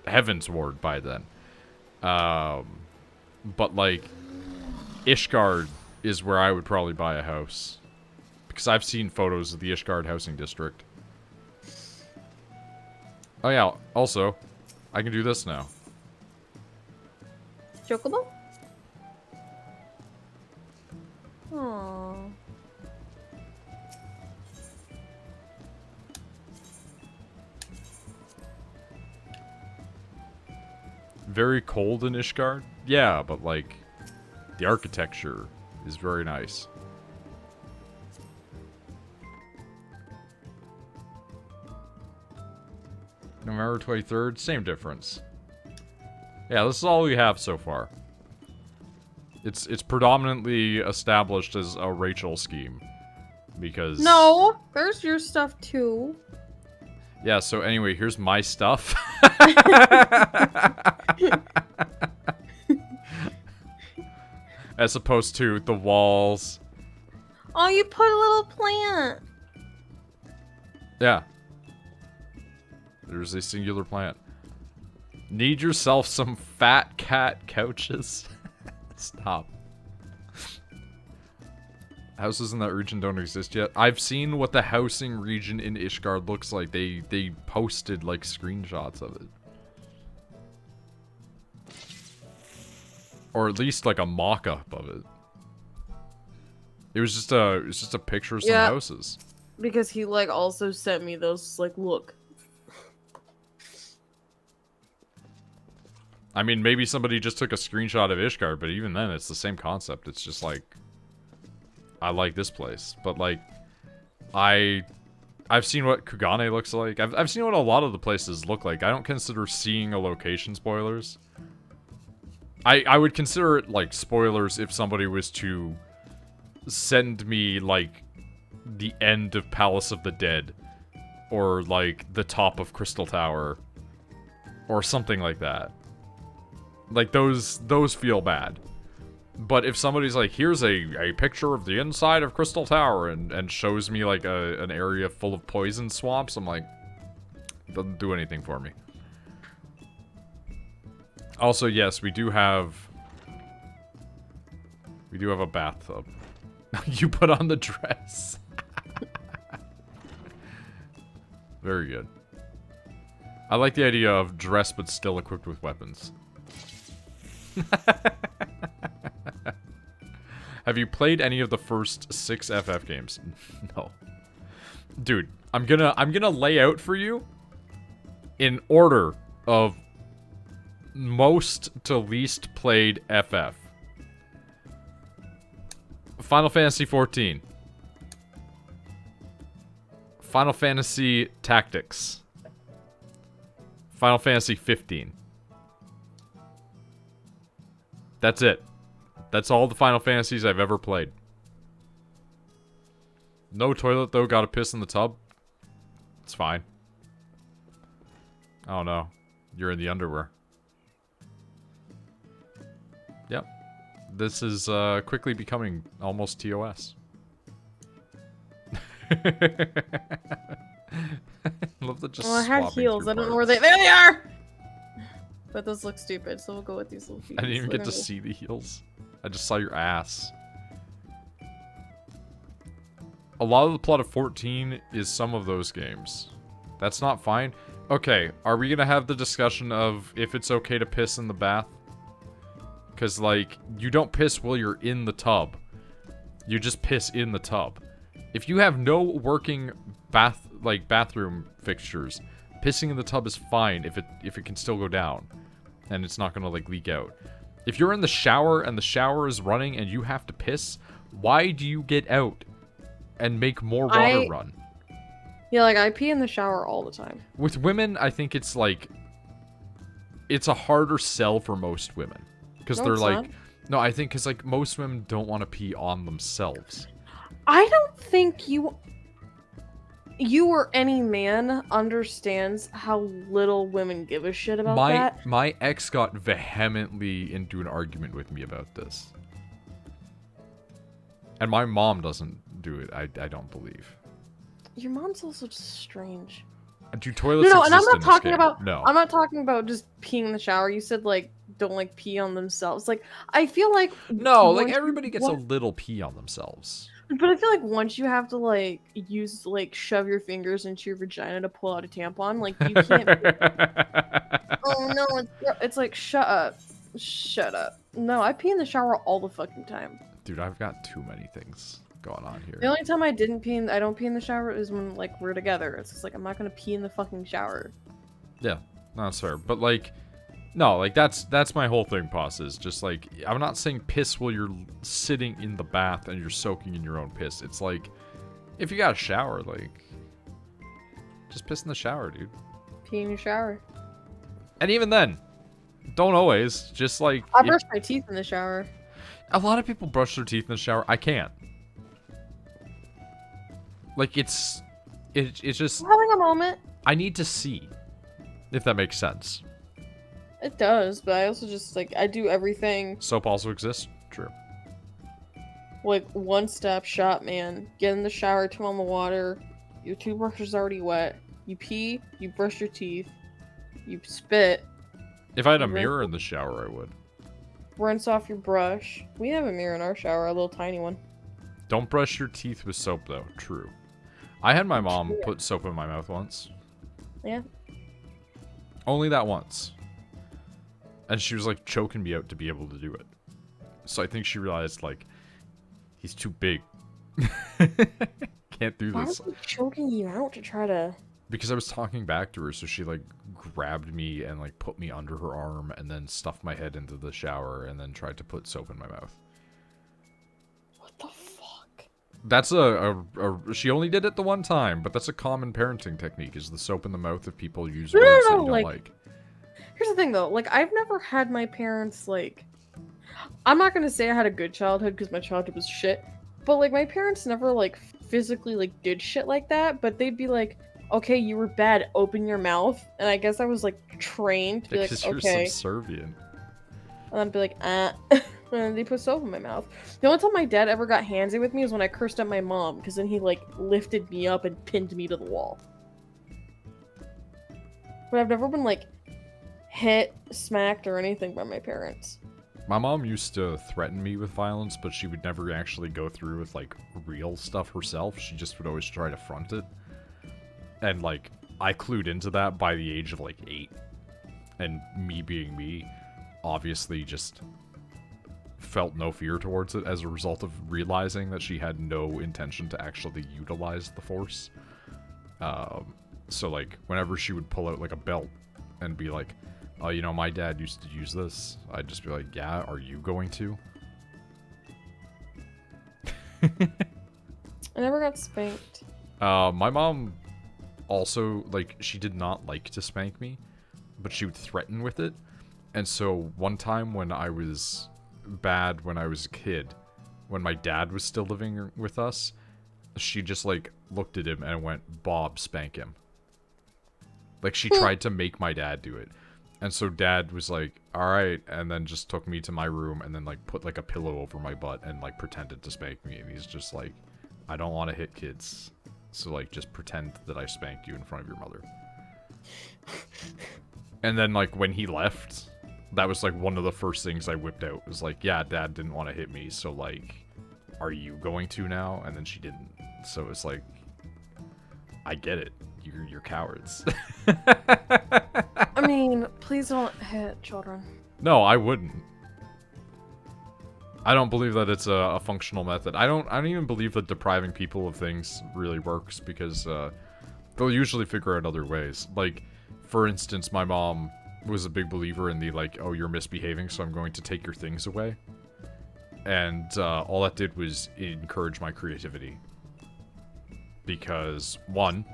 Heaven's Ward by then. But like, Ishgard is where I would probably buy a house. Because I've seen photos of the Ishgard housing district. Oh yeah, also, I can do this now. Chocobo? Aww. Very cold in Ishgard? Yeah, but like, the architecture is very nice. November 23rd, same difference. Yeah, this is all we have so far. It's predominantly established as a Rachel scheme. Because... No! There's your stuff too. Yeah, so anyway, here's my stuff. As opposed to the walls. Oh, you put a little plant! Yeah. There's a singular plant. Need yourself some fat cat couches. Stop. Houses in that region don't exist yet. I've seen what the housing region in Ishgard looks like. They posted like screenshots of it. Or at least like a mock-up of it. It was just a picture of some houses. Because he like also sent me those like look. I mean, maybe somebody just took a screenshot of Ishgard, but even then, it's the same concept. It's just like, I like this place, but like, I've seen what Kugane looks like. I've seen what a lot of the places look like. I don't consider seeing a location spoilers. I would consider it like spoilers if somebody was to send me like the end of Palace of the Dead, or like the top of Crystal Tower, or something like that. Like, those feel bad. But if somebody's like, here's a picture of the inside of Crystal Tower, and shows me, like, an area full of poison swamps, I'm like, Doesn't do anything for me. Also, yes, we do have a bathtub. You put on the dress. Very good. I like the idea of dress but still equipped with weapons. Have you played any of the first 6 FF games? No. Dude, I'm gonna lay out for you in order of most to least played FF. Final Fantasy XIV. Final Fantasy Tactics. Final Fantasy 15. That's it. That's all the Final Fantasies I've ever played. No toilet, though. Gotta piss in the tub. It's fine. Oh, no. You're in the underwear. Yep. This is quickly becoming almost TOS. Love that just Well, I had swapping heels. through I don't know parts. where there they are! But those look stupid, so we'll go with these little feet. I didn't even get to see the heels. I just saw your ass. A lot of the plot of 14 is some of those games. That's not fine. Okay, are we gonna have the discussion of if it's okay to piss in the bath? Because, like, you don't piss while you're in the tub. You just piss in the tub. If you have no working bathroom fixtures, pissing in the tub is fine if it can still go down. And it's not gonna, like, leak out. If you're in the shower and the shower is running and you have to piss, why do you get out and make more water run? Yeah, like, I pee in the shower all the time. With women, I think it's, like... It's a harder sell for most women. Because they're like... Not. No, I think because, like, most women don't want to pee on themselves. I don't think you or any man understands how little women give a shit about that. My ex got vehemently into an argument with me about this. And my mom doesn't do it, I don't believe. Your mom's also just strange. Do toilets No, exist and I'm not in this talking game? about. No. I'm not talking about just peeing in the shower. You said like don't like pee on themselves. Like I feel like No, like everybody gets a little pee on themselves. But I feel like once you have to like shove your fingers into your vagina to pull out a tampon, like you can't. Oh no, it's like shut up. No, I pee in the shower all the fucking time. Dude, I've got too many things going on here. The only time I don't pee in the shower is when like we're together. It's just like I'm not gonna pee in the fucking shower. Yeah, that's fair. But like, no, like that's my whole thing, Poss, is just like, I'm not saying piss while you're sitting in the bath and you're soaking in your own piss. It's like, if you got a shower, like, just piss in the shower, dude. Pee in your shower. And even then, don't always. Just like, I brush my teeth in the shower. A lot of people brush their teeth in the shower. I can't. Like, it's just... I'm having a moment. I need to see, if that makes sense. It does, but I also just, like, I do everything. Soap also exists? True. Like, one-step shot, man. Get in the shower, turn on the water. Your toothbrush is already wet. You pee, you brush your teeth, you spit. If I had a mirror in the shower, I would. Rinse off your brush. We have a mirror in our shower, a little tiny one. Don't brush your teeth with soap, though. True. I had my mom put soap in my mouth once. Yeah. Only that once. And she was, like, choking me out to be able to do it. So I think she realized, like, he's too big. Can't do Why this. was he choking you out to try to... Because I was talking back to her, so she, like, grabbed me and, like, put me under her arm and then stuffed my head into the shower and then tried to put soap in my mouth. What the fuck? That's she only did it the one time, but that's a common parenting technique, is the soap in the mouth if people use words that you don't like. Here's the thing, though. Like, I've never had my parents, like... I'm not gonna say I had a good childhood, because my childhood was shit. But, like, my parents never, like, physically, like, did shit like that. But they'd be like, okay, you were bad, open your mouth. And I guess I was, like, trained to be like, okay. Because you're subservient. And I'd be like, and then they put soap in my mouth. The only time my dad ever got handsy with me was when I cursed at my mom, because then he, like, lifted me up and pinned me to the wall. But I've never been, like, hit, smacked, or anything by my parents. My mom used to threaten me with violence, but she would never actually go through with, like, real stuff herself. She just would always try to front it. And, like, I clued into that by the age of, like, 8. And me being me, obviously just felt no fear towards it as a result of realizing that she had no intention to actually utilize the force. So, like, whenever she would pull out, like, a belt and be like, oh, you know, my dad used to use this, I'd just be like, yeah, are you going to? I never got spanked. My mom also, like, she did not like to spank me, but she would threaten with it. And so one time when I was bad when I was a kid, when my dad was still living with us, she just, like, looked at him and went, Bob, spank him. Like, she tried to make my dad do it. And so dad was like, alright, and then just took me to my room and then, like, put, like, a pillow over my butt and, like, pretended to spank me. And he's just like, I don't want to hit kids. So, like, just pretend that I spanked you in front of your mother. And then, like, when he left, that was, like, one of the first things I whipped out. It was like, yeah, dad didn't want to hit me, so, like, are you going to now? And then she didn't. So it's like, I get it. You're cowards. I mean, please don't hit children. No, I wouldn't. I don't believe that it's a functional method. I don't even believe that depriving people of things really works, because they'll usually figure out other ways. Like, for instance, my mom was a big believer in the, like, oh, you're misbehaving, so I'm going to take your things away. And all that did was encourage my creativity. Because, one,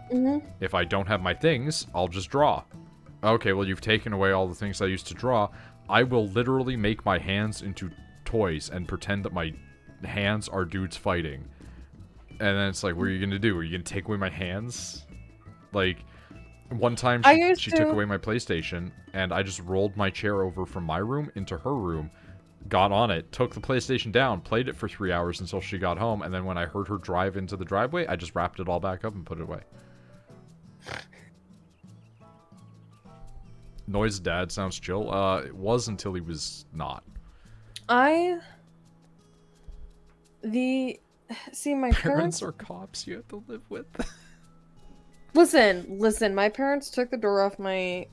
if I don't have my things, I'll just draw. Okay, well, you've taken away all the things I used to draw. I will literally make my hands into toys and pretend that my hands are dudes fighting. And then it's like, what are you gonna do? Are you gonna take away my hands? Like, one time she took away my PlayStation, and I just rolled my chair over from my room into her room, got on it, took the PlayStation down, played it for 3 hours until she got home, and then when I heard her drive into the driveway, I just wrapped it all back up and put it away. Noid's dad sounds chill. It was until he was not. See, my Parents are cops you have to live with. Listen, my parents took the door off my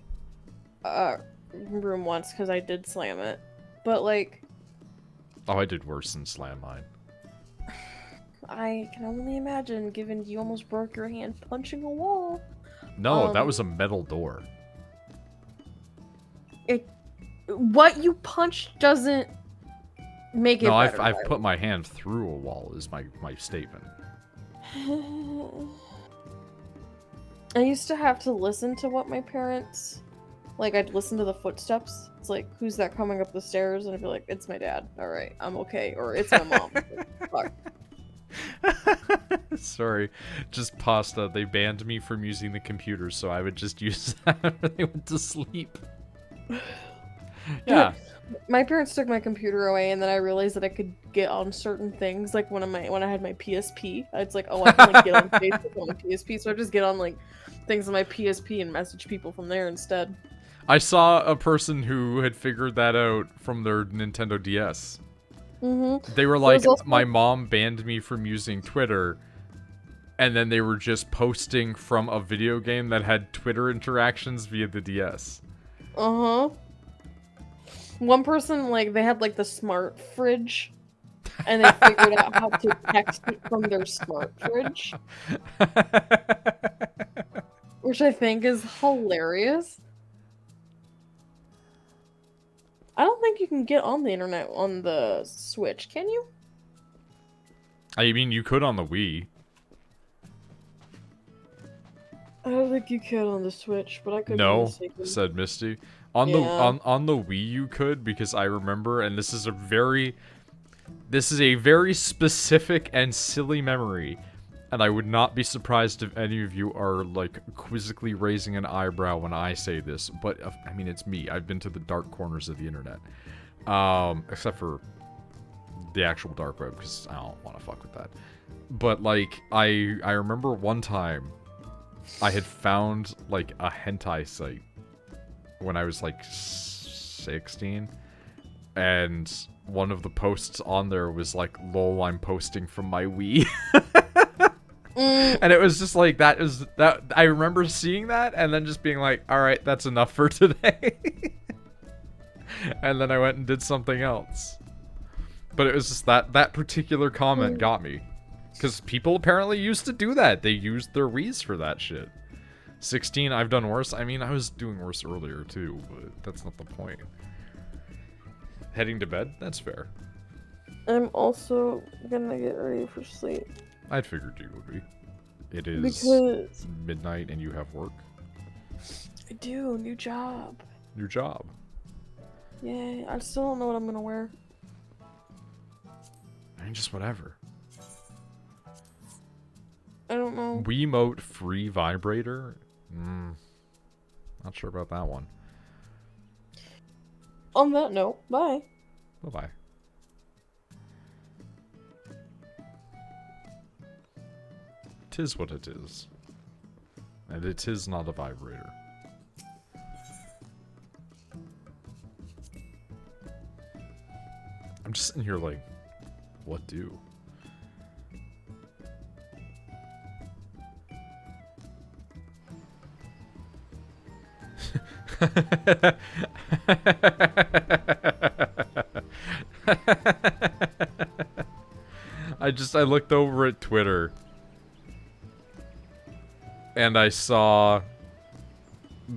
room once because I did slam it. But, like... Oh, I did worse than slam mine. I can only imagine, given you almost broke your hand punching a wall. No, that was a metal door. What you punched doesn't make it better. No, I've put my hand through a wall, is my statement. I used to have to listen to what my parents... Like, I'd listen to the footsteps. It's like, who's that coming up the stairs? And I'd be like, it's my dad. Alright, I'm okay. Or, it's my mom. Fuck. Sorry. Just pasta. They banned me from using the computer, so I would just use that when they went to sleep. Yeah. My parents took my computer away, and then I realized that I could get on certain things. Like, when I had my PSP, it's like, oh, I can, like, get on Facebook on my PSP, so I just get on, like, things on my PSP and message people from there instead. I saw a person who had figured that out from their Nintendo DS. They were like, my mom banned me from using Twitter, and then they were just posting from a video game that had Twitter interactions via the DS. One person, like, they had, like, the smart fridge, and they figured out how to text it from their smart fridge. Which I think is hilarious. I don't think you can get on the internet on the Switch, can you? I mean, you could on the Wii. I don't think you can on the Switch, but I could. No, said Misty. On the Wii you could, because I remember, and this is a very specific and silly memory, and I would not be surprised if any of you are, like, quizzically raising an eyebrow when I say this, but, I mean, it's me. I've been to the dark corners of the internet. Except for the actual dark web, because I don't want to fuck with that. But, like, I remember one time I had found, like, a hentai site when I was like 16. And one of the posts on there was like, lol, I'm posting from my Wii. And it was just like, that I remember seeing that and then just being like, alright, that's enough for today. And then I went and did something else. But it was just that particular comment got me. Because people apparently used to do that. They used their Wiis for that shit. 16, I've done worse. I mean, I was doing worse earlier too, but that's not the point. Heading to bed? That's fair. I'm also gonna get ready for sleep. I'd figured you would be. It is because midnight and you have work. I do, new job. New job. Yeah, I still don't know what I'm gonna wear. I mean, just whatever. I don't know. Wiimote free vibrator? Not sure about that one. On that note, bye. Bye-bye. Tis what it is. And it is not a vibrator. I'm just sitting here like, what do? I looked over at Twitter and I saw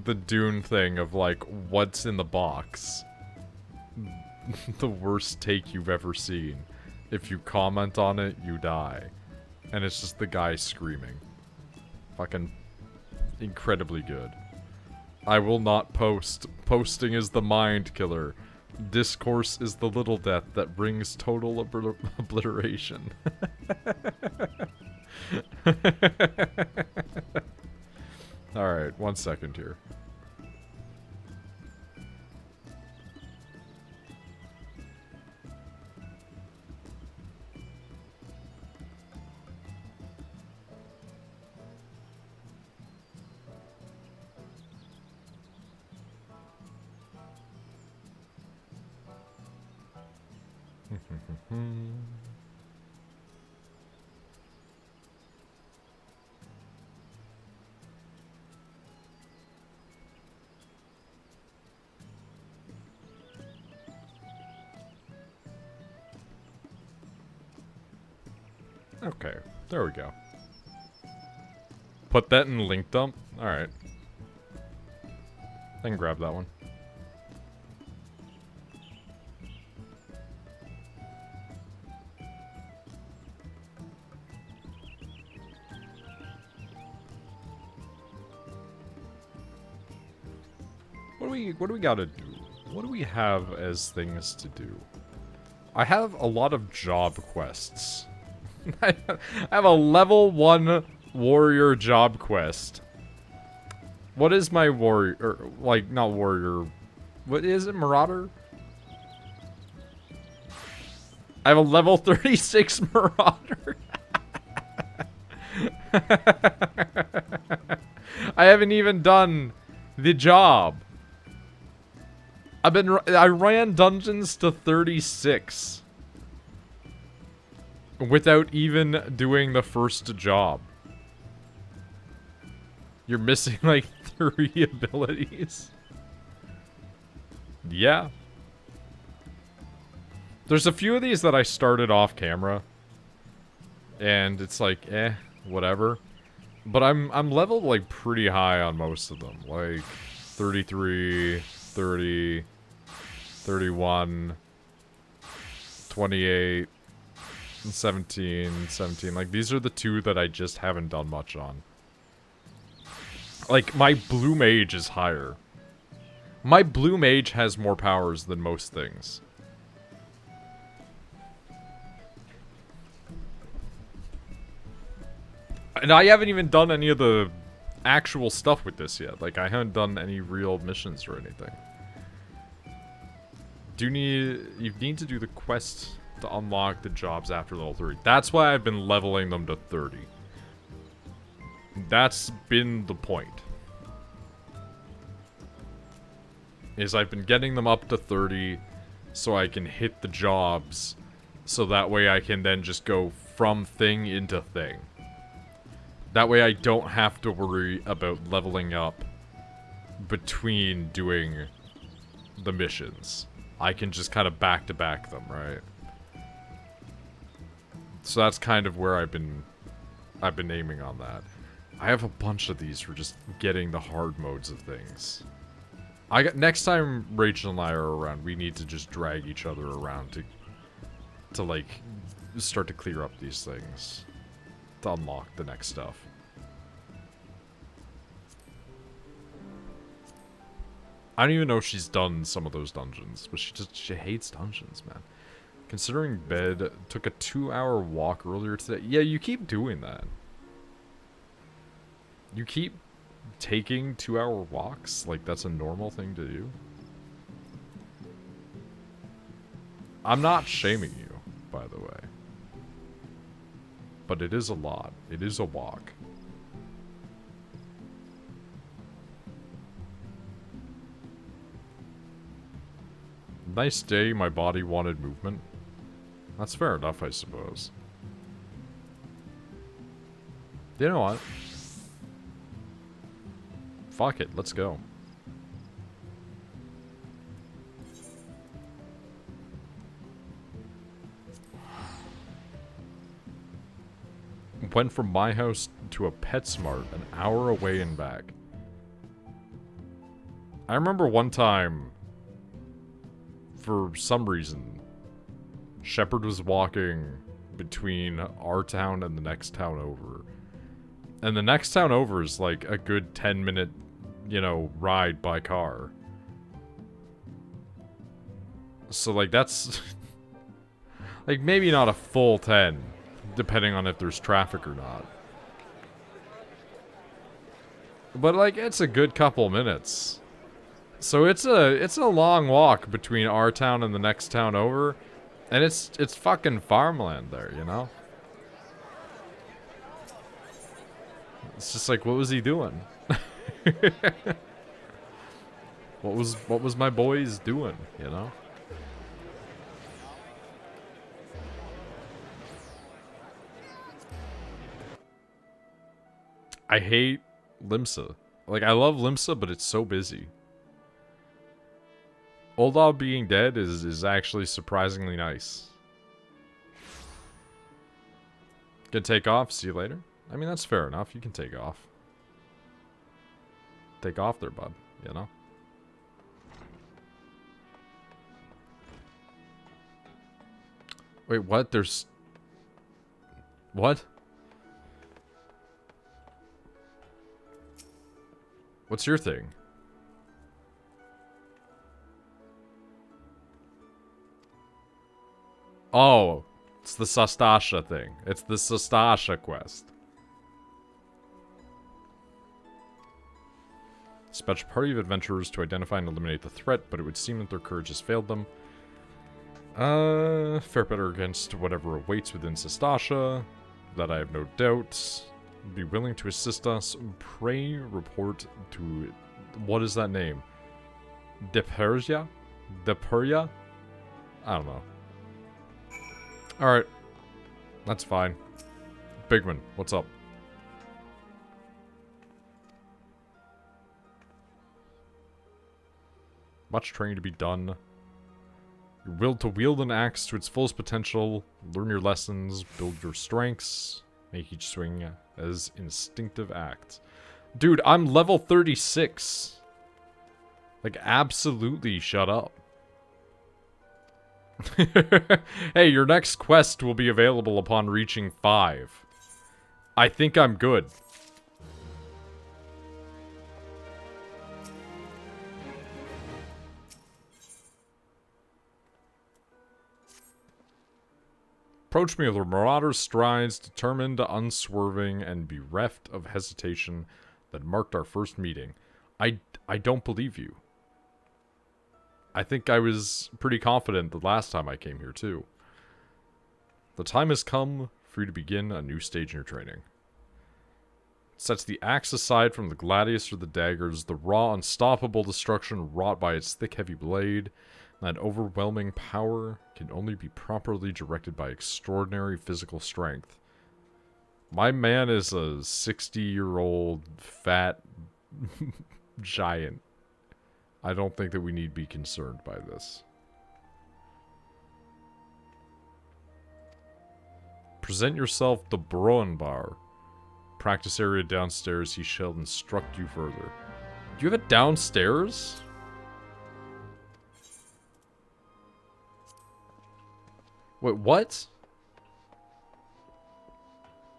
the Dune thing of like, what's in the box? The worst take you've ever seen. If you comment on it, you die. And it's just the guy screaming. Fucking incredibly good. I will not post. Posting is the mind killer. Discourse is the little death that brings total obliteration. Alright, 1 second here. Okay, there we go. Put that in link dump? Alright. I can grab that one. What do we gotta do? What do we have as things to do? I have a lot of job quests. I have a level 1 warrior job quest. What is my warrior, or like, not warrior, what is it, marauder? I have a level 36 marauder. I haven't even done the job. I ran dungeons to 36. Without even doing the first job. You're missing like 3 abilities. Yeah. There's a few of these that I started off camera. And it's like, whatever. But I'm leveled like pretty high on most of them. Like 33, 30, 31, 28, 17. Like, these are the 2 that I just haven't done much on. Like, my blue mage is higher. My blue mage has more powers than most things. And I haven't even done any of the actual stuff with this yet. Like, I haven't done any real missions or anything. You need to do the quest to unlock the jobs after level 30. That's why I've been leveling them to 30. That's been the point. is I've been getting them up to 30 so I can hit the jobs, so that way I can then just go from thing into thing. That way I don't have to worry about leveling up between doing the missions. I can just kind of back-to-back them, right? So that's kind of where I've been aiming on that. I have a bunch of these for just getting the hard modes of things. Next time Rachel and I are around, we need to just drag each other around to like start to clear up these things to unlock the next stuff. I don't even know if she's done some of those dungeons, but she hates dungeons, man. Considering bed, took a 2-hour walk earlier today. Yeah, you keep doing that. You keep taking 2-hour walks? Like, that's a normal thing to do? I'm not shaming you, by the way. But it is a lot. It is a walk. Nice day, my body wanted movement. That's fair enough, I suppose. You know what? Fuck it, let's go. Went from my house to a PetSmart an hour away and back. I remember one time, for some reason, Shepard was walking between our town and the next town over. And the next town over is like a good 10-minute, you know, ride by car. So like that's like maybe not a full 10, depending on if there's traffic or not. But like it's a good couple minutes. So it's a long walk between our town and the next town over. And it's fucking farmland there, you know? It's just like, what was he doing? What was my boys doing, you know? I hate Limsa. Like, I love Limsa, but it's so busy. Old Dog being dead is actually surprisingly nice. Gonna take off, see you later. I mean, that's fair enough. You can take off. Take off there, bud, you know? Wait, what? There's... What? What's your thing? Oh, it's the Sastasha thing. It's the Sastasha quest. Dispatch a party of adventurers to identify and eliminate the threat, but it would seem that their courage has failed them. Fare better against whatever awaits within Sastasha. That I have no doubt. Be willing to assist us. Pray report to... What is that name? Depersia? Deperia? I don't know. Alright. That's fine. Bigman, what's up? Much training to be done. Your will to wield an axe to its fullest potential. Learn your lessons. Build your strengths. Make each swing as instinctive act. Dude, I'm level 36. Like, absolutely shut up. Hey, your next quest will be available upon reaching 5. I think I'm good. Approach me with a marauder's strides, determined, unswerving, and bereft of hesitation that marked our first meeting. I don't believe you. I think I was pretty confident the last time I came here, too. The time has come for you to begin a new stage in your training. Sets the axe aside from the gladius or the daggers, the raw, unstoppable destruction wrought by its thick, heavy blade. That overwhelming power can only be properly directed by extraordinary physical strength. My man is a 60-year-old fat giant. I don't think that we need to be concerned by this. Present yourself the Broenbar. Practice area downstairs. He shall instruct you further. Do you have it downstairs? Wait, what?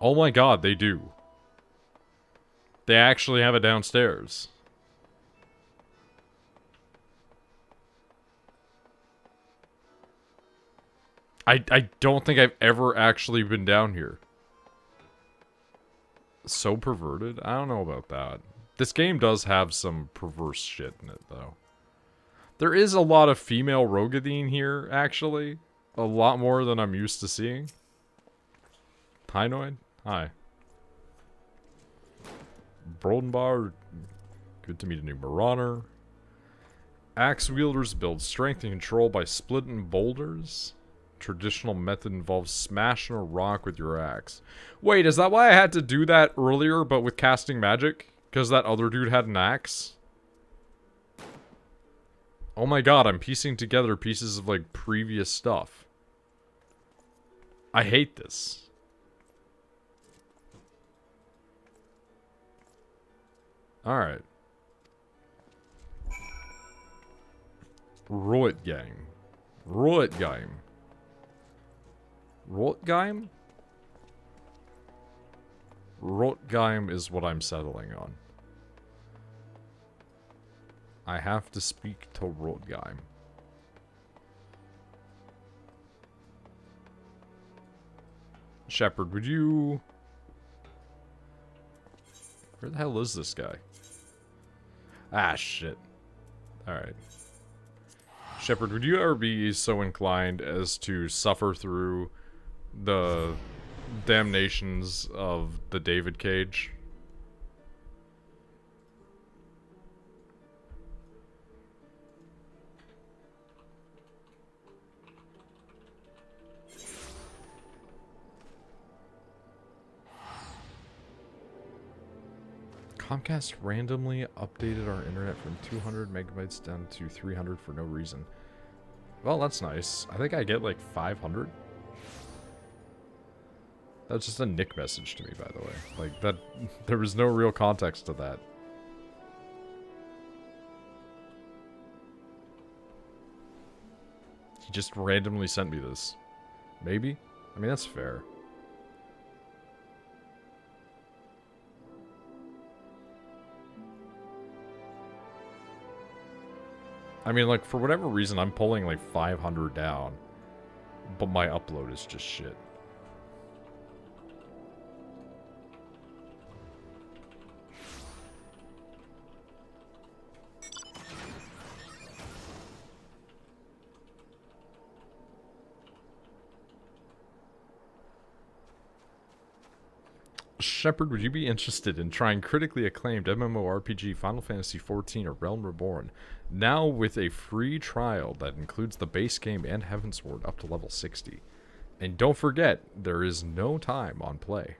Oh my god, they do. They actually have it downstairs. I don't think I've ever actually been down here. So perverted? I don't know about that. This game does have some perverse shit in it, though. There is a lot of female Rogadine here, actually. A lot more than I'm used to seeing. Hi, Noid. Hi. Brodenbar. Good to meet a new Marauder. Axe wielders build strength and control by splitting boulders. Traditional method involves smashing a rock with your axe. Wait, is that why I had to do that earlier, but with casting magic? Because that other dude had an axe? Oh my god, I'm piecing together pieces of, like, previous stuff. I hate this. Alright. Roitgang. Roitgang. Rotgeim? Rotgeim is what I'm settling on. I have to speak to Rotgeim. Shepard, would you... Where the hell is this guy? Ah, shit. Alright. Shepard, would you ever be so inclined as to suffer through the damnations of the David Cage? Comcast randomly updated our internet from 200 megabytes down to 300 for no reason. Well, that's nice. I think I get like 500. That's just a Nick message to me, by the way. Like, that, there was no real context to that. He just randomly sent me this. Maybe? I mean, that's fair. I mean, like, for whatever reason, I'm pulling like 500 down. But my upload is just shit. Shepard, would you be interested in trying critically acclaimed MMORPG Final Fantasy XIV or Realm Reborn, now with a free trial that includes the base game and Heavensward up to level 60? And don't forget, there is no time on play.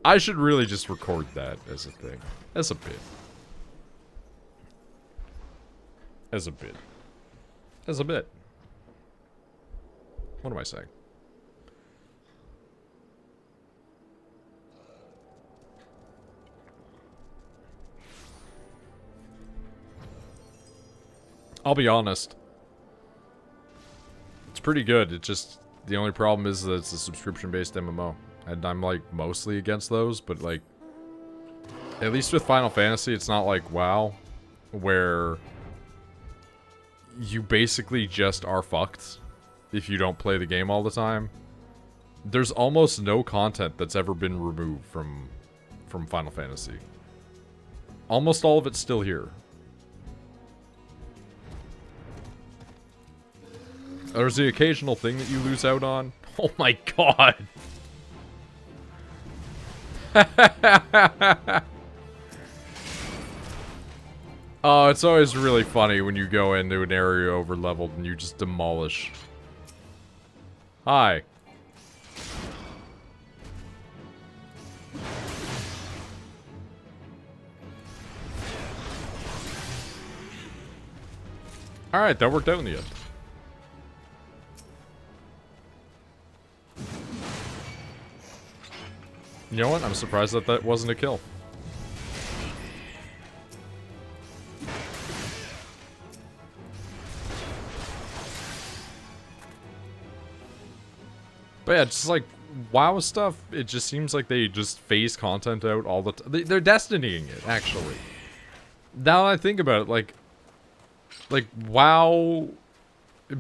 I should really just record that as a thing. As a bit. As a bit. As a bit. What am I saying? I'll be honest. It's pretty good. It just... The only problem is that it's a subscription-based MMO. And I'm, like, mostly against those, but, like... At least with Final Fantasy, it's not like WoW, where... you basically just are fucked if you don't play the game all the time. There's almost no content that's ever been removed from Final Fantasy. Almost all of it's still here. There's the occasional thing that you lose out on. Oh my god! Oh, it's always really funny when you go into an area over-leveled and you just demolish. Hi. Alright, that worked out in the end. You know what? I'm surprised that that wasn't a kill. But yeah, just like WoW stuff, it just seems like they just phase content out all the time. They're destinying it, actually. Now that I think about it, like WoW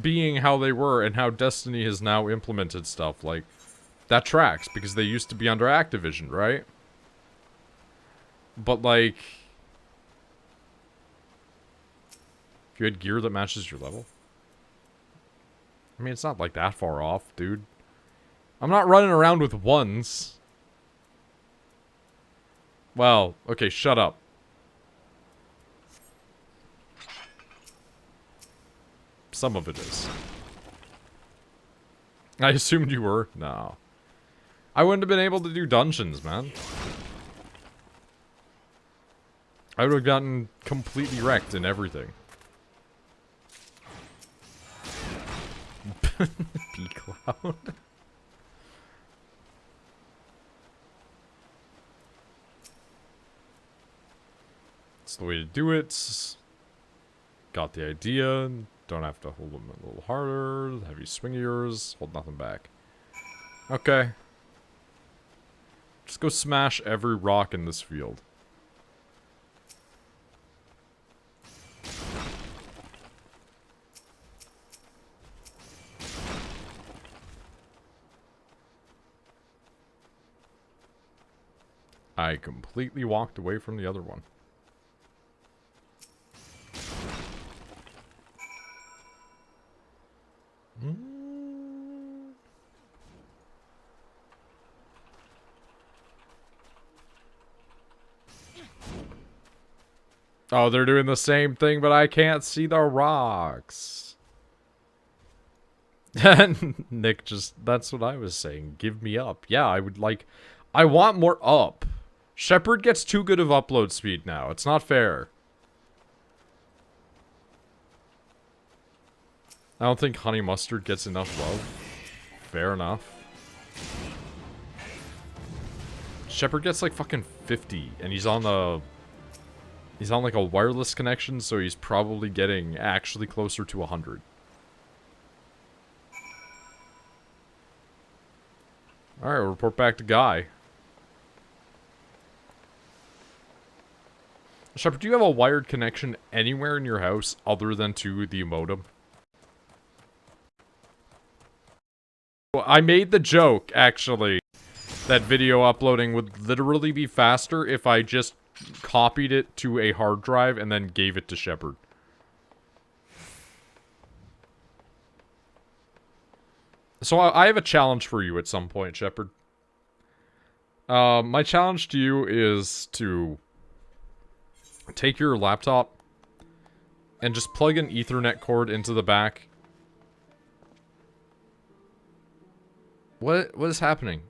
being how they were and how Destiny has now implemented stuff, like, that tracks, because they used to be under Activision, right? But, like, if you had gear that matches your level, I mean, it's not, like, that far off, dude. I'm not running around with ones. Well, okay, shut up. Some of it is. I assumed you were. No. I wouldn't have been able to do dungeons, man. I would have gotten completely wrecked in everything. P-Cloud. That's the way to do it. Got the idea. Don't have to hold them a little harder. Heavy swingers. Hold nothing back. Okay. Just go smash every rock in this field. I completely walked away from the other one. Oh, they're doing the same thing, but I can't see the rocks. Nick just, that's what I was saying. Give me up. Yeah, I would like, I want more up. Shepard gets too good of upload speed now. It's not fair. I don't think Honey Mustard gets enough love. Fair enough. Shepard gets like fucking 50, and he's on the... He's on like a wireless connection, so he's probably getting actually closer to 100. Alright, we'll report back to Guy. Shepard, do you have a wired connection anywhere in your house other than to the modem? Well, I made the joke, actually, that video uploading would literally be faster if I just copied it to a hard drive and then gave it to Shepard. So I have a challenge for you at some point, Shepard. My challenge to you is to take your laptop and just plug an Ethernet cord into the back. What is happening?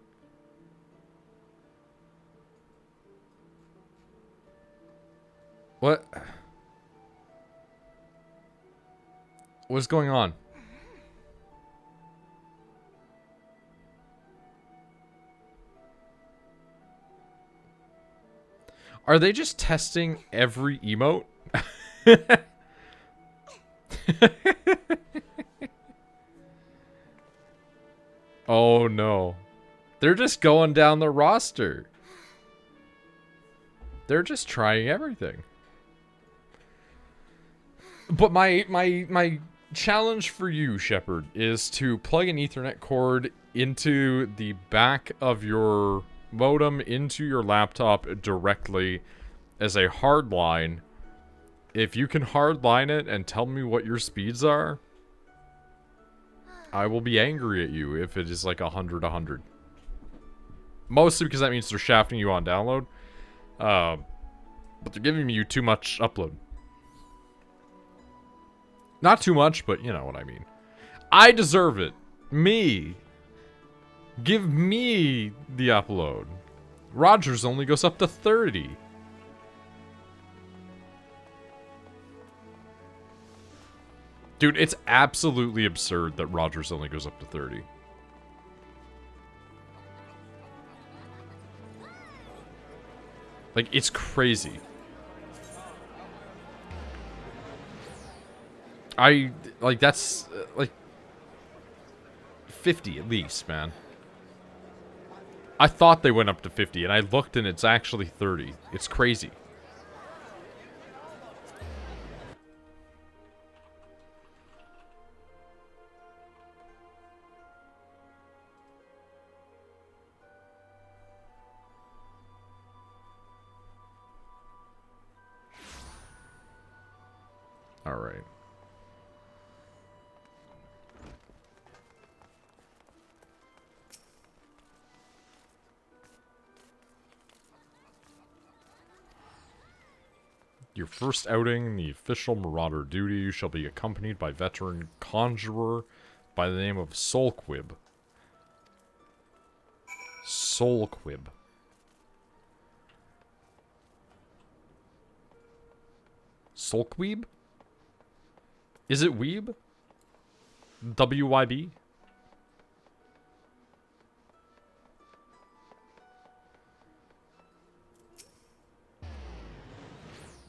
What? What's going on? Are they just testing every emote? Oh no. They're just going down the roster. They're just trying everything. But my challenge for you, Shepard, is to plug an Ethernet cord into the back of your modem into your laptop directly as a hard line. If you can hard line it and tell me what your speeds are, I will be angry at you if it is like 100. Mostly because that means they're shafting you on download. But they're giving you too much upload. Not too much, but you know what I mean. I deserve it. Me. Give me the upload. Rogers only goes up to 30. Dude, it's absolutely absurd that Rogers only goes up to 30. Like, it's crazy. Like, that's, like, 50 at least, man. I thought they went up to 50, and I looked and it's actually 30. It's crazy. All right. Your first outing in the official Marauder duty shall be accompanied by veteran conjurer by the name of Soulquib. Soulquib. Soulquib? Is it Weeb? W-Y-B?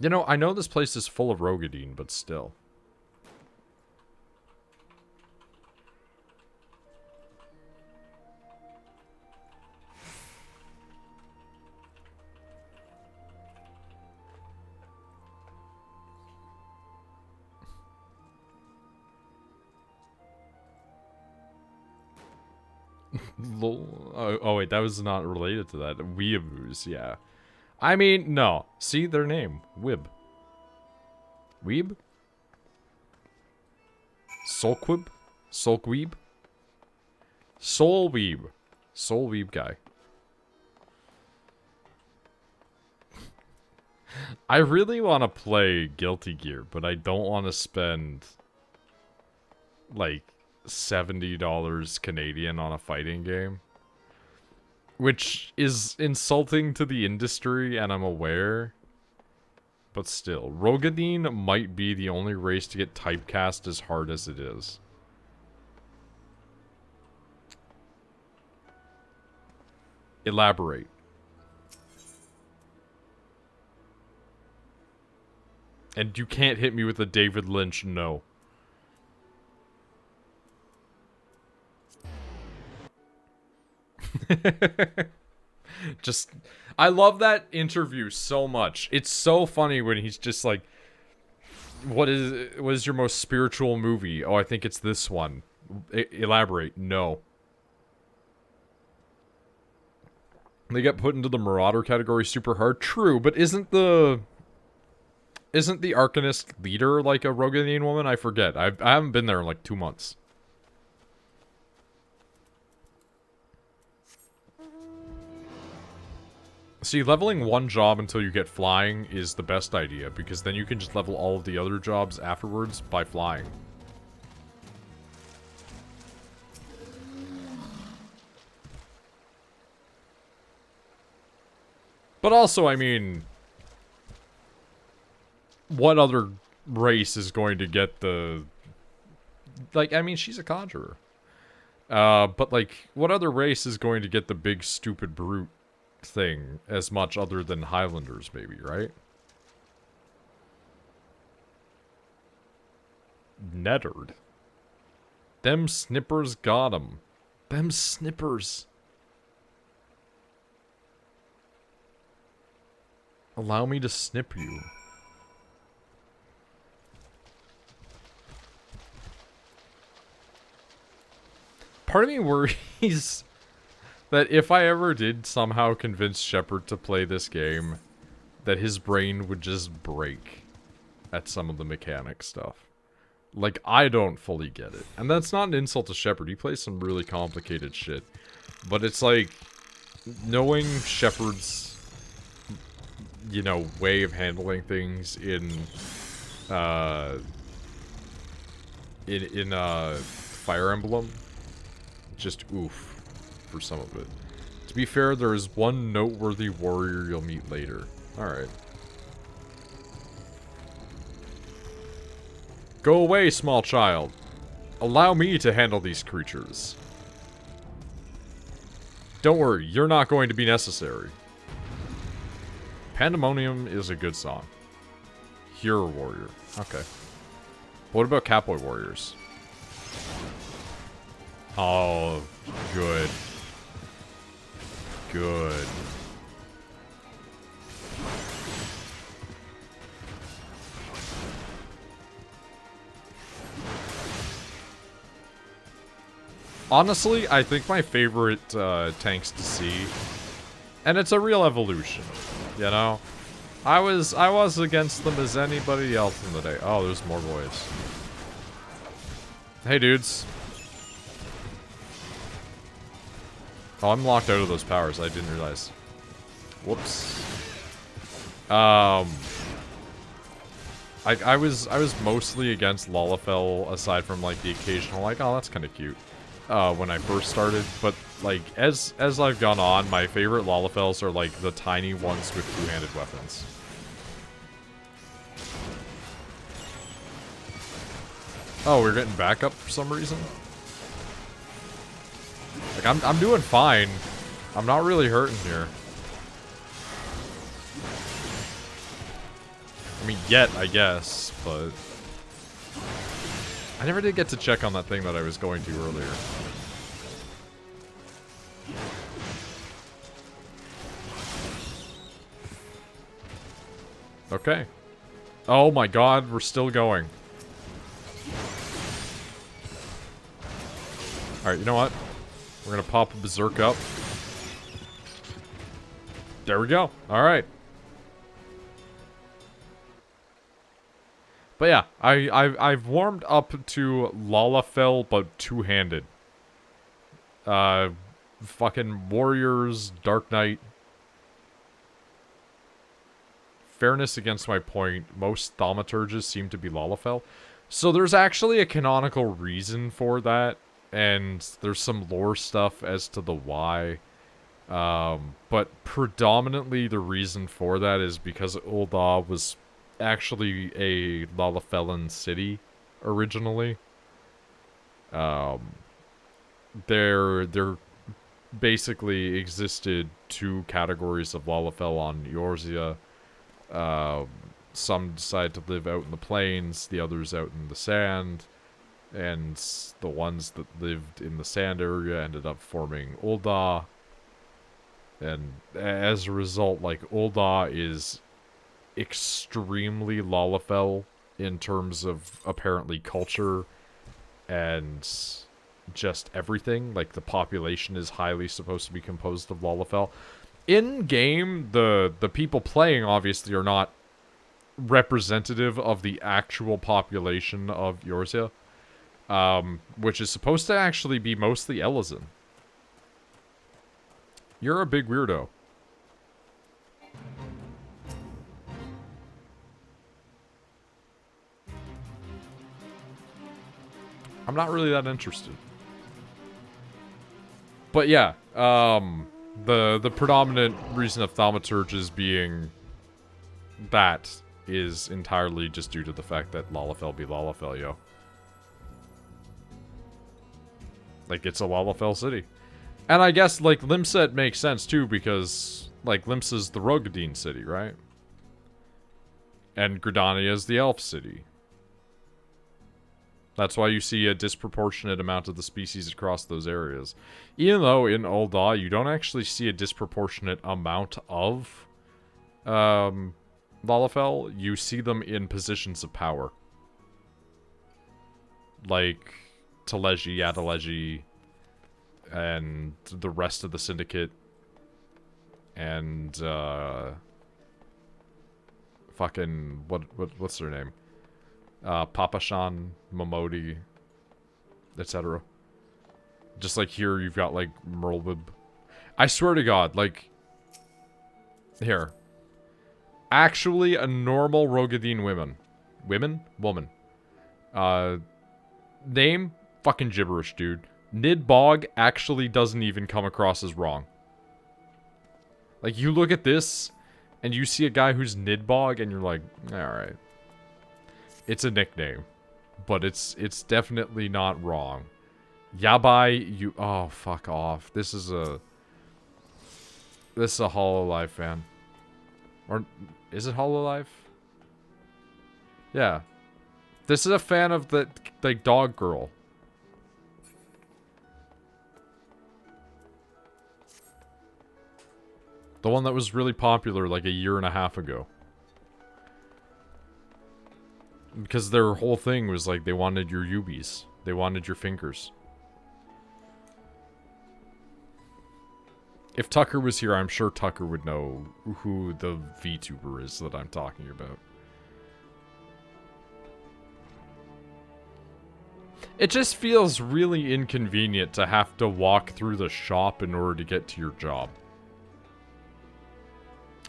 You know, I know this place is full of Rogadine, but still. Oh, wait, that was not related to that. Weeaboos, yeah. I mean, no. See their name. Wib. Weeb? Soulquib? Soulqueeb? Soulweeb. Soulweeb guy. I really want to play Guilty Gear, but I don't want to spend like $70 Canadian on a fighting game. Which is insulting to the industry, and I'm aware. But still, Rogadine might be the only race to get typecast as hard as it is. Elaborate. And you can't hit me with a David Lynch no. Just, I love that interview so much. It's so funny when he's just like, what is your most spiritual movie? Oh, I think it's this one. Elaborate. No. They get put into the Marauder category super hard. True, but isn't the Arcanist leader like a Rogadine woman? I forget. I haven't been there in like 2 months. See, leveling one job until you get flying is the best idea, because then you can just level all of the other jobs afterwards by flying. But also, I mean, what other race is going to get the... Like, I mean, she's a conjurer. But like, what other race is going to get the big stupid brute thing as much other than Highlanders, maybe, right? Nettard. Them snippers got 'em. Them snippers. Allow me to snip you. Part of me worries that if I ever did somehow convince Shepard to play this game, that his brain would just break at some of the mechanic stuff. Like, I don't fully get it. And that's not an insult to Shepard. He plays some really complicated shit. But it's like, knowing Shepard's, you know, way of handling things in Fire Emblem, just oof for some of it. To be fair, there is one noteworthy warrior you'll meet later. Alright. Go away, small child. Allow me to handle these creatures. Don't worry, you're not going to be necessary. Pandemonium is a good song. Hero Warrior. Okay. What about Catboy Warriors? Oh, good. Good. Honestly, I think my favorite tanks to see, and it's a real evolution, you know? I was against them as anybody else in the day. Oh, there's more boys. Hey, dudes. Oh, I'm locked out of those powers. I didn't realize. Whoops. I was mostly against Lalafell, aside from like the occasional like, oh, that's kind of cute, when I first started. But like as I've gone on, my favorite Lalafells are like the tiny ones with two-handed weapons. Oh, we're getting backup for some reason? Like, I'm doing fine. I'm not really hurting here. I mean, yet, I guess, but... I never did get to check on that thing that I was going to earlier. Okay. Oh my god, we're still going. Alright, you know what? We're gonna pop a berserk up. There we go. Alright. But yeah, I've warmed up to Lalafell, but two-handed. Fucking Warriors, Dark Knight. Fairness against my point, most thaumaturges seem to be Lalafell. So there's actually a canonical reason for that. And there's some lore stuff as to the why. But predominantly the reason for that is because Ul'dah was actually a Lalafellan city originally. There basically existed two categories of Lalafell on Eorzea. Some decided to live out in the plains, the others out in the sand. And the ones that lived in the sand area ended up forming Ul'dah. And as a result, like, Ul'dah is extremely Lalafell in terms of apparently culture and just everything. Like, the population is highly supposed to be composed of Lalafell. In-game, the people playing obviously are not representative of the actual population of Eorzea. Which is supposed to actually be mostly Ellison. You're a big weirdo. I'm not really that interested. But yeah, the predominant reason of thaumaturges being that is entirely just due to the fact that Lalafell be Lalafell, yo. Like, it's a Lalafell city. And I guess, like, Limset makes sense, too, because, like, Limsa's the Rogadine city, right? And Gridania is the Elf city. That's why you see a disproportionate amount of the species across those areas. Even though in Ul'dah, you don't actually see a disproportionate amount of Lalafell, you see them in positions of power. Like Teleji, Yadaleji, and the rest of the Syndicate, and fucking what's their name? Papashan, Momodi, etc. Just like here, you've got like Merlwib. I swear to God, like here, actually a normal Rogadine woman. Name fucking gibberish, dude. Nidbog actually doesn't even come across as wrong. Like you look at this, and you see a guy who's Nidbog, and you're like, all right, it's a nickname, but it's definitely not wrong. Yabai, you... Oh, fuck off. This is a Hololive fan. Or... Is it Hololive? Yeah. This is a fan of the, like, dog girl. The one that was really popular, like, a year and a half ago. Because their whole thing was, like, they wanted your Ubis. They wanted your fingers. If Tucker was here, I'm sure Tucker would know who the VTuber is that I'm talking about. It just feels really inconvenient to have to walk through the shop in order to get to your job.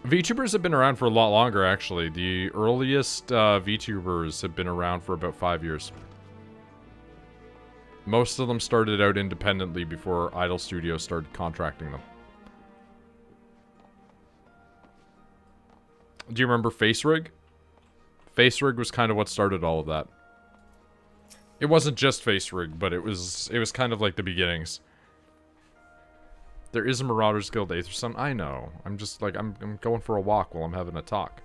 VTubers have been around for a lot longer, actually. The earliest VTubers have been around for about 5 years. Most of them started out independently before Idol Studios started contracting them. Do you remember FaceRig? FaceRig was kind of what started all of that. It wasn't just FaceRig, but it was kind of like the beginnings. There is a Marauders Guild Aethersun. I know. I'm just like, I'm going for a walk while I'm having a talk.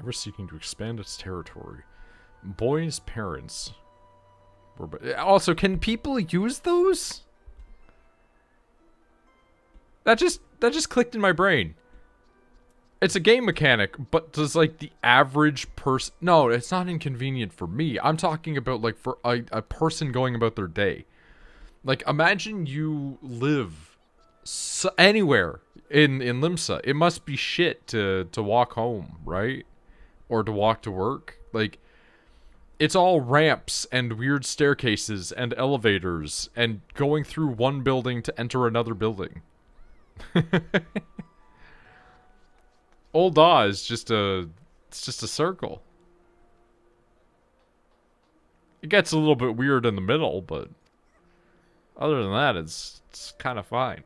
Ever seeking to expand its territory. Boys' parents. Also, can people use those? That just clicked in my brain. It's a game mechanic, but does, like, the average person... No, it's not inconvenient for me. I'm talking about, like, for a person going about their day. Like, imagine you live anywhere in Limsa. It must be shit to walk home, right? Or to walk to work. Like, it's all ramps and weird staircases and elevators and going through one building to enter another building. Old Daw is just it's just a circle. It gets a little bit weird in the middle, but other than that, it's kind of fine.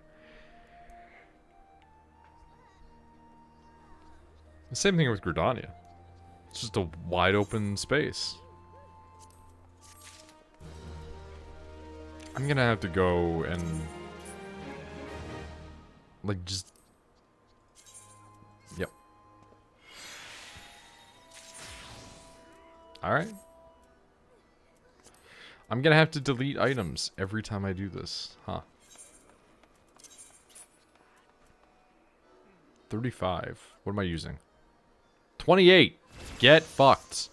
The same thing with Gridania. It's just a wide open space. I'm gonna have to go and like just... Yep. Alright. I'm gonna have to delete items every time I do this. Huh. 35. What am I using? 28! Get fucked.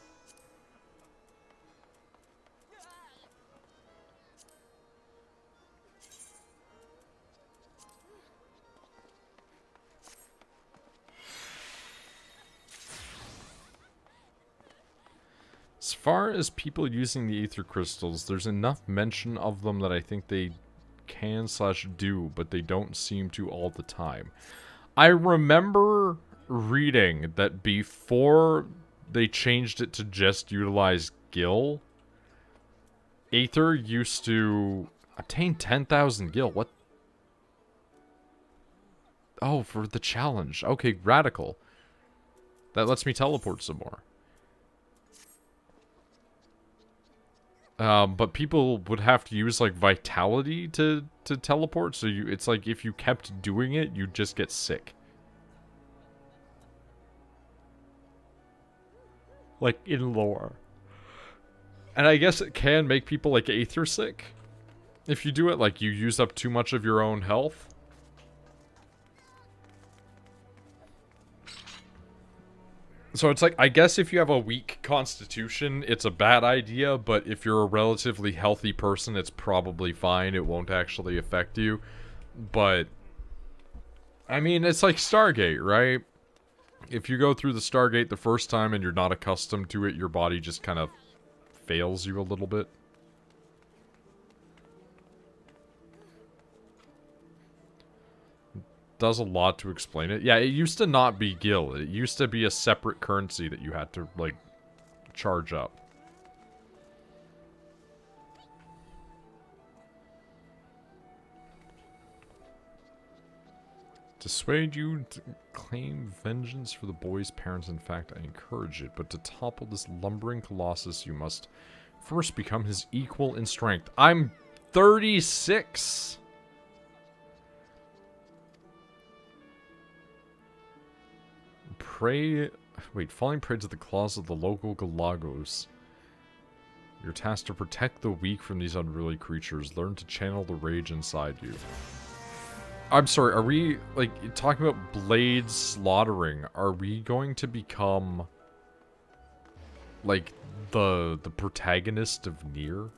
As far as people using the Aether Crystals, there's enough mention of them that I think they can/do, but they don't seem to all the time. I remember reading that before they changed it to just utilize Gil, Aether used to attain 10,000 Gil. What? Oh, for the challenge. Okay, Radical. That lets me teleport some more. But people would have to use, like, Vitality to teleport, so it's like if you kept doing it, you'd just get sick. Like, in lore. And I guess it can make people, like, Aether sick. If you do it, like, you use up too much of your own health. So it's like, I guess if you have a weak constitution, it's a bad idea, but if you're a relatively healthy person, it's probably fine. It won't actually affect you. But I mean, it's like Stargate, right? If you go through the Stargate the first time and you're not accustomed to it, your body just kind of fails you a little bit. Does a lot to explain it. Yeah, it used to not be gil. It used to be a separate currency that you had to, like, charge up. Dissuade you to claim vengeance for the boy's parents. In fact, I encourage it. But to topple this lumbering colossus, you must first become his equal in strength. I'm 36! Prey... Wait, falling prey to the claws of the local Galagos. You're tasked to protect the weak from these unruly creatures. Learn to channel the rage inside you. I'm sorry, are we, like, talking about blade slaughtering, are we going to become, like, the protagonist of Nier?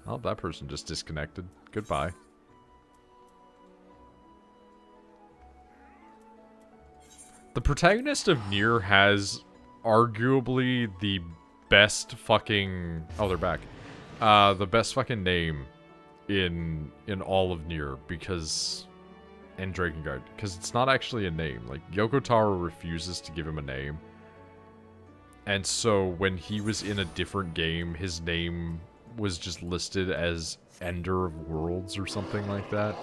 Oh, that person just disconnected. Goodbye. The protagonist of Nier has arguably the best fucking... Oh, they're back. The best fucking name in all of Nier, because... And Drakengard, because it's not actually a name. Like, Yoko Taro refuses to give him a name. And so, when he was in a different game, his name was just listed as Ender of Worlds or something like that.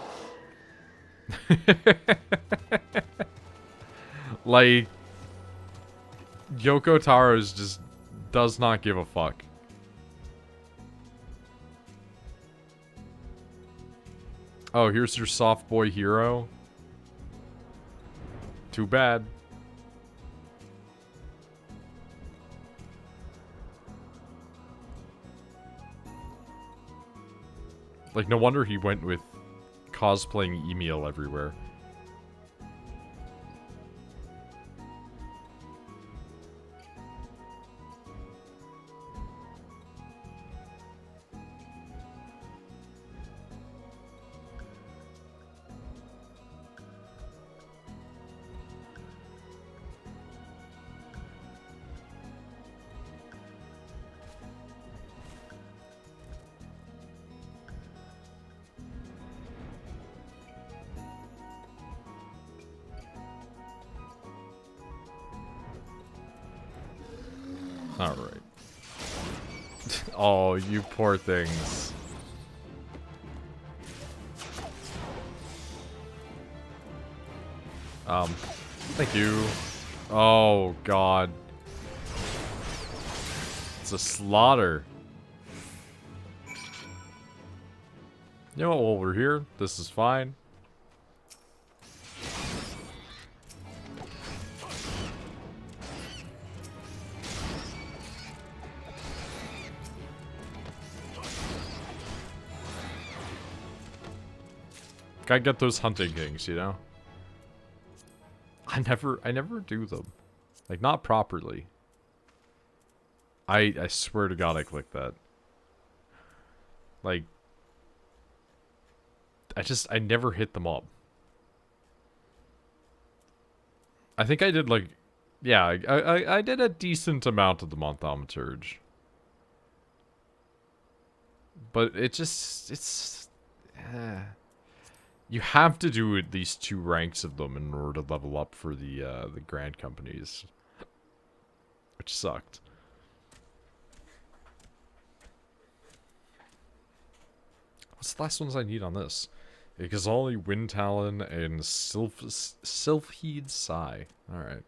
Like, Yoko Taro just does not give a fuck. Oh, here's your soft boy hero. Too bad. Like, no wonder he went with cosplaying Emil everywhere. Alright. Oh, you poor things. Thank you. Oh, God. It's a slaughter. You know what, while we're here, this is fine. Gotta get those hunting things, you know? I never do them. Like, not properly. I swear to God I clicked that. Like, I never hit them up. I think I did, like, yeah, I did a decent amount of the month thaumaturge. But it's... You have to do at least 2 ranks of them in order to level up for the grand companies. Which sucked. What's the last ones I need on this? Ikazali, Windtalon, and Sylphheed Sigh. Alright.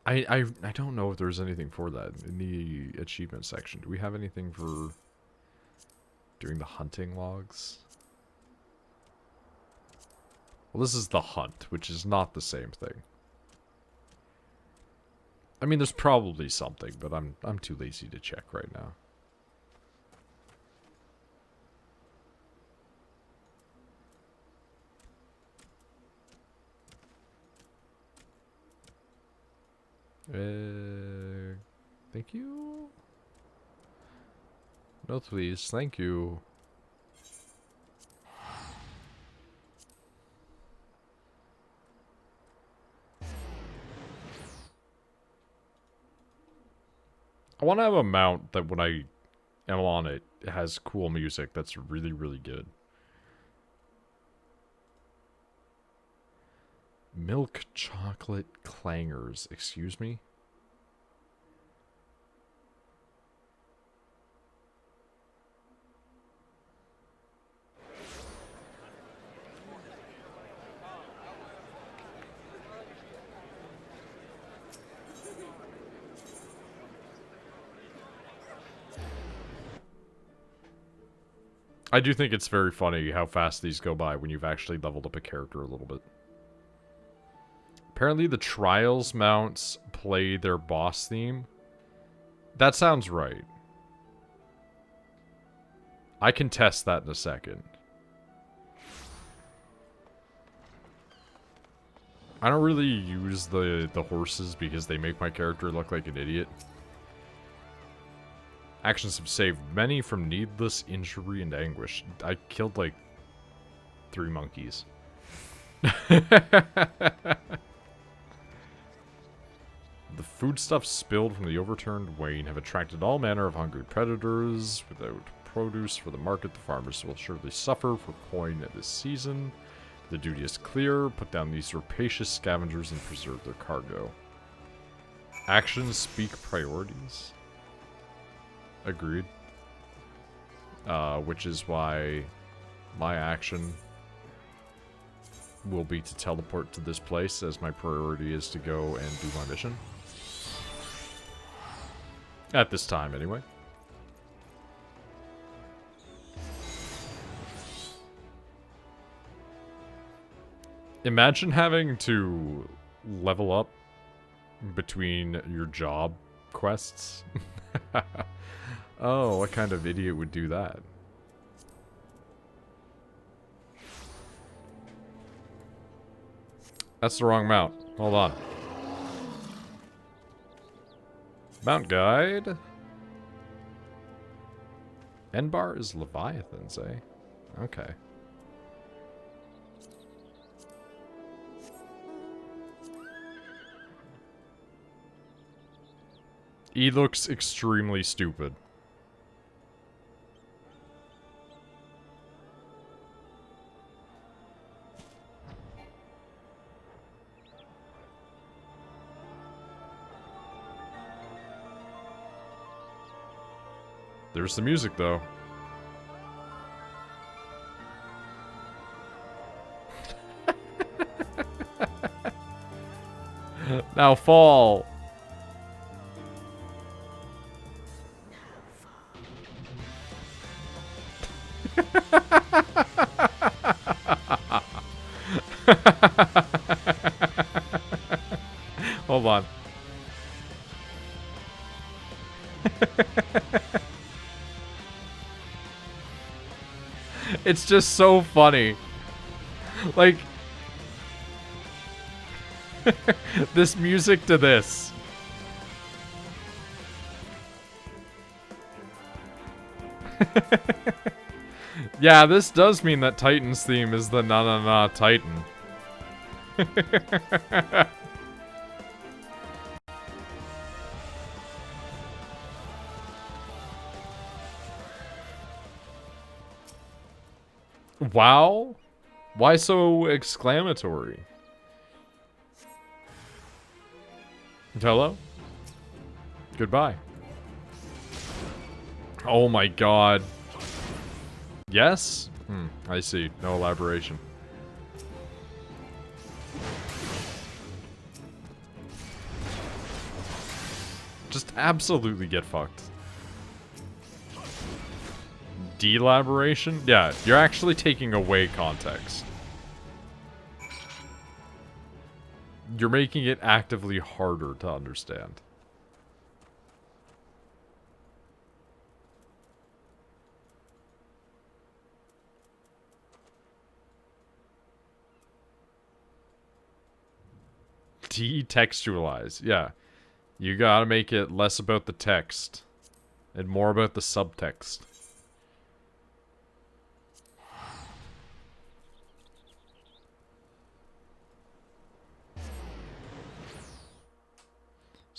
I don't know if there's anything for that in the achievement section. Do we have anything for doing the hunting logs? Well, this is the hunt, which is not the same thing. I mean, there's probably something, but I'm too lazy to check right now. Thank you? No, please. Thank you. I want to have a mount that when I am on it, it has cool music that's really, really good. Milk chocolate clangers. Excuse me? I do think it's very funny how fast these go by when you've actually leveled up a character a little bit. Apparently the Trials mounts play their boss theme. That sounds right. I can test that in a second. I don't really use the horses because they make my character look like an idiot. Actions have saved many from needless injury and anguish. I killed like 3 monkeys. The foodstuffs spilled from the overturned wain have attracted all manner of hungry predators. Without produce for the market, the farmers will surely suffer for coin this season. The duty is clear. Put down these rapacious scavengers and preserve their cargo. Actions speak priorities. Agreed. Which is why my action will be to teleport to this place, as my priority is to go and do my mission. At this time, anyway. Imagine having to level up between your job quests. Oh, what kind of idiot would do that? That's the wrong mount. Hold on. Mount guide. N-bar is Leviathans, eh? Okay. He looks extremely stupid. There's the music, though. Now fall. Hold on. It's just so funny. Like, this music to this. Yeah, this does mean that Titan's theme is the na-na-na Titan. Wow? Why so exclamatory? Hello? Goodbye. Oh my god. Yes? I see. No elaboration. Just absolutely get fucked. Delaboration? Yeah, you're actually taking away context. You're making it actively harder to understand. Detextualize. Yeah. You gotta make it less about the text and more about the subtext.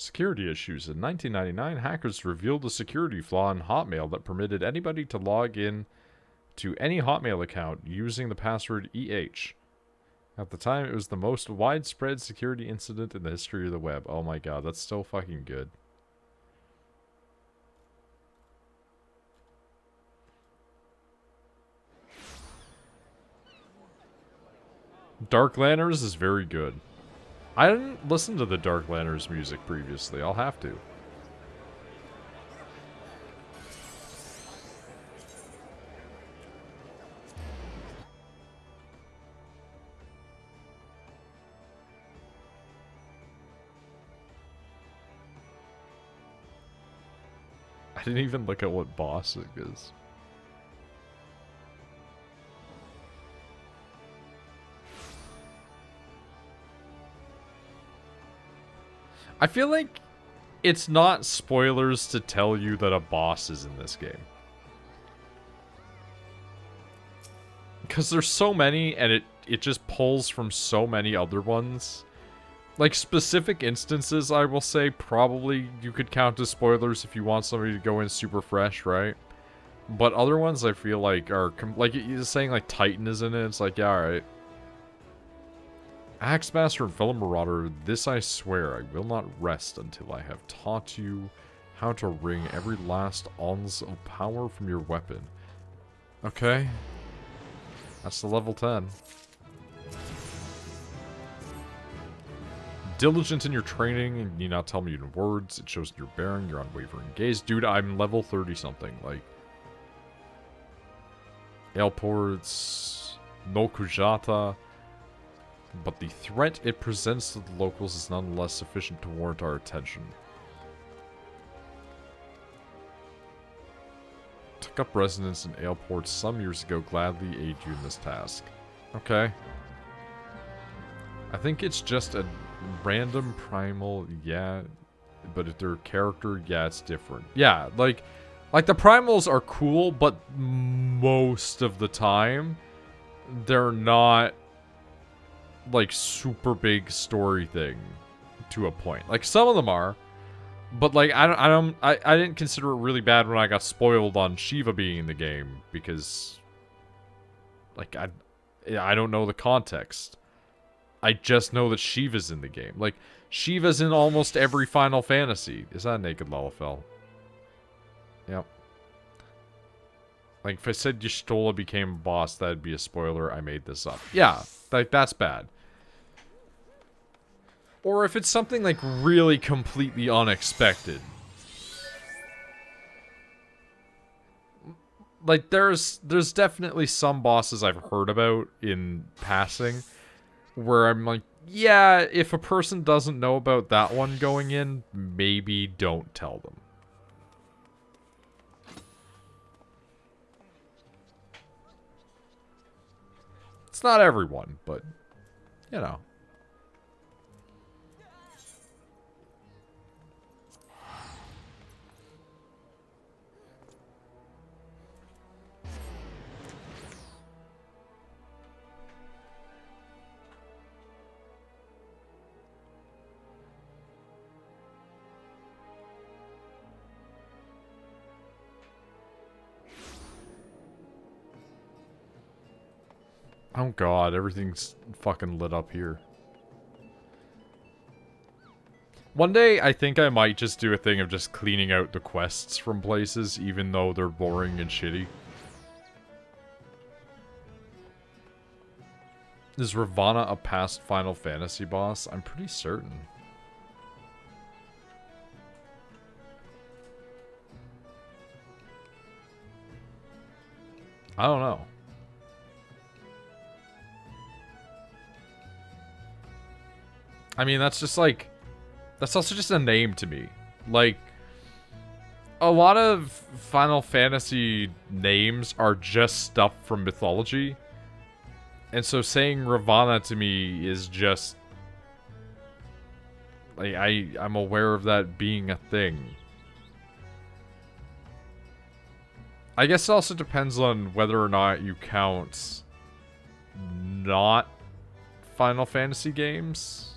Security issues. In 1999, hackers revealed a security flaw in Hotmail that permitted anybody to log in to any Hotmail account using the password EH. At the time, it was the most widespread security incident in the history of the web. Oh my god, that's so fucking good. Dark Lanterns is very good. I didn't listen to the Dark Lanterns music previously. I'll have to. I didn't even look at what boss it is. I feel like it's not spoilers to tell you that a boss is in this game. Because there's so many, and it just pulls from so many other ones. Like, specific instances, I will say, probably you could count as spoilers if you want somebody to go in super fresh, right? But other ones I feel like are, like, you're saying, like, Titan is in it, it's like, yeah, alright. Axemaster and Fellow Marauder, this I swear, I will not rest until I have taught you how to wring every last ounce of power from your weapon. Okay. That's the level 10. Diligent in your training, and you not tell me in words. It shows in your bearing, your unwavering gaze. Dude, I'm level 30-something. Like, Airports, no Kujata. But the threat it presents to the locals is nonetheless sufficient to warrant our attention. Took up residence in Airports some years ago, gladly aid you in this task. Okay. I think it's just a random primal, yeah. But if their character, yeah, it's different. Yeah, like the primals are cool, but most of the time, they're not like super big story thing to a point. Like some of them are, but like I didn't consider it really bad when I got spoiled on Shiva being in the game because like I don't know the context. I just know that Shiva's in the game. Like Shiva's in almost every Final Fantasy. Is that a naked Lalafell? Yep. Like, if I said Y'shtola became a boss, that'd be a spoiler. I made this up. Yeah, like, that's bad. Or if it's something, like, really completely unexpected. Like, there's definitely some bosses I've heard about in passing where I'm like, yeah, if a person doesn't know about that one going in, maybe don't tell them. It's not everyone, but, you know. Oh god, everything's fucking lit up here. One day, I think I might just do a thing of just cleaning out the quests from places, even though they're boring and shitty. Is Ravana a past Final Fantasy boss? I'm pretty certain. I don't know. I mean, that's just like... That's also just a name to me. Like, a lot of Final Fantasy names are just stuff from mythology. And so saying Ravana to me is just... Like, I'm aware of that being a thing. I guess it also depends on whether or not you count not Final Fantasy games.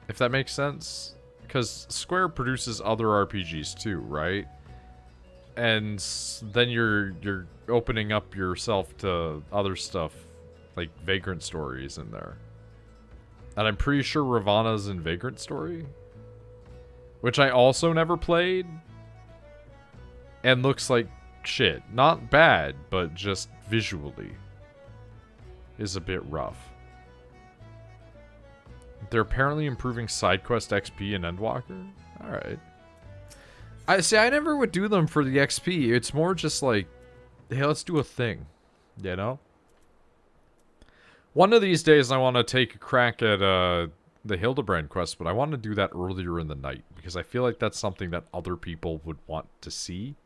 If that makes sense. Because Square produces other RPGs too, right? And then you're opening up yourself to other stuff, like Vagrant Stories in there. And I'm pretty sure Ravana's in Vagrant Story, which I also never played, and looks like shit. Not bad, but just visually is a bit rough. They're apparently improving side quest XP in Endwalker. All right. I see. I never would do them for the XP. It's more just like, hey, let's do a thing, you know. One of these days, I want to take a crack at the Hildebrand quest, but I want to do that earlier in the night because I feel like that's something that other people would want to see.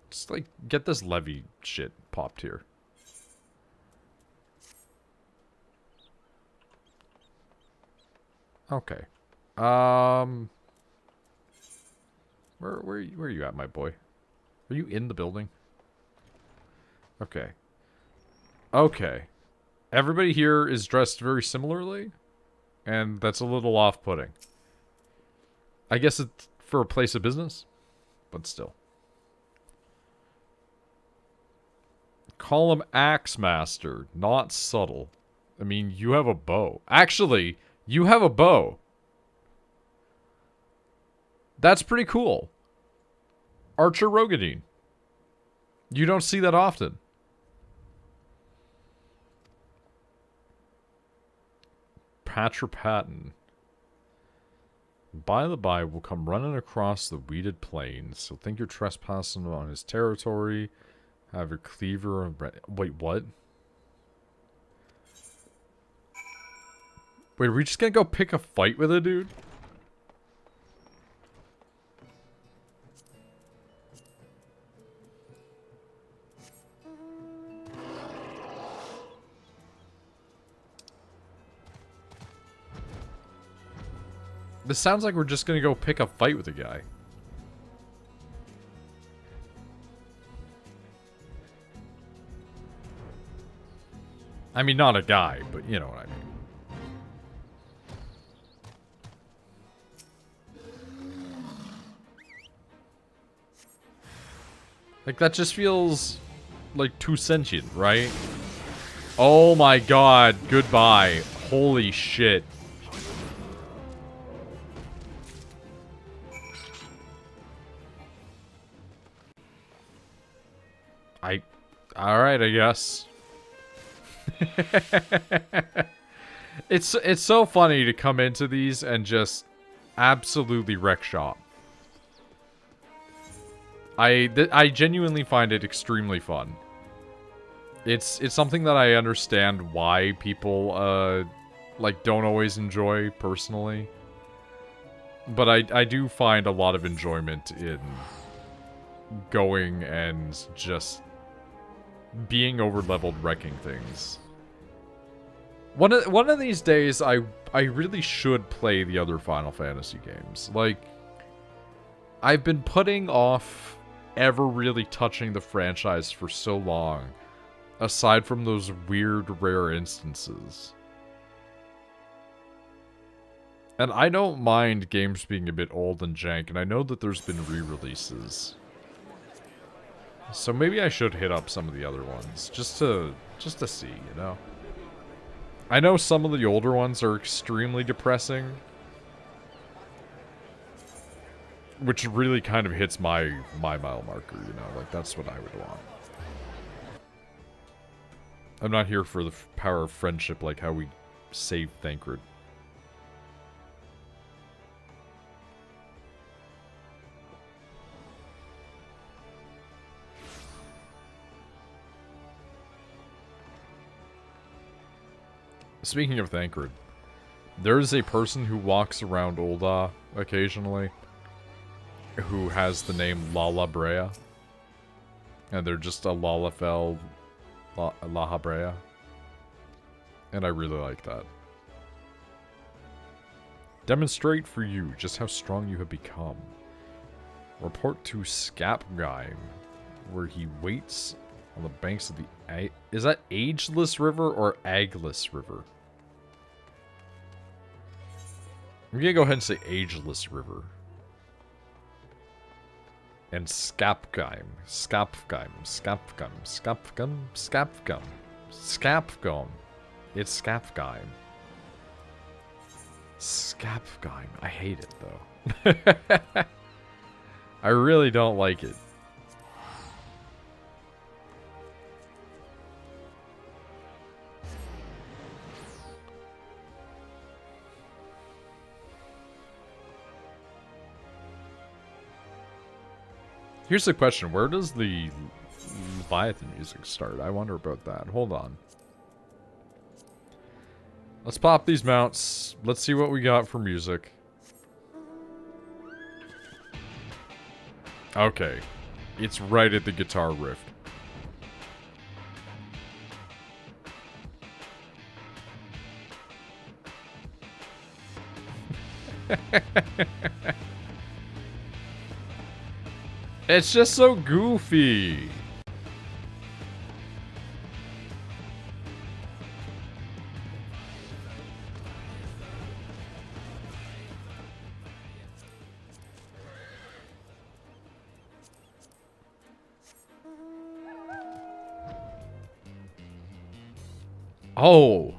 Just like get this levy shit popped here. Okay. Where are you at, my boy? Are you in the building? Okay. Okay. Everybody here is dressed very similarly, and that's a little off-putting. I guess it's for a place of business, but still. Call him Axe Master, not subtle. I mean, you have a bow. Actually, you have a bow. That's pretty cool. Archer Rogadine. You don't see that often. Patra Patton. By the by, will come running across the weeded plains. So think you're trespassing on his territory. Have your cleaver and wait, what? Wait, are we just gonna go pick a fight with a dude? This sounds like we're just gonna go pick a fight with a guy. I mean, not a guy, but you know what I mean. Like, that just feels like too sentient, right? Oh my god, goodbye. Holy shit. Alright, I guess. It's so funny to come into these and just absolutely wreck shop. I genuinely find it extremely fun. It's something that I understand why people like don't always enjoy personally. But I do find a lot of enjoyment in going and just being over-leveled wrecking things. One of these days, I really should play the other Final Fantasy games. Like, I've been putting off ever really touching the franchise for so long, aside from those weird, rare instances. And I don't mind games being a bit old and jank, and I know that there's been re-releases. So maybe I should hit up some of the other ones, just to see, you know? I know some of the older ones are extremely depressing, which really kind of hits my mile marker, you know? Like, that's what I would want. I'm not here for the power of friendship like how we saved Thancred. Speaking of Thancred, there is a person who walks around Ul'dah occasionally who has the name Lala Brea. And they're just a Lalafell Laha Brea. And I really like that. Demonstrate for you just how strong you have become. Report to Scapgime, where he waits On the banks of the... Is that Ageless River or Agless River? I'm gonna go ahead and say Ageless River. And Skapgum. Skapgum. Skapgum. Skapgum. Skapgum. Skapgum. It's Skapgum. Skapgum. I hate it, though. I really don't like it. Here's the question. Where does the Leviathan music start? I wonder about that. Hold on. Let's pop these mounts. Let's see what we got for music. Okay. It's right at the guitar riff. It's just so goofy. Oh.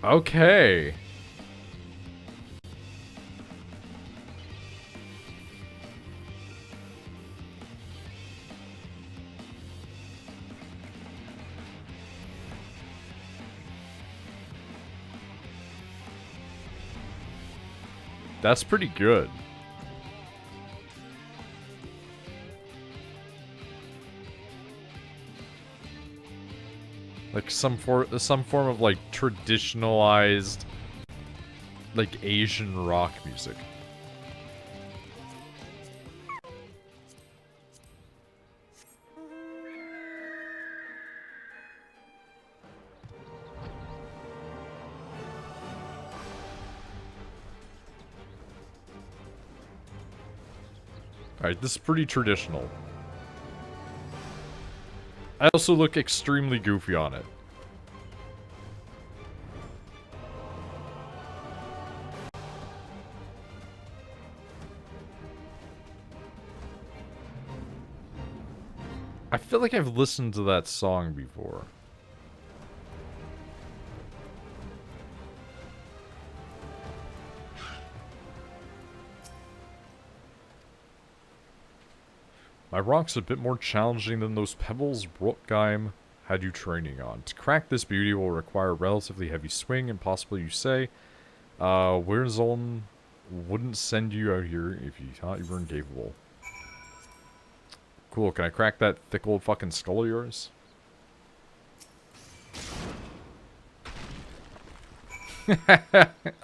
Okay. That's pretty good. Like some form of like traditionalized like Asian rock music. Alright, this is pretty traditional. I also look extremely goofy on it. I feel like I've listened to that song before. My rock's a bit more challenging than those pebbles Rotgeim had you training on. To crack this beauty will require a relatively heavy swing, and possibly you say, Wirzoln wouldn't send you out here if you thought you were incapable. Cool, can I crack that thick old fucking skull of yours?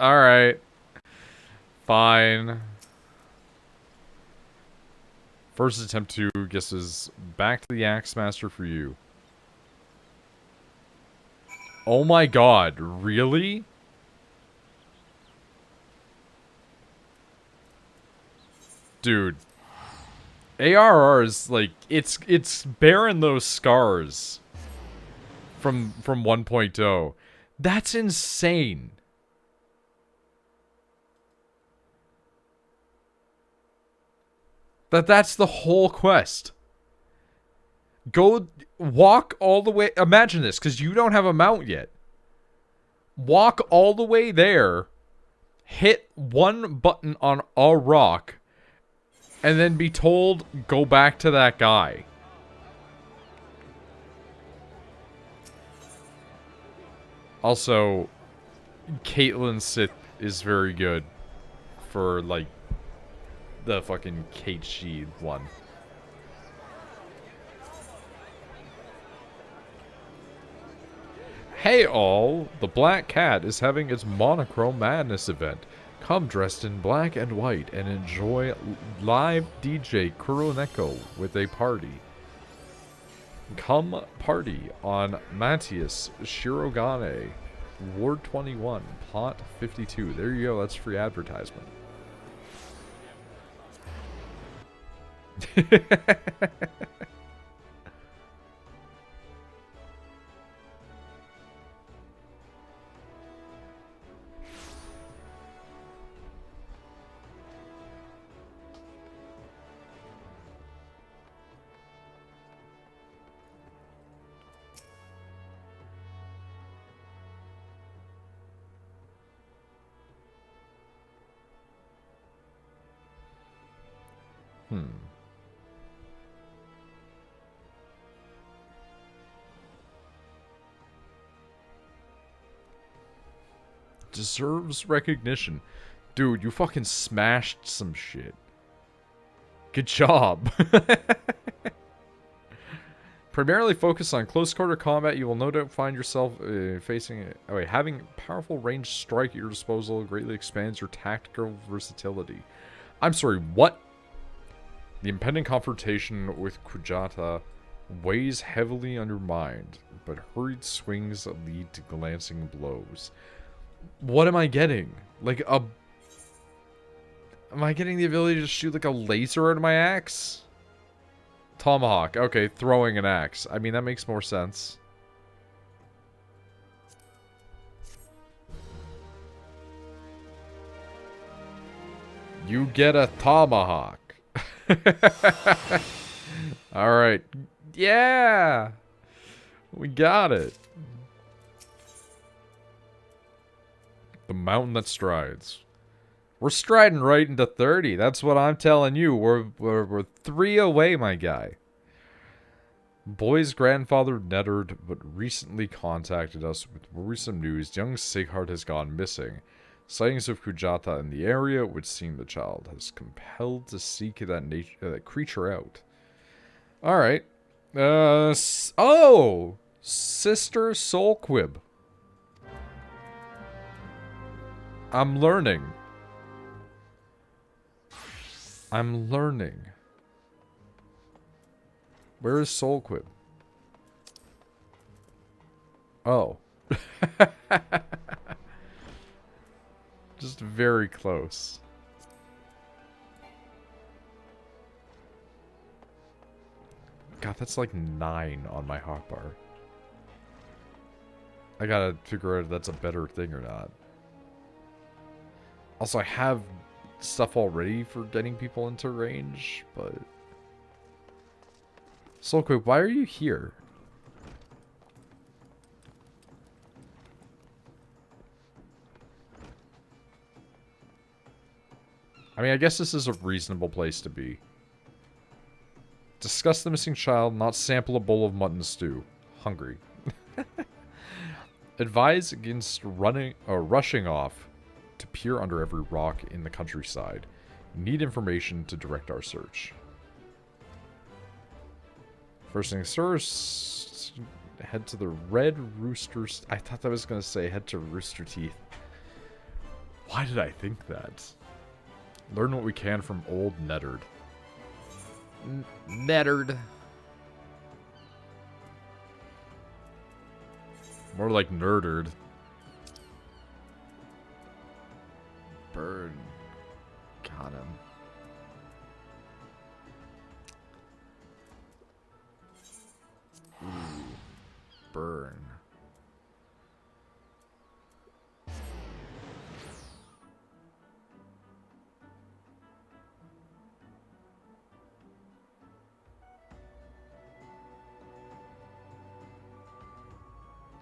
Alright. Fine. First attempt to guesses back to the Axe Master for you. Oh my god, really? Dude. ARR is like it's bearing those scars from 1.0. That's insane. That's the whole quest. Go walk all the way. Imagine this, because you don't have a mount yet. Walk all the way there, hit one button on a rock, and then be told, go back to that guy. Also, Caitlyn Sith is very good for, like, the fucking Kate Sheed one. Hey all! The Black Cat is having its Monochrome Madness event. Come dressed in black and white and enjoy live DJ Kuroneko with a party. Come party on Matthias Shirogane, Ward 21, Plot 52. There you go, that's free advertisement. Deserves recognition. Dude, you fucking smashed some shit. Good job. Primarily focused on close quarter combat, you will no doubt find yourself having powerful ranged strike at your disposal greatly expands your tactical versatility. I'm sorry, what? The impending confrontation with Kujata weighs heavily on your mind, but hurried swings lead to glancing blows. What am I getting? Am I getting the ability to shoot like a laser out of my axe? Tomahawk. Okay, throwing an axe. I mean, that makes more sense. You get a tomahawk. Alright. Yeah! We got it. The mountain that strides. We're striding right into 30. That's what I'm telling you. We're 3 away, my guy. Boy's grandfather Neddard but recently contacted us with worrisome news. Young Sighart has gone missing. Sightings of Kujata in the area would seem the child has compelled to seek that creature out. Alright. Oh! Sister Soulquib. I'm learning. I'm learning. Where is Soulquib? Oh. Just very close. God, that's like 9 on my hotbar. I gotta figure out if that's a better thing or not. Also, I have stuff already for getting people into range, but... Soulquib, why are you here? I mean, I guess this is a reasonable place to be. Discuss the missing child, not sample a bowl of mutton stew. Hungry. Advise against rushing off to peer under every rock in the countryside. Need information to direct our search. First things first, head to the Red Rooster... I thought that was going to say head to Rooster Teeth. Why did I think that? Learn what we can from old Neddard. Neddard. More like nerdard. Burn. Got him. Ooh. Burn.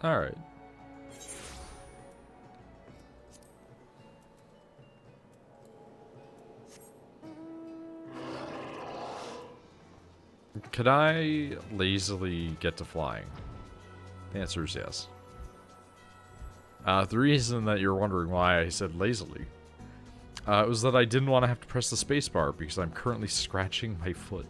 Alright. Could I lazily get to flying? The answer is yes. The reason that you're wondering why I said lazily was that I didn't want to have to press the spacebar because I'm currently scratching my foot.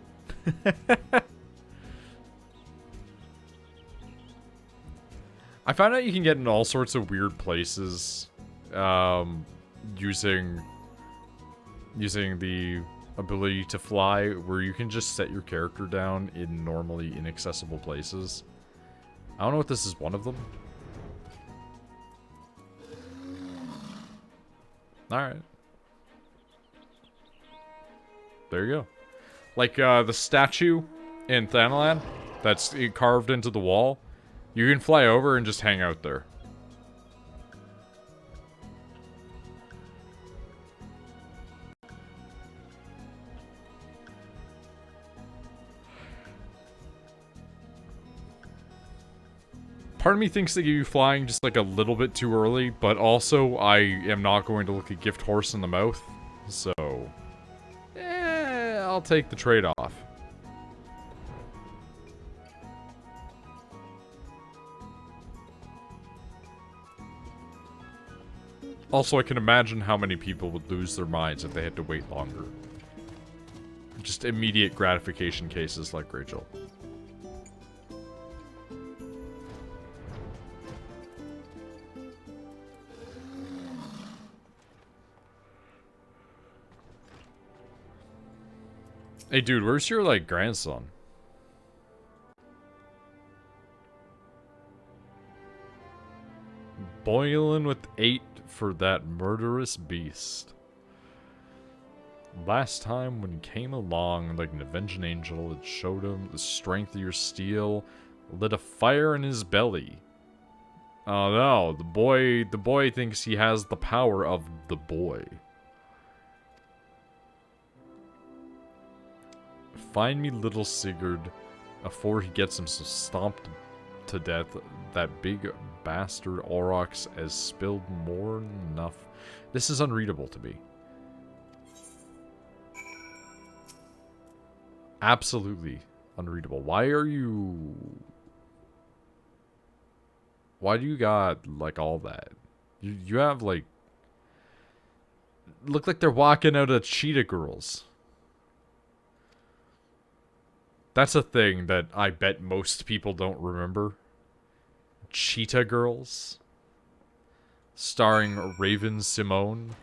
I found out you can get in all sorts of weird places using the ability to fly, where you can just set your character down in normally inaccessible places. I don't know if this is one of them. Alright. There you go. Like, the statue in Thanalan that's carved into the wall. You can fly over and just hang out there. Part of me thinks they give you flying just like a little bit too early, but also I am not going to look a gift horse in the mouth, so... I'll take the trade-off. Also, I can imagine how many people would lose their minds if they had to wait longer. Just immediate gratification cases like Rachel. Hey, dude, where's your, like, grandson? Boiling with 8 for that murderous beast. Last time when you came along like an avenging angel, it showed him the strength of your steel, lit a fire in his belly. Oh no, the boy thinks he has the power of the boy. Find me little Sigurd afore he gets him so stomped to death. That big bastard Aurochs has spilled more than enough. This is unreadable to me. Absolutely unreadable. Why do you got, like, all that? You have, like... Look like they're walking out of Cheetah Girls. That's a thing that I bet most people don't remember. Cheetah Girls. Starring Raven Simone.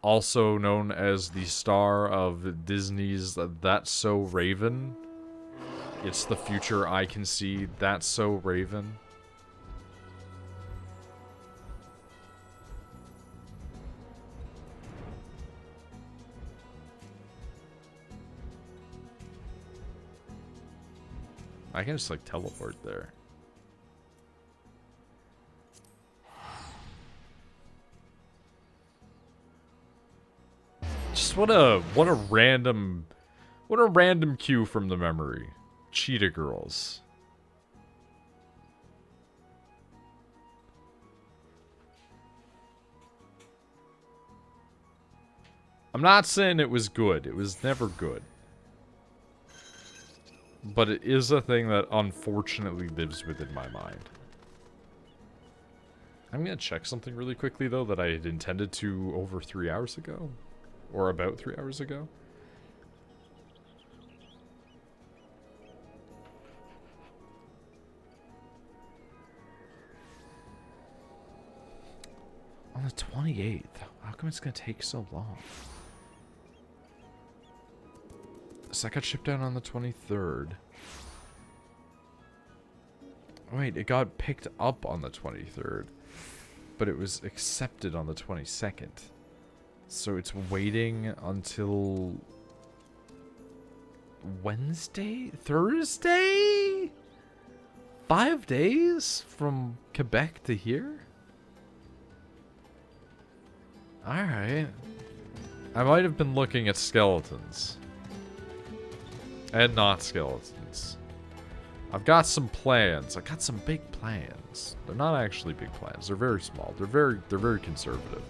Also known as the star of Disney's That's So Raven. It's the future I can see. That's So Raven. I can just, like, teleport there. Just what a random cue from the memory. Cheetah Girls. I'm not saying it was good. It was never good. But it is a thing that unfortunately lives within my mind. I'm gonna check something really quickly, though, that I had intended to over 3 hours ago. Or about 3 hours ago. On the 28th? How come it's gonna take so long? So I got shipped out on the 23rd. Wait, it got picked up on the 23rd. But it was accepted on the 22nd. So it's waiting until... Wednesday? Thursday? 5 days from Quebec to here? Alright. I might have been looking at skeletons. And not skeletons. I've got some plans. I got some big plans. They're not actually big plans. They're very small. They're very conservative.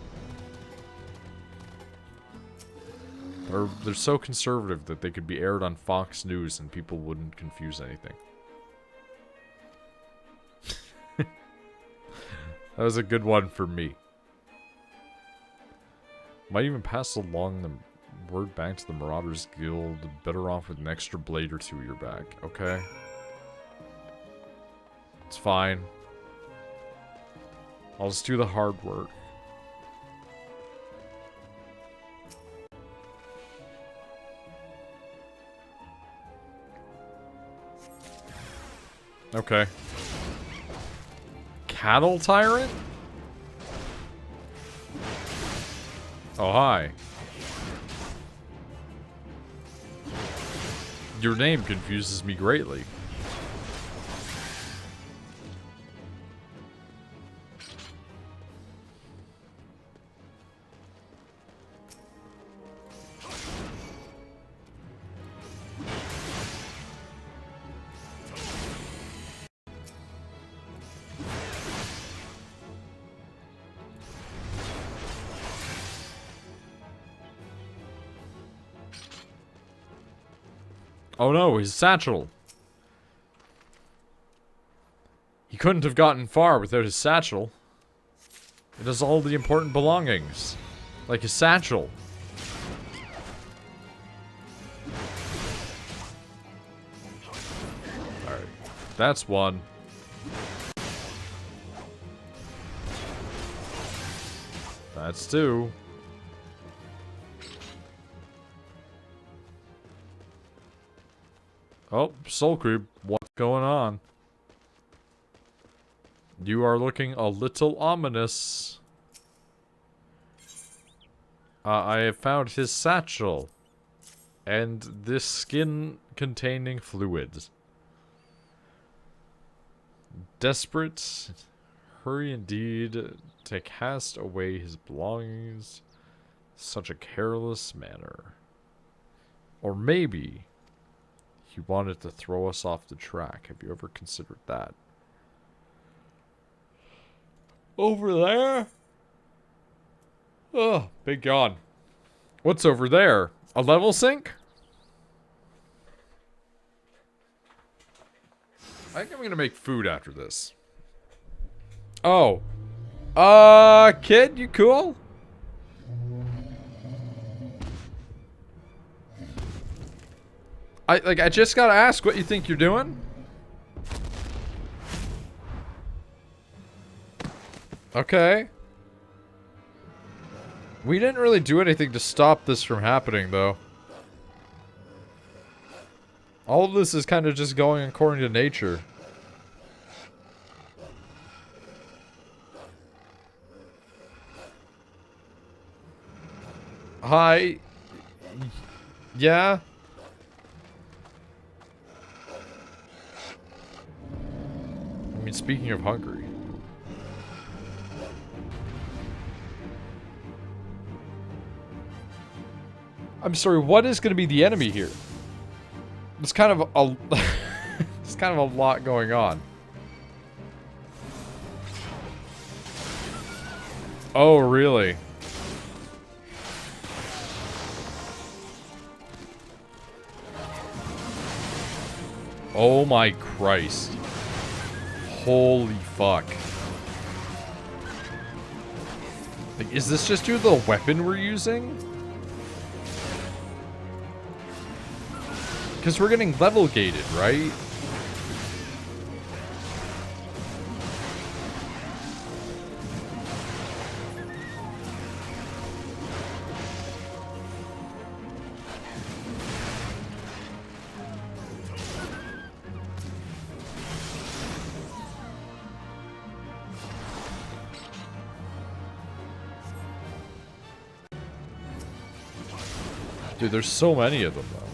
They're so conservative that they could be aired on Fox News and people wouldn't confuse anything. That was a good one for me. Might even pass along the word back to the Marauders Guild. Better off with an extra blade or two at your back. Okay. It's fine. I'll just do the hard work. Okay. Cattle Tyrant? Oh, hi. Your name confuses me greatly. Oh no, his satchel. He couldn't have gotten far without his satchel. It has all the important belongings. Like his satchel. Alright. That's one. That's two. Oh, Soul Creep, what's going on? You are looking a little ominous. I have found his satchel. And this skin-containing fluid. Desperate, hurry indeed to cast away his belongings. Such a careless manner. Or maybe he wanted to throw us off the track. Have you ever considered that? Over there? Oh, big yawn. What's over there? A level sink? I think I'm gonna make food after this. Oh. Kid, you cool? I just gotta ask what you think you're doing. Okay. We didn't really do anything to stop this from happening, though. All of this is kind of just going according to nature. Hi. Yeah? I mean, speaking of hungry. I'm sorry, what is going to be the enemy here? It's kind of a... it's kind of a lot going on. Oh, really? Oh my Christ. Holy fuck. Like, is this just due to the weapon we're using? Because we're getting level gated, right? Dude, there's so many of them, though.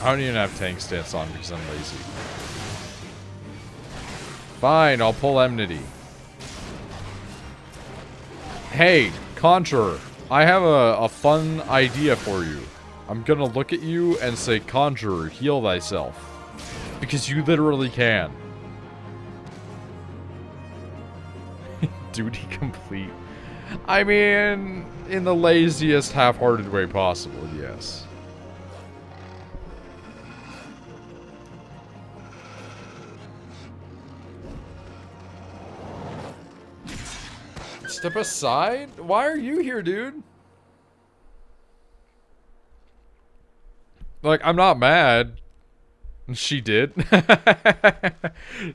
I don't even have tank stance on because I'm lazy. Fine, I'll pull Enmity. Hey, Conjurer, I have a fun idea for you. I'm gonna look at you and say, Conjurer, heal thyself. Because you literally can. Duty complete. I mean, in the laziest, half-hearted way possible, yes. Step aside? Why are you here, dude? Like, I'm not mad. She did.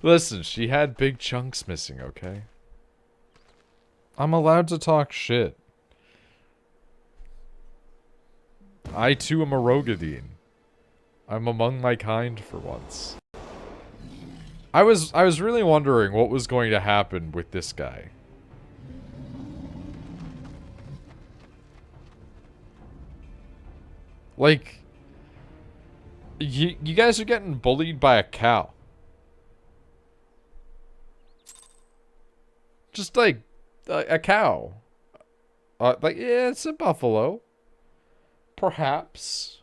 Listen, she had big chunks missing, okay? I'm allowed to talk shit. I too am a Rogadine. I'm among my kind for once. I was really wondering what was going to happen with this guy. Like, you guys are getting bullied by a cow. Just like a cow. Like, yeah, it's a buffalo. Perhaps.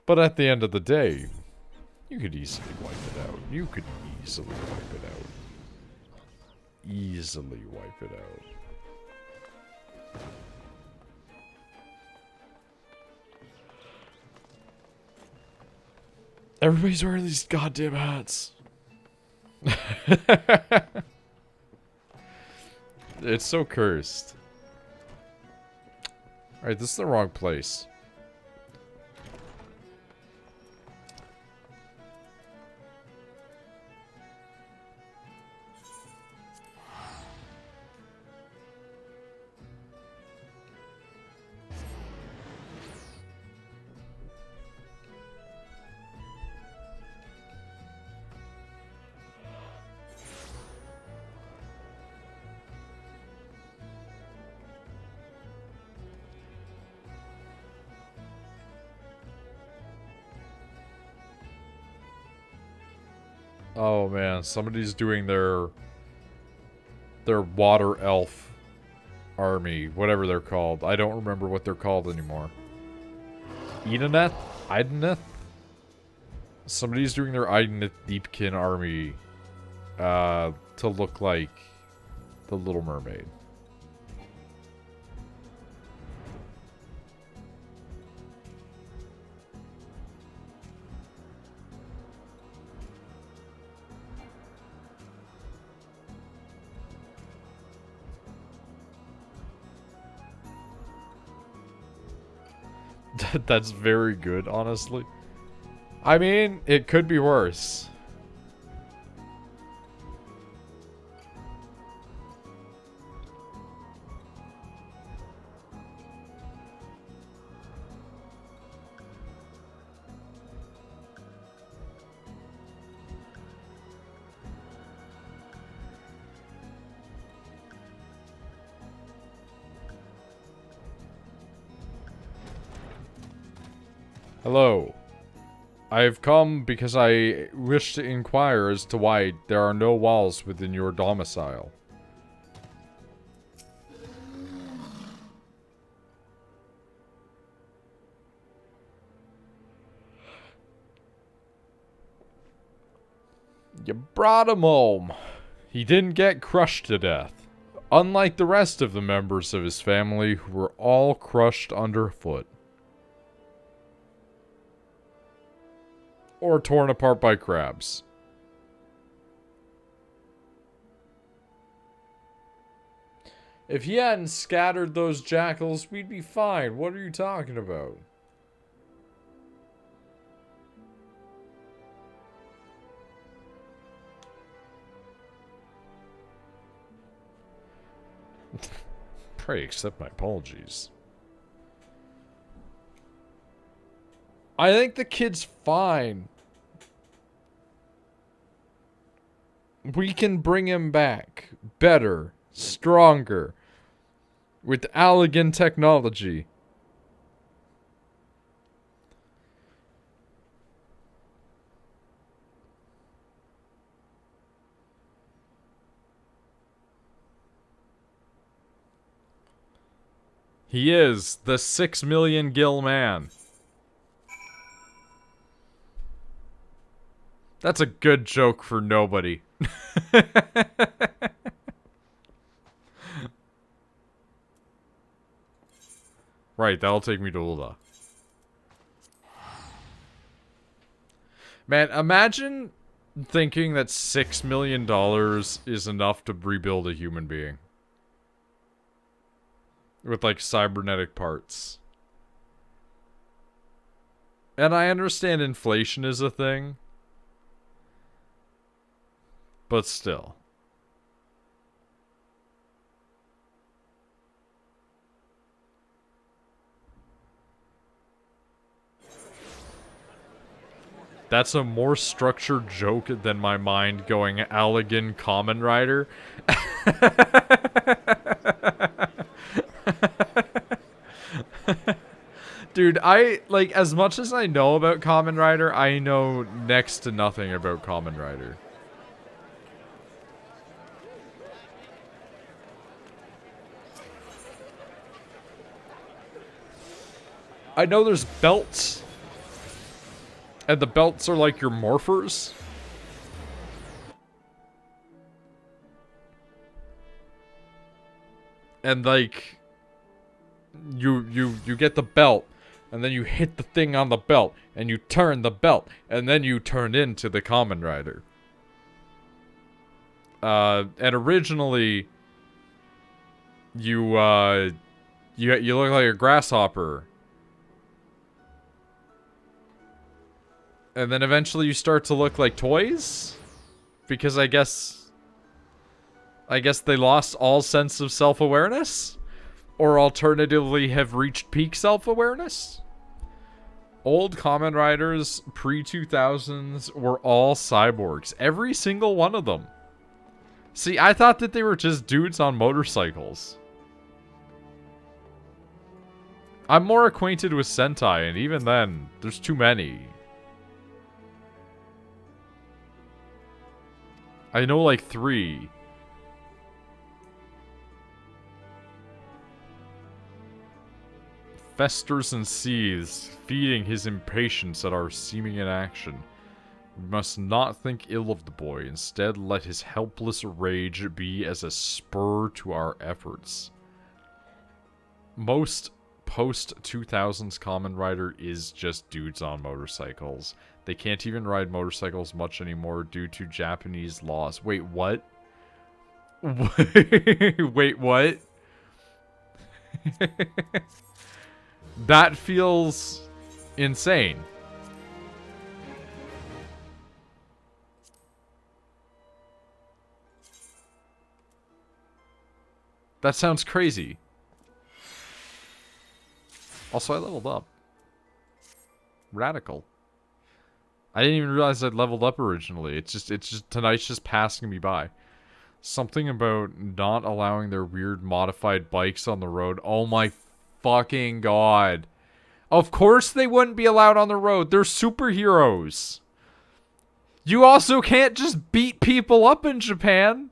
But at the end of the day, you could easily wipe it out. You could easily wipe it out. Easily wipe it out. Everybody's wearing these goddamn hats. It's so cursed. Alright, this is the wrong place. Oh man, somebody's doing their water elf army, whatever they're called. I don't remember what they're called anymore. Ideneth? Ideneth? Somebody's doing their Ideneth Deepkin army to look like the Little Mermaid. That's very good, honestly. I mean, it could be worse. Hello. I have come because I wish to inquire as to why there are no walls within your domicile. You brought him home. He didn't get crushed to death. Unlike the rest of the members of his family who were all crushed underfoot. Or torn apart by crabs. If he hadn't scattered those jackals, we'd be fine. What are you talking about? Pray accept my apologies. I think the kid's fine. We can bring him back. Better. Stronger. With Allegan technology. He is the 6 million gill man. That's a good joke for nobody. Right, that'll take me to Ulda. Man, imagine thinking that $6 million is enough to rebuild a human being. With, like, cybernetic parts. And I understand inflation is a thing. But still. That's a more structured joke than my mind going Allegan Common Rider. Dude, like, as much as I know about Kamen Rider, I know next to nothing about Kamen Rider. I know there's belts. And the belts are like your morphers. And like you get the belt, and then you hit the thing on the belt, and you turn the belt, and then you turn into the Kamen Rider. And originally you look like a grasshopper. And then eventually you start to look like toys? Because I guess they lost all sense of self-awareness? Or alternatively have reached peak self-awareness? Old Kamen Riders pre-2000s were all cyborgs. Every single one of them. See, I thought that they were just dudes on motorcycles. I'm more acquainted with Sentai, and even then, there's too many. I know like 3. Festers and seethes, feeding his impatience at our seeming inaction. We must not think ill of the boy, instead let his helpless rage be as a spur to our efforts. Most post-2000s Kamen Rider is just dudes on motorcycles. They can't even ride motorcycles much anymore due to Japanese laws. Wait, what? Wait, what? That feels insane. That sounds crazy. Also, I leveled up. Radical. I didn't even realize I'd leveled up originally. It's just tonight's just passing me by. Something about not allowing their weird modified bikes on the road. Oh my fucking god. Of course they wouldn't be allowed on the road. They're superheroes. You also can't just beat people up in Japan.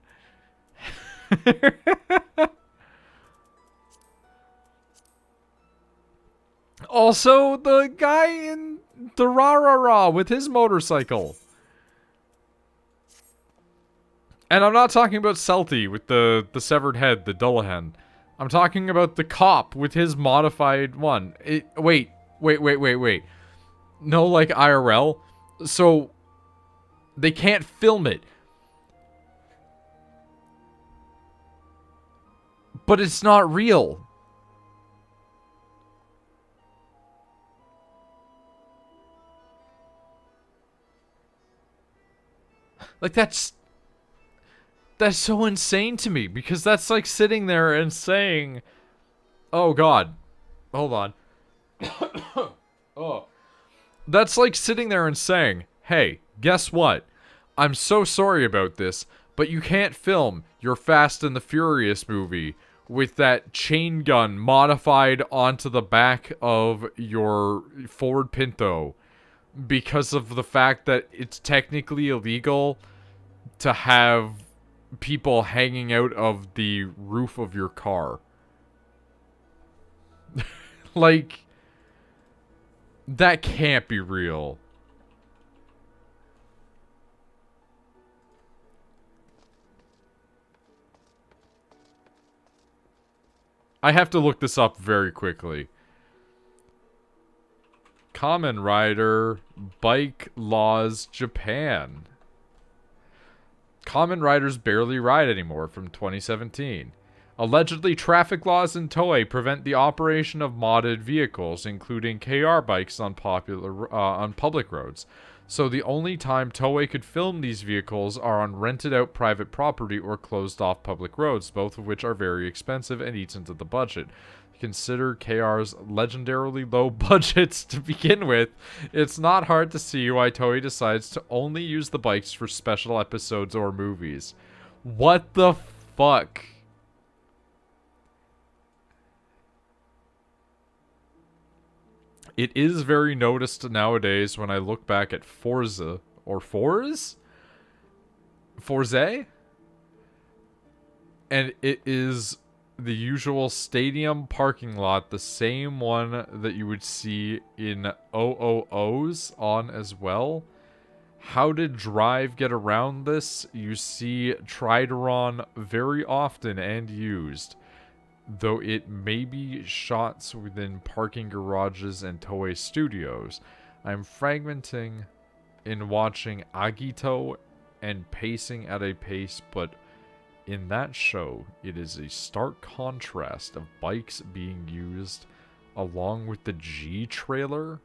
Also, the guy in the rah-rah-rah with his motorcycle. And I'm not talking about Celty with the severed head, the Dullahan. I'm talking about the cop with his modified one. Wait. No, like IRL? So, they can't film it. But it's not real. Like, that's so insane to me, because that's like sitting there and saying, oh god, hold on. Oh. That's like sitting there and saying, hey, guess what? I'm so sorry about this, but you can't film your Fast and the Furious movie with that chain gun modified onto the back of your Ford Pinto because of the fact that it's technically illegal to have people hanging out of the roof of your car. Like, that can't be real. I have to look this up very quickly. Kamen Rider Bike Laws Japan. Kamen Riders barely ride anymore from 2017. Allegedly, traffic laws in Toei prevent the operation of modded vehicles, including KR bikes on public roads. So the only time Toei could film these vehicles are on rented-out private property or closed-off public roads, both of which are very expensive and eats into the budget. Consider KR's legendarily low budgets to begin with, it's not hard to see why Toei decides to only use the bikes for special episodes or movies. What the fuck? It is very noticed nowadays when I look back at Forza, or Forze? Forze? And it is the usual stadium parking lot, the same one that you would see in OOOs on as well. How did Drive get around this? You see Trideron very often and used, though it may be shots within parking garages and Toei studios. I'm fragmenting in watching Agito and pacing at a pace, but in that show, it is a stark contrast of bikes being used along with the G trailer.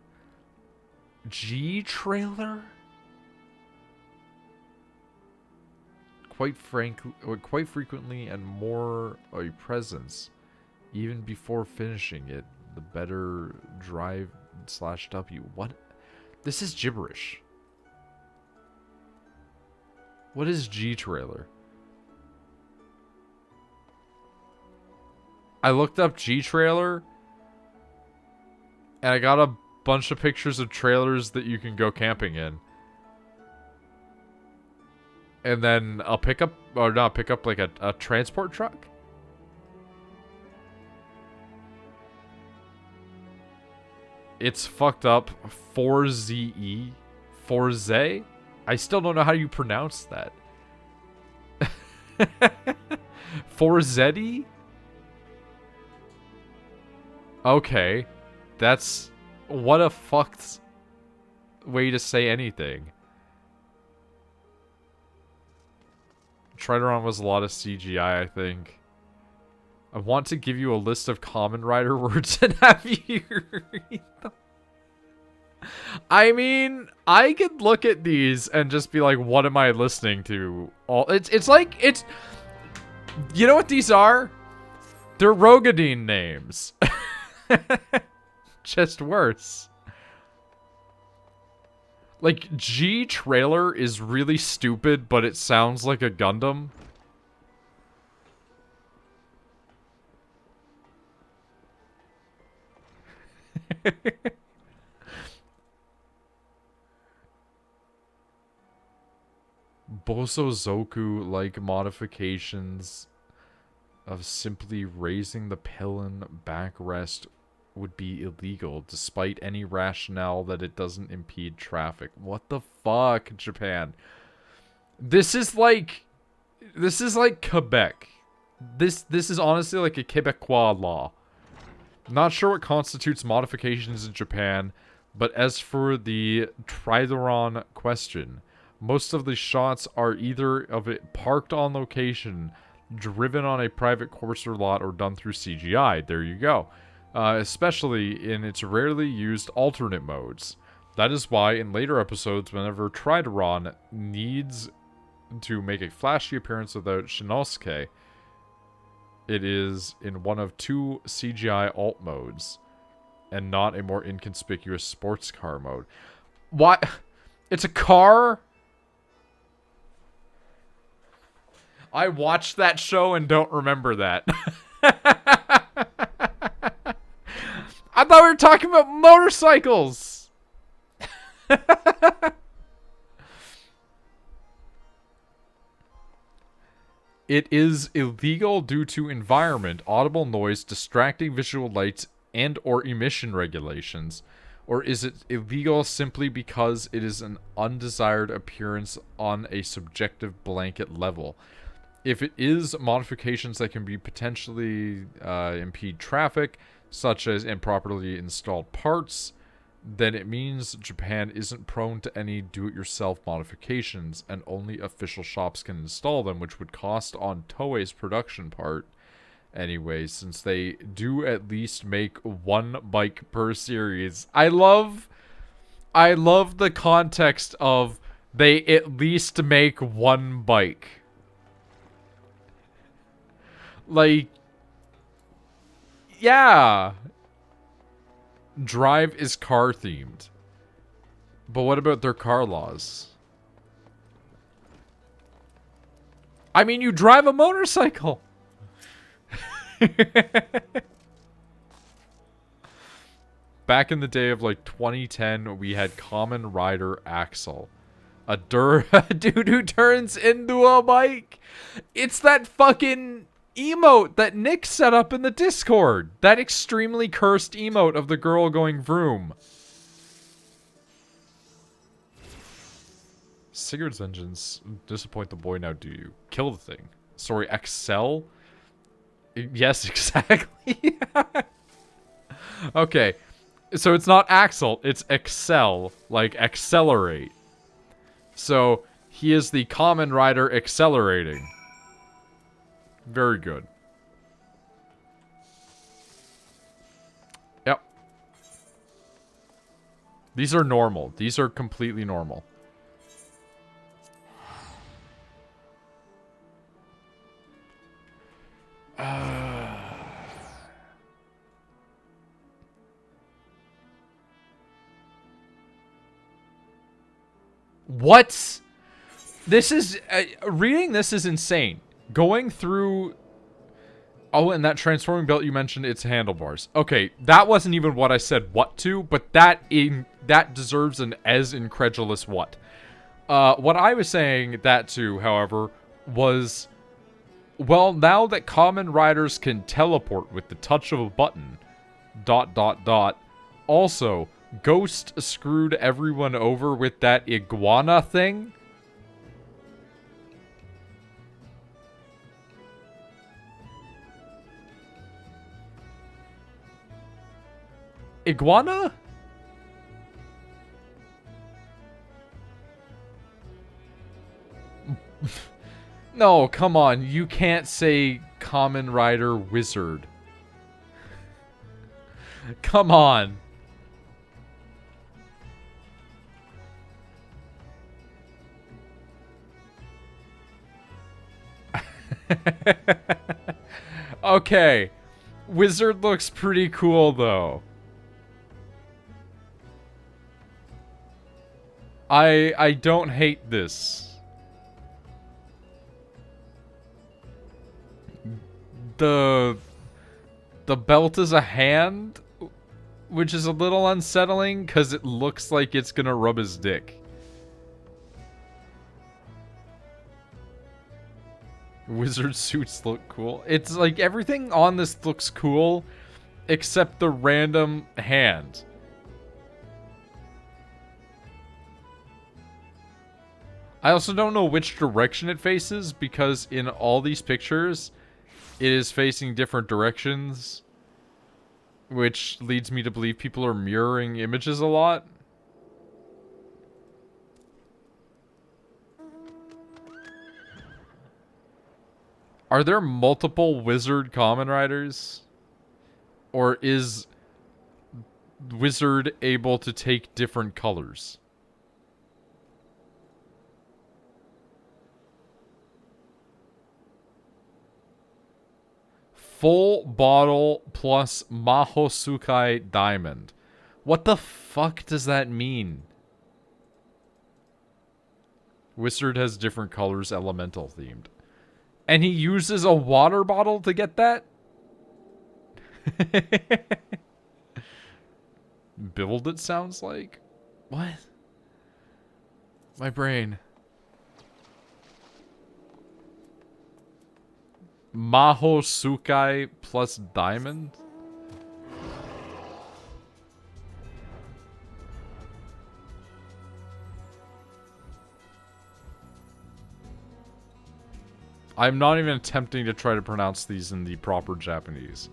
G trailer? Quite frequently and more a presence, even before finishing it. The better Drive/W. What? This is gibberish. What is G trailer? I looked up G trailer, and I got a bunch of pictures of trailers that you can go camping in. And then a pickup, or not pickup, like a transport truck? It's fucked up. 4ZE? Forze? I still don't know how you pronounce that. Forzetti? Okay. That's... what a fucked way to say anything. Trideron was a lot of CGI, I think. I want to give you a list of Kamen Rider words and have you read them. I mean, I could look at these and just be like, what am I listening to? It's like, it's... You know what these are? They're Rogadine names. Just worse. Like, G trailer is really stupid, but it sounds like a Gundam. Bosozoku-like modifications of simply raising the pillion backrest would be illegal, despite any rationale that it doesn't impede traffic. What the fuck, Japan? This is like Quebec. This is honestly like a Quebecois law. Not sure what constitutes modifications in Japan, but as for the Trideron question, most of the shots are either of it parked on location, driven on a private course or lot, or done through CGI. There you go. Especially in its rarely used alternate modes. That is why in later episodes, whenever Trideron needs to make a flashy appearance without Shinosuke, it is in one of two CGI alt modes, and not a more inconspicuous sports car mode. Why? It's a car? I watched that show and don't remember that. I thought we were talking about motorcycles. It is illegal due to environment, audible noise, distracting visual lights, and or emission regulations. Or is it illegal simply because it is an undesired appearance on a subjective blanket level? If it is modifications that can be potentially impede traffic, such as improperly installed parts, then it means Japan isn't prone to any do-it-yourself modifications, and only official shops can install them, which would cost on Toei's production part anyway, since they do at least make one bike per series. I love the context of they at least make one bike. Like, yeah. Drive is car themed. But what about their car laws? I mean, you drive a motorcycle. back in the day of like 2010, we had Kamen Rider Axel. A dude who turns into a bike. It's that fucking emote that Nick set up in the Discord. That extremely cursed emote of the girl going vroom. Sigurd's engines disappoint the boy now, do you? Kill the thing. Sorry, Excel? Yes, exactly. Okay. So it's not Axel, it's Excel, like accelerate. So he is the Kamen Rider accelerating. Very good. Yep. These are normal. These are completely normal. What? This is... reading this is insane. Going through... Oh, and that transforming belt you mentioned, it's handlebars. Okay, that wasn't even what I said what to, but that deserves an as incredulous what. What I was saying that to, however, was... Well, now that Kamen Riders can teleport with the touch of a button... ... Also, Ghost screwed everyone over with that iguana thing? Iguana? No, come on. You can't say Kamen Rider Wizard. Come on. Okay. Wizard looks pretty cool, though. I don't hate this. The belt is a hand, which is a little unsettling because it looks like it's gonna rub his dick. Wizard suits look cool. It's like everything on this looks cool except the random hand. I also don't know which direction it faces because in all these pictures it is facing different directions, which leads me to believe people are mirroring images a lot. Are there multiple Wizard Kamen Riders? Or is Wizard able to take different colors? Full bottle plus Mahosukai diamond. What the fuck does that mean? Wizard has different colors, elemental themed. And he uses a water bottle to get that? Build, it sounds like? What? My brain. Mahosukai plus diamond? I'm not even attempting to try to pronounce these in the proper Japanese.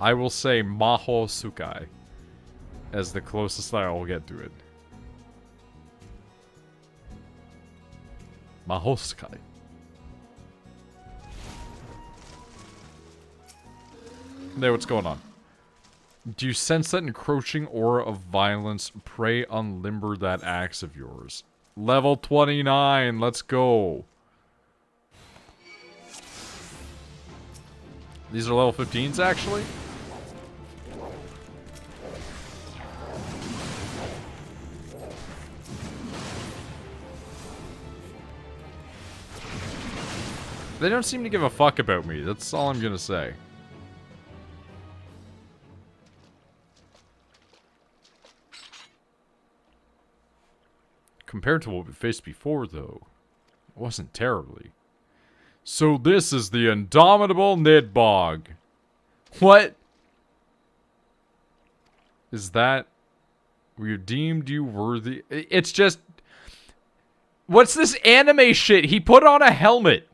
I will say Mahosukai as the closest I will get to it. Mahosukai. Hey, what's going on? Do you sense that encroaching aura of violence? Pray unlimber that axe of yours. Level 29, let's go. These are level 15s, actually? They don't seem to give a fuck about me. That's all I'm gonna say. Compared to what we faced before, though, it wasn't terribly. So this is the indomitable Nidbog. What? Is that... We deemed you worthy... It's just... What's this anime shit? He put on a helmet.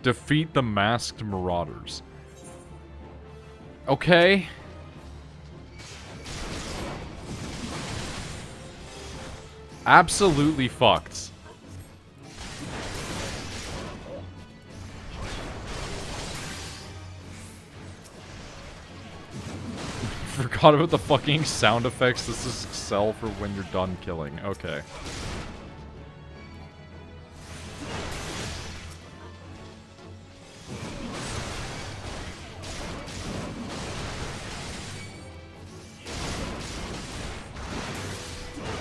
Defeat the masked marauders. Okay. Absolutely fucked. Forgot about the fucking sound effects. This is Excel for when you're done killing. Okay.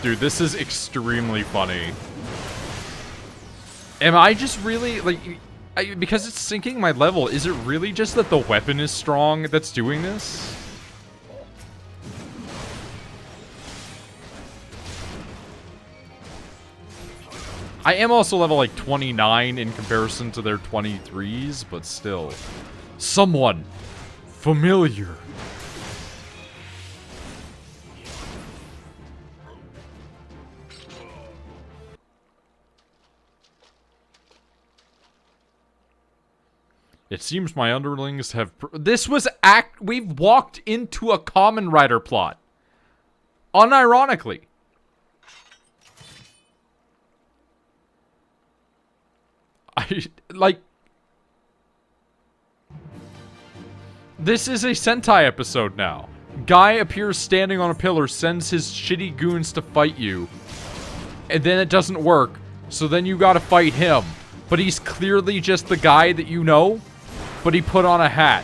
Dude, this is extremely funny. Am I just really, like, because it's sinking my level, is it really just that the weapon is strong that's doing this? I am also level, like, 29 in comparison to their 23s, but still. Someone familiar. It seems my underlings have... This was we've walked into a Kamen Rider plot. Unironically. Like... This is a Sentai episode now. Guy appears standing on a pillar, sends his shitty goons to fight you. And then it doesn't work. So then you gotta fight him. But he's clearly just the guy that you know. But he put on a hat.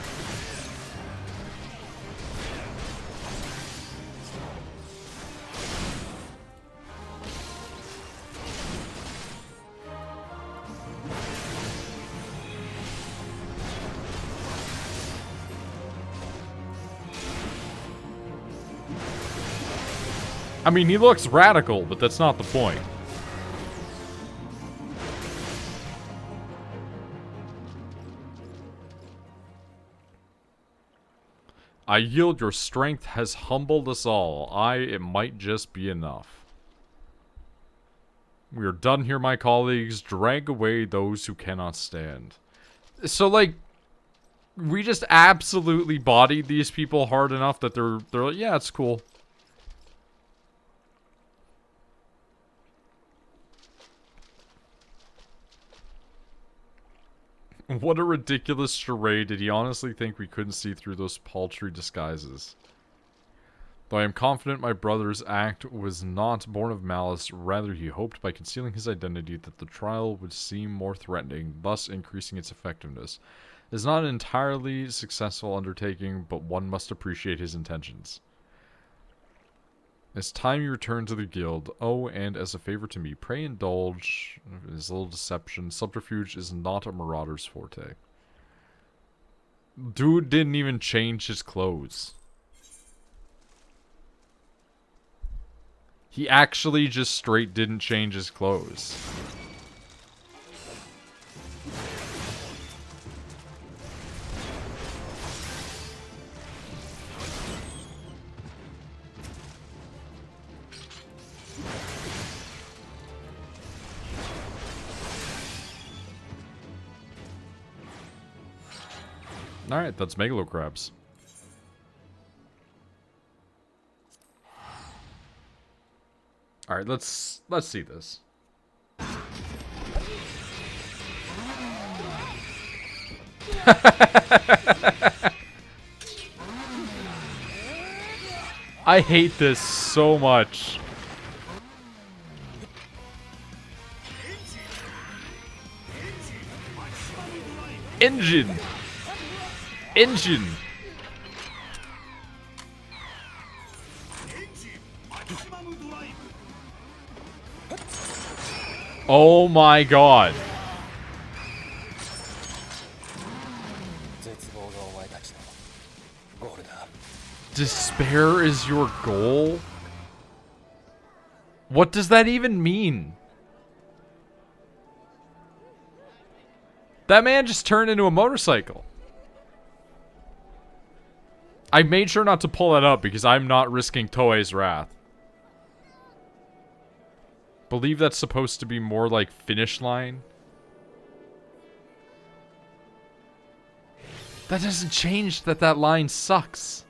I mean, he looks radical, but that's not the point. I yield, your strength has humbled us all. It might just be enough. We are done here, my colleagues. Drag away those who cannot stand. So, like, we just absolutely bodied these people hard enough that they're like, yeah, it's cool. What a ridiculous charade. Did he honestly think we couldn't see through those paltry disguises? Though I am confident my brother's act was not born of malice, rather he hoped by concealing his identity that the trial would seem more threatening, thus increasing its effectiveness. It is not an entirely successful undertaking, but one must appreciate his intentions. It's time you return to the guild. Oh, and as a favor to me, pray indulge his little deception. Subterfuge is not a marauder's forte. Dude didn't even change his clothes. He actually just straight didn't change his clothes. Alright, that's Megalo Crabs. Alright, let's see this. I hate this so much. Engine! Engine! Oh my god. Despair is your goal? What does that even mean? That man just turned into a motorcycle. I made sure not to pull that up because I'm not risking Toei's wrath. Believe that's supposed to be more like finish line. That doesn't change that line sucks.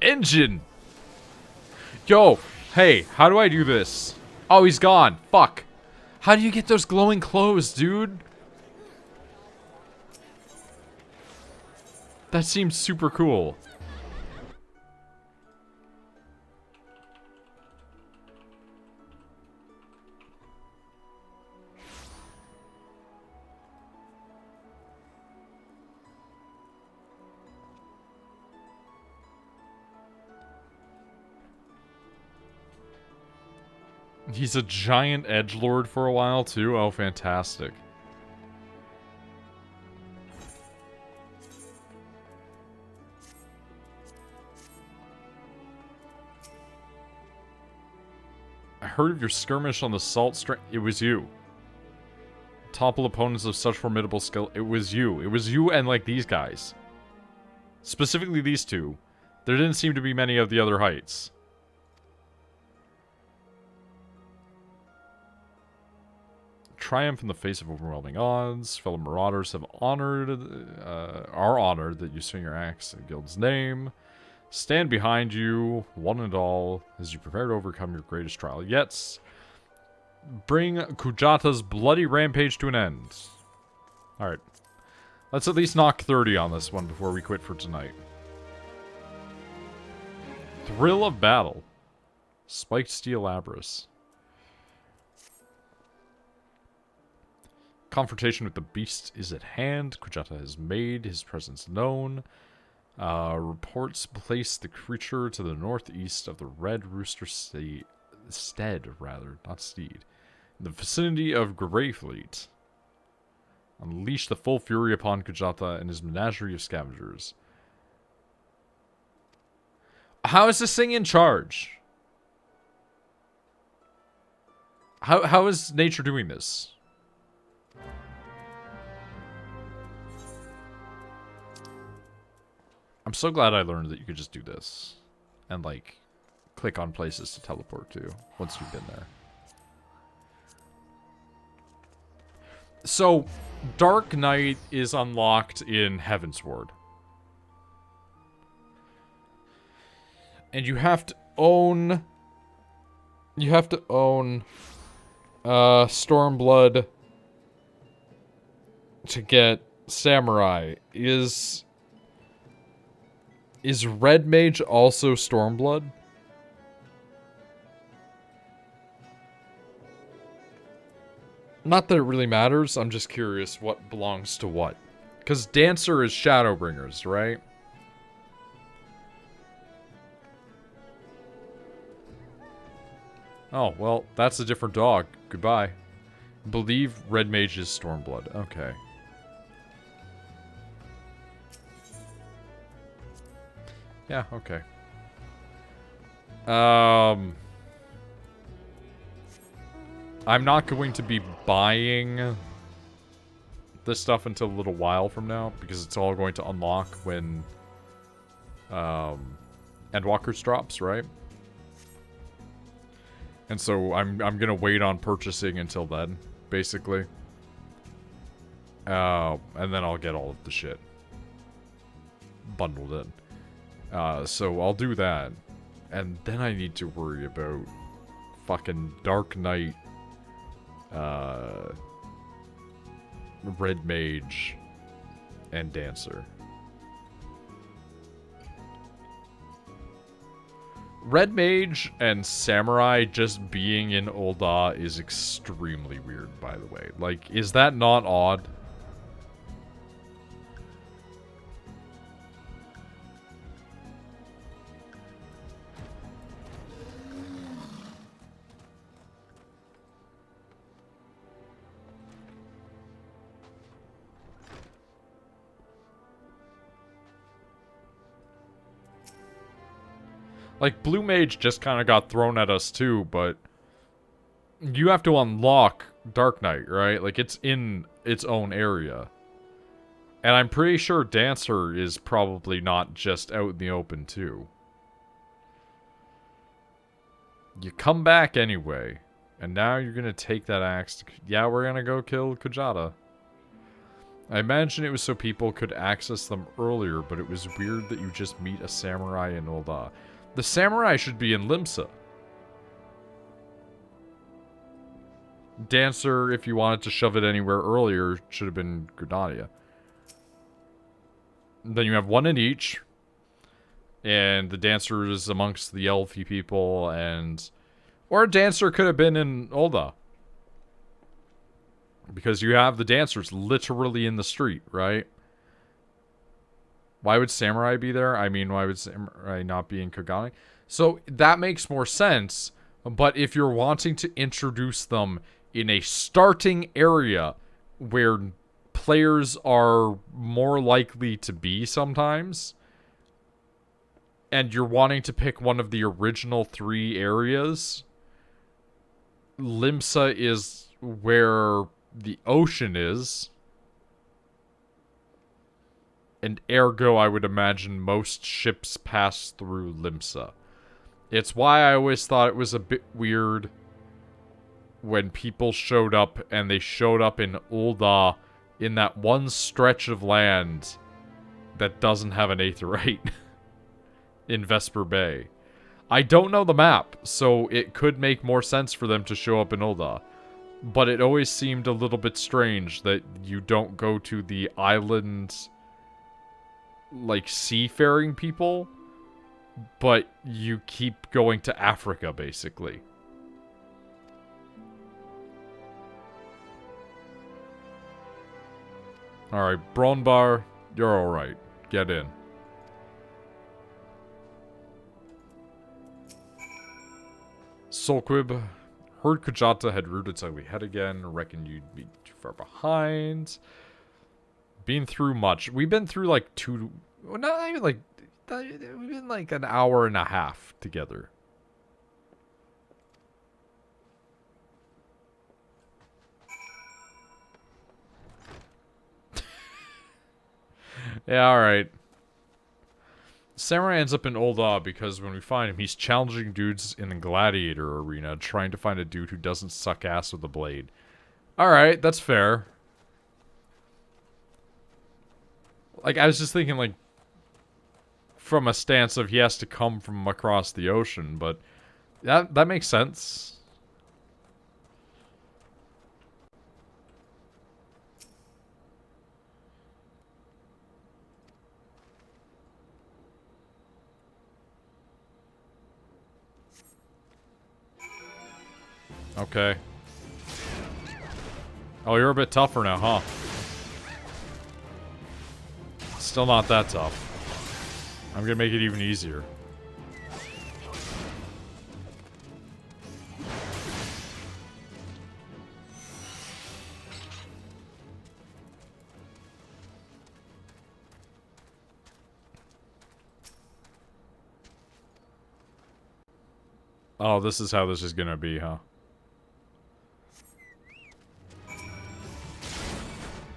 Engine! Yo, hey, how do I do this? Oh, he's gone. Fuck. How do you get those glowing clothes, dude? That seems super cool. He's a giant edgelord for a while, too? Oh, fantastic. I heard of your skirmish on the salt string. It was you. Topple opponents of such formidable skill. It was you. It was you and, like, these guys. Specifically these two. There didn't seem to be many of the other heights. Triumph in the face of overwhelming odds. Fellow marauders are honored that you swing your axe in Guild's name. Stand behind you, one and all, as you prepare to overcome your greatest trial yet. Bring Kujata's bloody rampage to an end. Alright. Let's at least knock 30 on this one before we quit for tonight. Thrill of battle. Spiked steel Abris. Confrontation with the beast is at hand. Kujata has made his presence known. Reports place the creature to the northeast of the Red Rooster Stead, not Steed. In the vicinity of Greyfleet. Unleash the full fury upon Kujata and his menagerie of scavengers. How is this thing in charge? How is nature doing this? I'm so glad I learned that you could just do this. And, like, click on places to teleport to once you've been there. So, Dark Knight is unlocked in Heavensward. And you have to own... Stormblood to get Samurai. Is Red Mage also Stormblood? Not that it really matters, I'm just curious what belongs to what. Because Dancer is Shadowbringers, right? Oh, well, that's a different dog. Goodbye. Believe Red Mage is Stormblood. Okay. Yeah, okay. I'm not going to be buying this stuff until a little while from now, because it's all going to unlock when Endwalkers drops, right? And so I'm gonna wait on purchasing until then, basically. And then I'll get all of the shit bundled in. So I'll do that. And then I need to worry about fucking Dark Knight, Red Mage, and Dancer. Red Mage and Samurai just being in Ul'dah is extremely weird, by the way. Like, is that not odd? Like, Blue Mage just kind of got thrown at us too, but you have to unlock Dark Knight, right? Like, it's in its own area. And I'm pretty sure Dancer is probably not just out in the open too. You come back anyway. And now you're gonna take that axe to... Yeah, we're gonna go kill Kujata. I imagine it was so people could access them earlier, but it was weird that you just meet a samurai in Ul'dah. The samurai should be in Limsa. Dancer, if you wanted to shove it anywhere earlier, should have been Gridania. Then you have one in each. And the Dancer is amongst the Elfie people, and... Or a Dancer could have been in Ul'dah. Because you have the Dancers literally in the street, right? Why would Samurai be there? I mean, why would Samurai not be in Kogane? So, that makes more sense. But if you're wanting to introduce them in a starting area where players are more likely to be sometimes, and you're wanting to pick one of the original 3 areas, Limsa is where the ocean is, and ergo I would imagine most ships pass through Limsa. It's why I always thought it was a bit weird when people showed up, and they showed up in Ul'dah in that one stretch of land that doesn't have an Aetheryte in Vesper Bay. I don't know the map, so it could make more sense for them to show up in Ul'dah. But it always seemed a little bit strange that you don't go to the island, like, seafaring people, but you keep going to Africa, basically. Alright, Bronbar, you're alright. Get in. Solquib, heard Kujata had routed its ugly head again. Reckon you'd be too far behind. Been through much. We've been through like 2... Well, not even like... We've been like an hour and a half together. Yeah, alright. Samurai ends up in Ul'dah because when we find him, he's challenging dudes in the gladiator arena, trying to find a dude who doesn't suck ass with a blade. Alright, that's fair. Like, I was just thinking, like, from a stance of he has to come from across the ocean, but that makes sense. Okay. Oh, you're a bit tougher now, huh? Still not that tough. I'm gonna make it even easier. Oh, this is how this is gonna be, huh?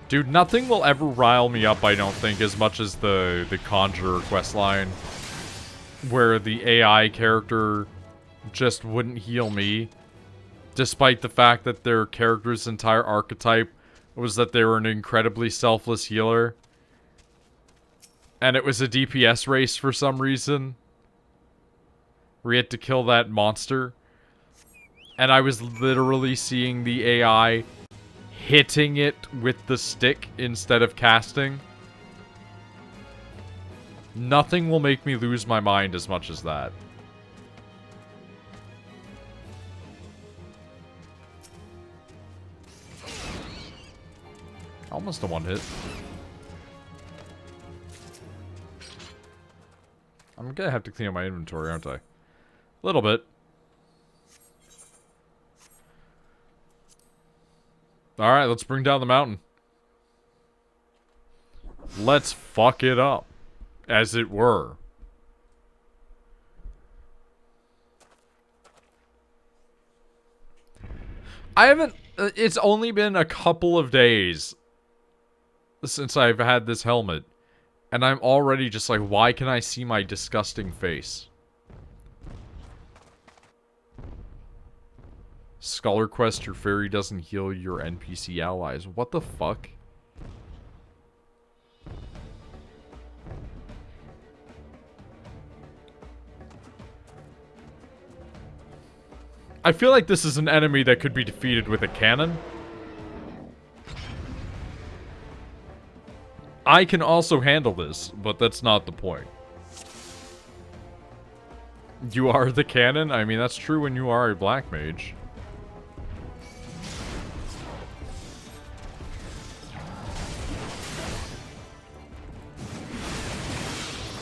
Dude, nothing will ever rile me up, I don't think, as much as the Conjurer questline, where the AI character just wouldn't heal me, despite the fact that their character's entire archetype was that they were an incredibly selfless healer. And it was a DPS race for some reason, where you had to kill that monster. And I was literally seeing the AI hitting it with the stick instead of casting. Nothing will make me lose my mind as much as that. Almost a one hit. I'm gonna have to clean up my inventory, aren't I? A little bit. Alright, let's bring down the mountain. Let's fuck it up. As it were. I haven't... it's only been a couple of days since I've had this helmet. And I'm already just like, why can I see my disgusting face? Scholar Quest, your fairy doesn't heal your NPC allies. What the fuck? I feel like this is an enemy that could be defeated with a cannon. I can also handle this, but that's not the point. You are the cannon? I mean, that's true when you are a black mage.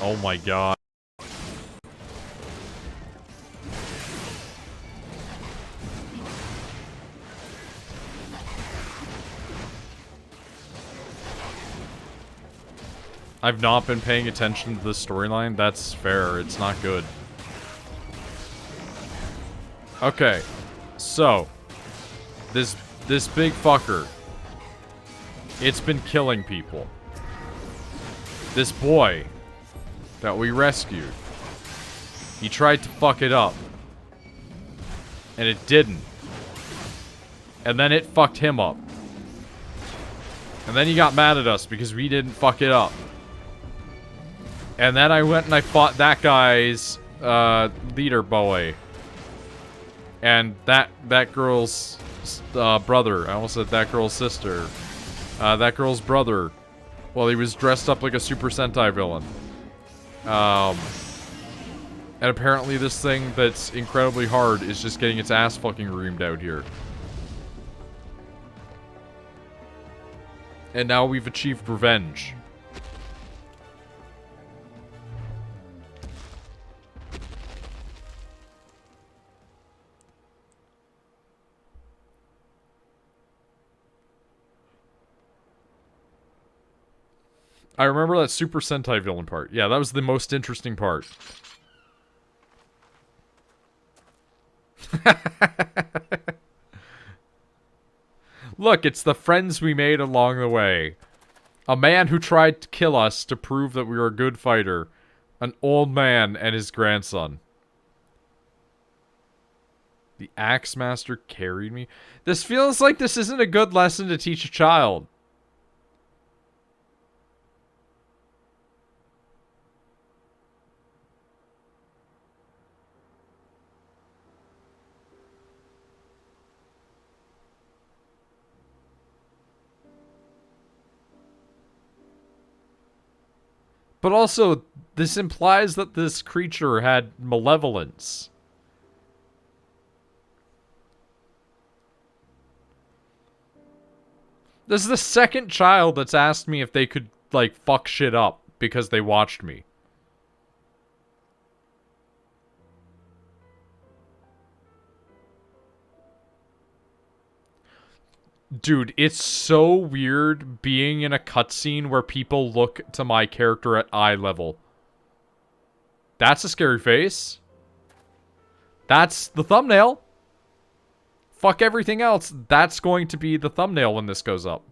Oh my god. I've not been paying attention to the storyline. That's fair. It's not good. Okay. So. This big fucker. It's been killing people. This boy that we rescued. He tried to fuck it up. And it didn't. And then it fucked him up. And then he got mad at us because we didn't fuck it up. And then I went and I fought that guy's leader boy. And that girl's brother. I almost said that girl's sister. That girl's brother. Well, he was dressed up like a Super Sentai villain. And apparently this thing that's incredibly hard is just getting its ass fucking reamed out here. And now we've achieved revenge. I remember that Super Sentai villain part. Yeah, that was the most interesting part. Look, it's the friends we made along the way. A man who tried to kill us to prove that we were a good fighter. An old man and his grandson. The Axe Master carried me. This feels like this isn't a good lesson to teach a child. But also, this implies that this creature had malevolence. This is the second child that's asked me if they could, like, fuck shit up because they watched me. Dude, it's so weird being in a cutscene where people look to my character at eye level. That's a scary face. That's the thumbnail. Fuck everything else. That's going to be the thumbnail when this goes up.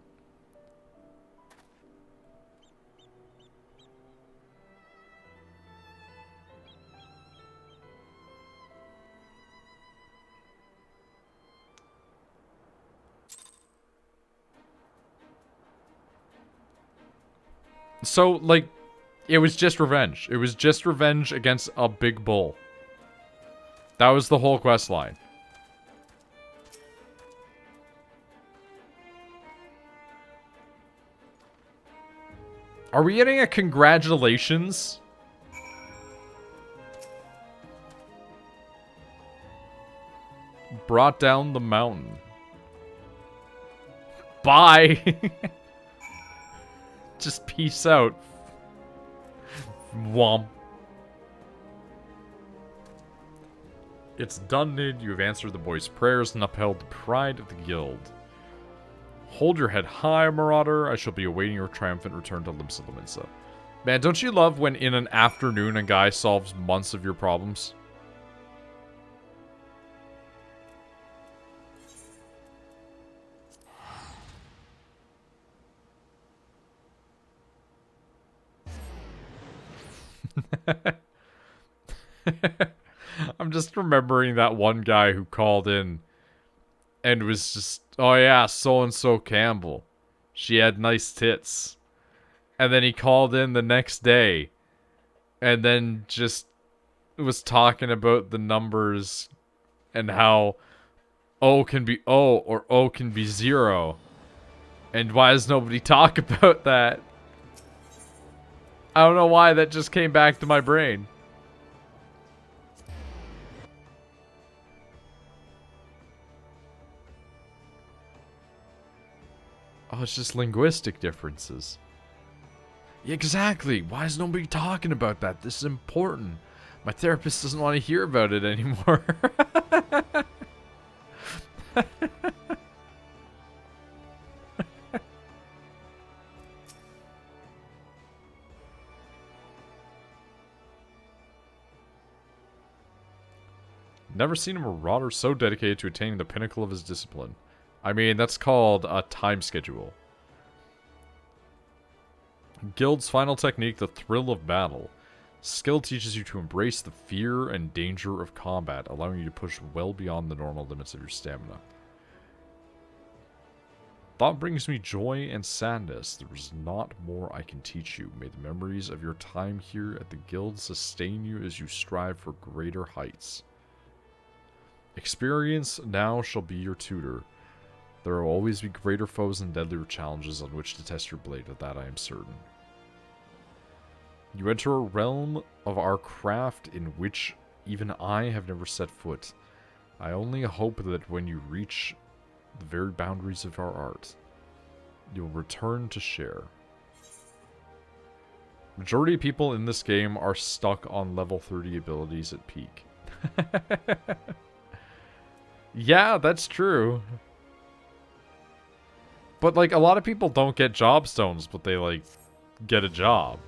So, like, it was just revenge. It was just revenge against a big bull. That was the whole quest line. Are we getting a congratulations? Brought down the mountain. Bye! Just peace out. Womp. It's done, Nid. You have answered the boy's prayers and upheld the pride of the guild. Hold your head high, Marauder. I shall be awaiting your triumphant return to Limsa Lominsa. Man, don't you love when in an afternoon a guy solves months of your problems? I'm just remembering that one guy who called in and was just, oh yeah, so-and-so Campbell. She had nice tits. And then he called in the next day and then just was talking about the numbers and how O can be O or O can be 0. And why does nobody talk about that? I don't know why that just came back to my brain. Oh, it's just linguistic differences. Yeah, exactly. Why is nobody talking about that? This is important. My therapist doesn't want to hear about it anymore. Never seen a marauder so dedicated to attaining the pinnacle of his discipline. I mean, that's called a time schedule. Guild's final technique, the thrill of battle. Skill teaches you to embrace the fear and danger of combat, allowing you to push well beyond the normal limits of your stamina. Thought brings me joy and sadness. There is not more I can teach you. May the memories of your time here at the Guild sustain you as you strive for greater heights. Experience now shall be your tutor. There will always be greater foes and deadlier challenges on which to test your blade, of that I am certain. You enter a realm of our craft in which even I have never set foot. I only hope that when you reach the very boundaries of our art, you'll return to share. Majority of people in this game are stuck on level 30 abilities at peak. Yeah, that's true. But, like, a lot of people don't get job stones, but they, like, get a job.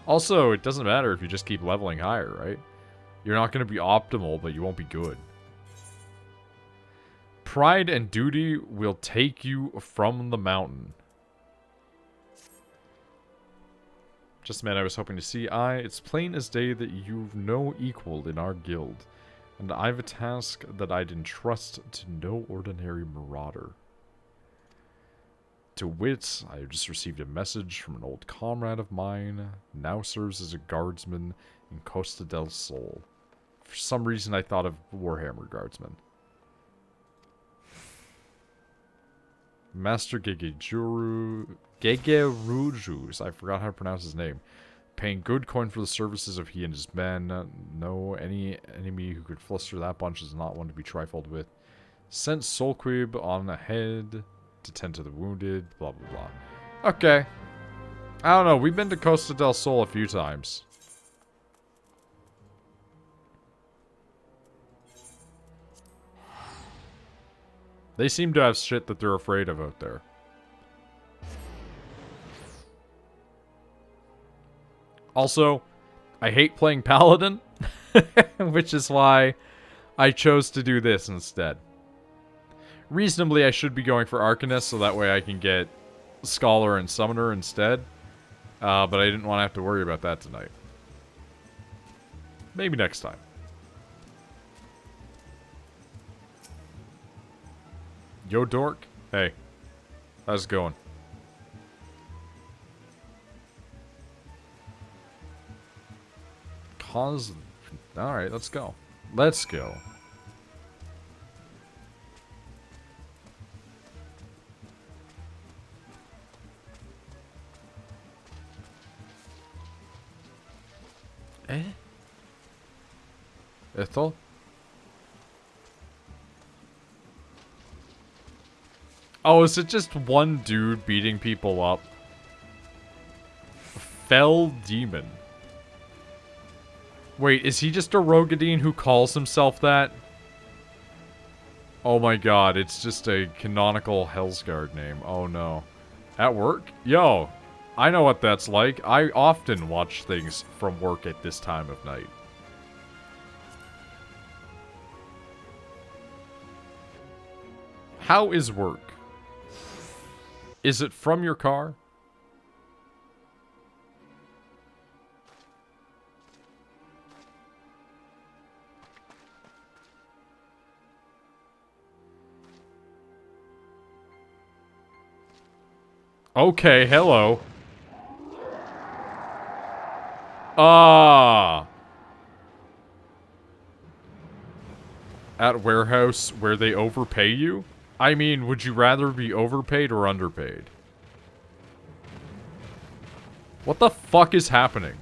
Also, it doesn't matter if you just keep leveling higher, right? You're not going to be optimal, but you won't be good. Pride and duty will take you from the mountain. Just a man I was hoping to see. It's plain as day that you've no equal in our guild, and I've a task that I'd entrust to no ordinary marauder. To wit, I have just received a message from an old comrade of mine, now serves as a guardsman in Costa del Sol. For some reason I thought of Warhammer guardsmen. Master Gegerujus, I forgot how to pronounce his name. Paying good coin for the services of he and his men. No, any enemy who could fluster that bunch is not one to be trifled with. Sent Solquib on ahead to tend to the wounded, blah blah blah. Okay. I don't know, we've been to Costa del Sol a few times. They seem to have shit that they're afraid of out there. Also, I hate playing Paladin, which is why I chose to do this instead. Reasonably, I should be going for Arcanist, so that way I can get Scholar and Summoner instead. But I didn't want to have to worry about that tonight. Maybe next time. Yo, dork. Hey. How's it going? Alright, let's go. Let's go. Eh? Ethel? Oh, is it just one dude beating people up? Fell Demon. Wait, is he just a Rogadine who calls himself that? Oh my god, it's just a canonical Hellsguard name. Oh no. At work? Yo, I know what that's like. I often watch things from work at this time of night. How is work? Is it from your car? Okay, hello. Ah. At warehouse where they overpay you? I mean, would you rather be overpaid or underpaid? What the fuck is happening?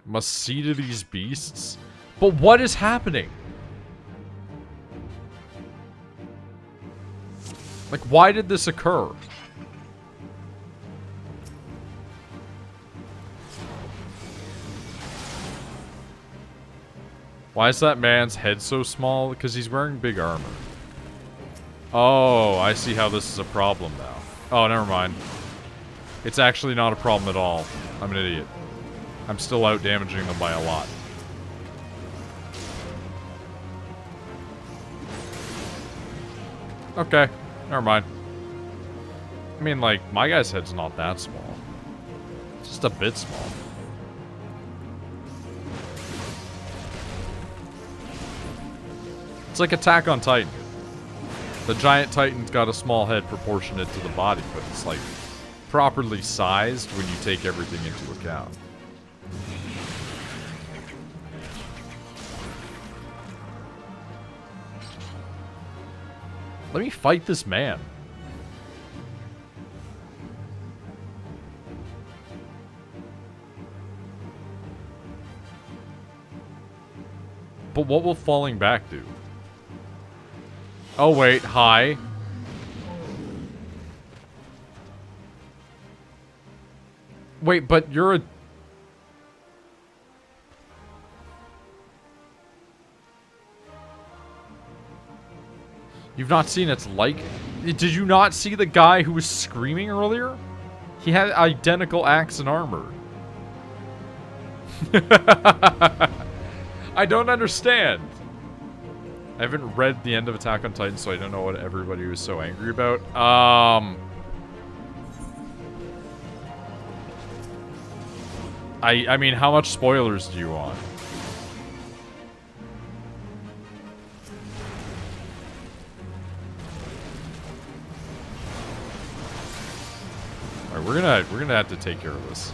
Must see to these beasts? But what is happening? Like, why did this occur? Why is that man's head so small? Because he's wearing big armor. Oh, I see how this is a problem now. Oh, never mind. It's actually not a problem at all. I'm an idiot. I'm still out damaging them by a lot. Okay, never mind. I mean, like, my guy's head's not that small. It's just a bit small. It's like Attack on Titan. The giant titan's got a small head proportionate to the body, but it's like properly sized when you take everything into account. Let me fight this man. But what will falling back do? Oh wait, hi. Wait, but you're a... You've not seen its like... Did you not see the guy who was screaming earlier? He had identical axe and armor. I don't understand. I haven't read the end of Attack on Titan, so I don't know what everybody was so angry about. I mean, how much spoilers do you want? Alright, we're gonna have to take care of this.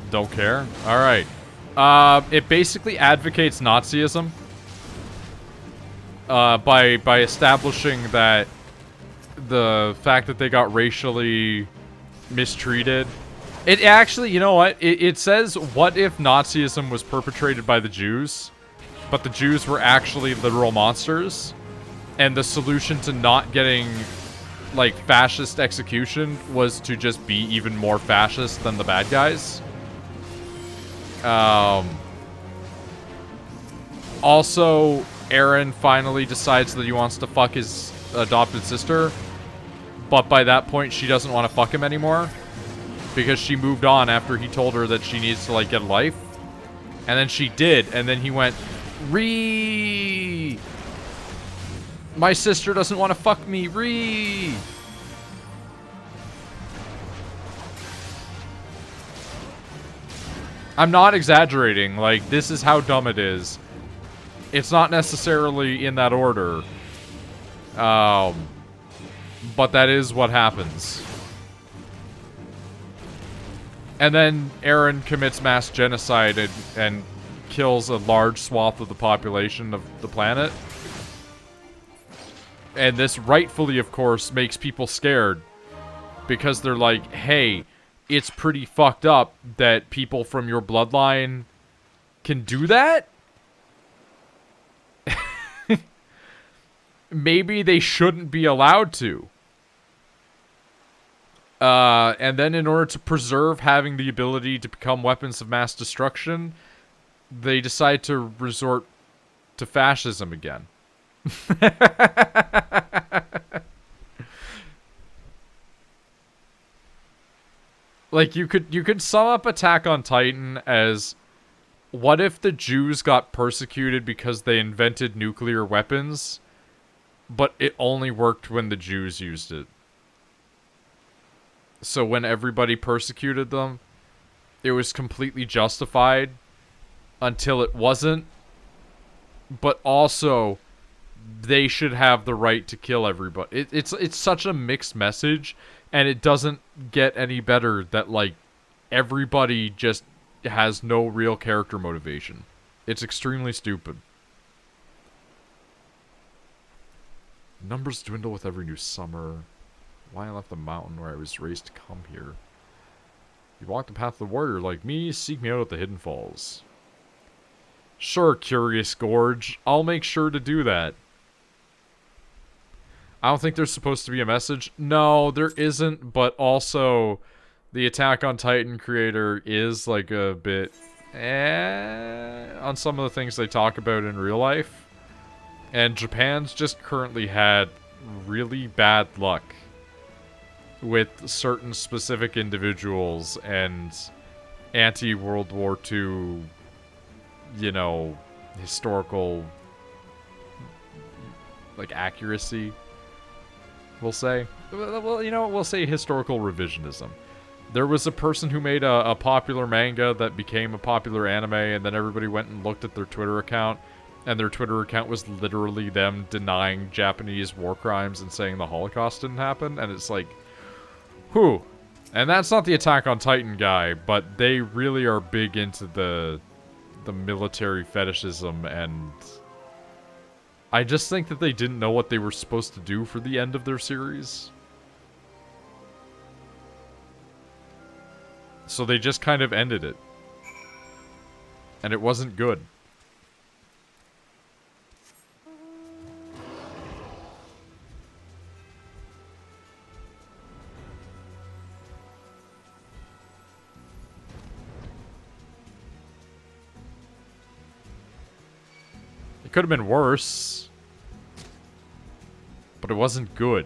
Don't care? Alright. It basically advocates Nazism. By establishing that the fact that they got racially mistreated. It actually, you know what? It says, what if Nazism was perpetrated by the Jews, but the Jews were actually literal monsters, and the solution to not getting, like, fascist execution was to just be even more fascist than the bad guys? Also, Aaron finally decides that he wants to fuck his adopted sister, but by that point she doesn't want to fuck him anymore because she moved on after he told her that she needs to, like, get a life. And then she did, and then he went, "Ree! My sister doesn't want to fuck me, Ree!" I'm not exaggerating, like, this is how dumb it is. It's not necessarily in that order. But that is what happens. And then Aaron commits mass genocide and kills a large swath of the population of the planet. And this rightfully, of course, makes people scared. Because they're like, hey, it's pretty fucked up that people from your bloodline can do that? Maybe they shouldn't be allowed to. And then in order to preserve having the ability to become weapons of mass destruction, they decide to resort to fascism again. Like, you could sum up Attack on Titan as, what if the Jews got persecuted because they invented nuclear weapons, but it only worked when the Jews used it? So when everybody persecuted them, it was completely justified until it wasn't. But also, they should have the right to kill everybody. It's such a mixed message, and it doesn't get any better that, like, everybody just has no real character motivation. It's extremely stupid. Numbers dwindle with every new summer. Why I left the mountain where I was raised to come here. You walk the path of the warrior like me, seek me out at the Hidden Falls. Sure, Curious Gorge. I'll make sure to do that. I don't think there's supposed to be a message. No, there isn't, but also the Attack on Titan creator is like a bit on some of the things they talk about in real life. And Japan's just currently had really bad luck with certain specific individuals and anti-World War II, you know, historical, like, accuracy, we'll say. Well, you know what, we'll say historical revisionism. There was a person who made a popular manga that became a popular anime, and then everybody went and looked at their Twitter account, and their Twitter account was literally them denying Japanese war crimes and saying the Holocaust didn't happen, and it's like, whew. And that's not the Attack on Titan guy, but they really are big into the military fetishism, and I just think that they didn't know what they were supposed to do for the end of their series. So they just kind of ended it. And it wasn't good. It could have been worse. But it wasn't good.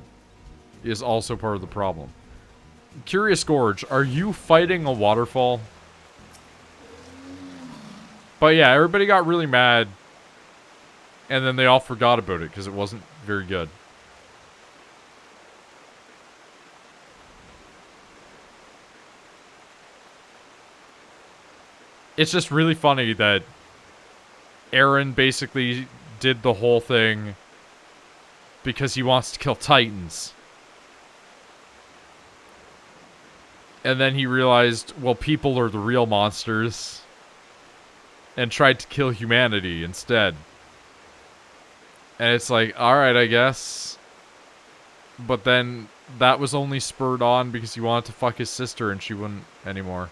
Is also part of the problem. Curious Gorge, are you fighting a waterfall? But yeah, everybody got really mad. And then they all forgot about it because it wasn't very good. It's just really funny that Eren basically did the whole thing because he wants to kill Titans. And then he realized, well, people are the real monsters. And tried to kill humanity instead. And it's like, alright, I guess. But then that was only spurred on because he wanted to fuck his sister and she wouldn't anymore.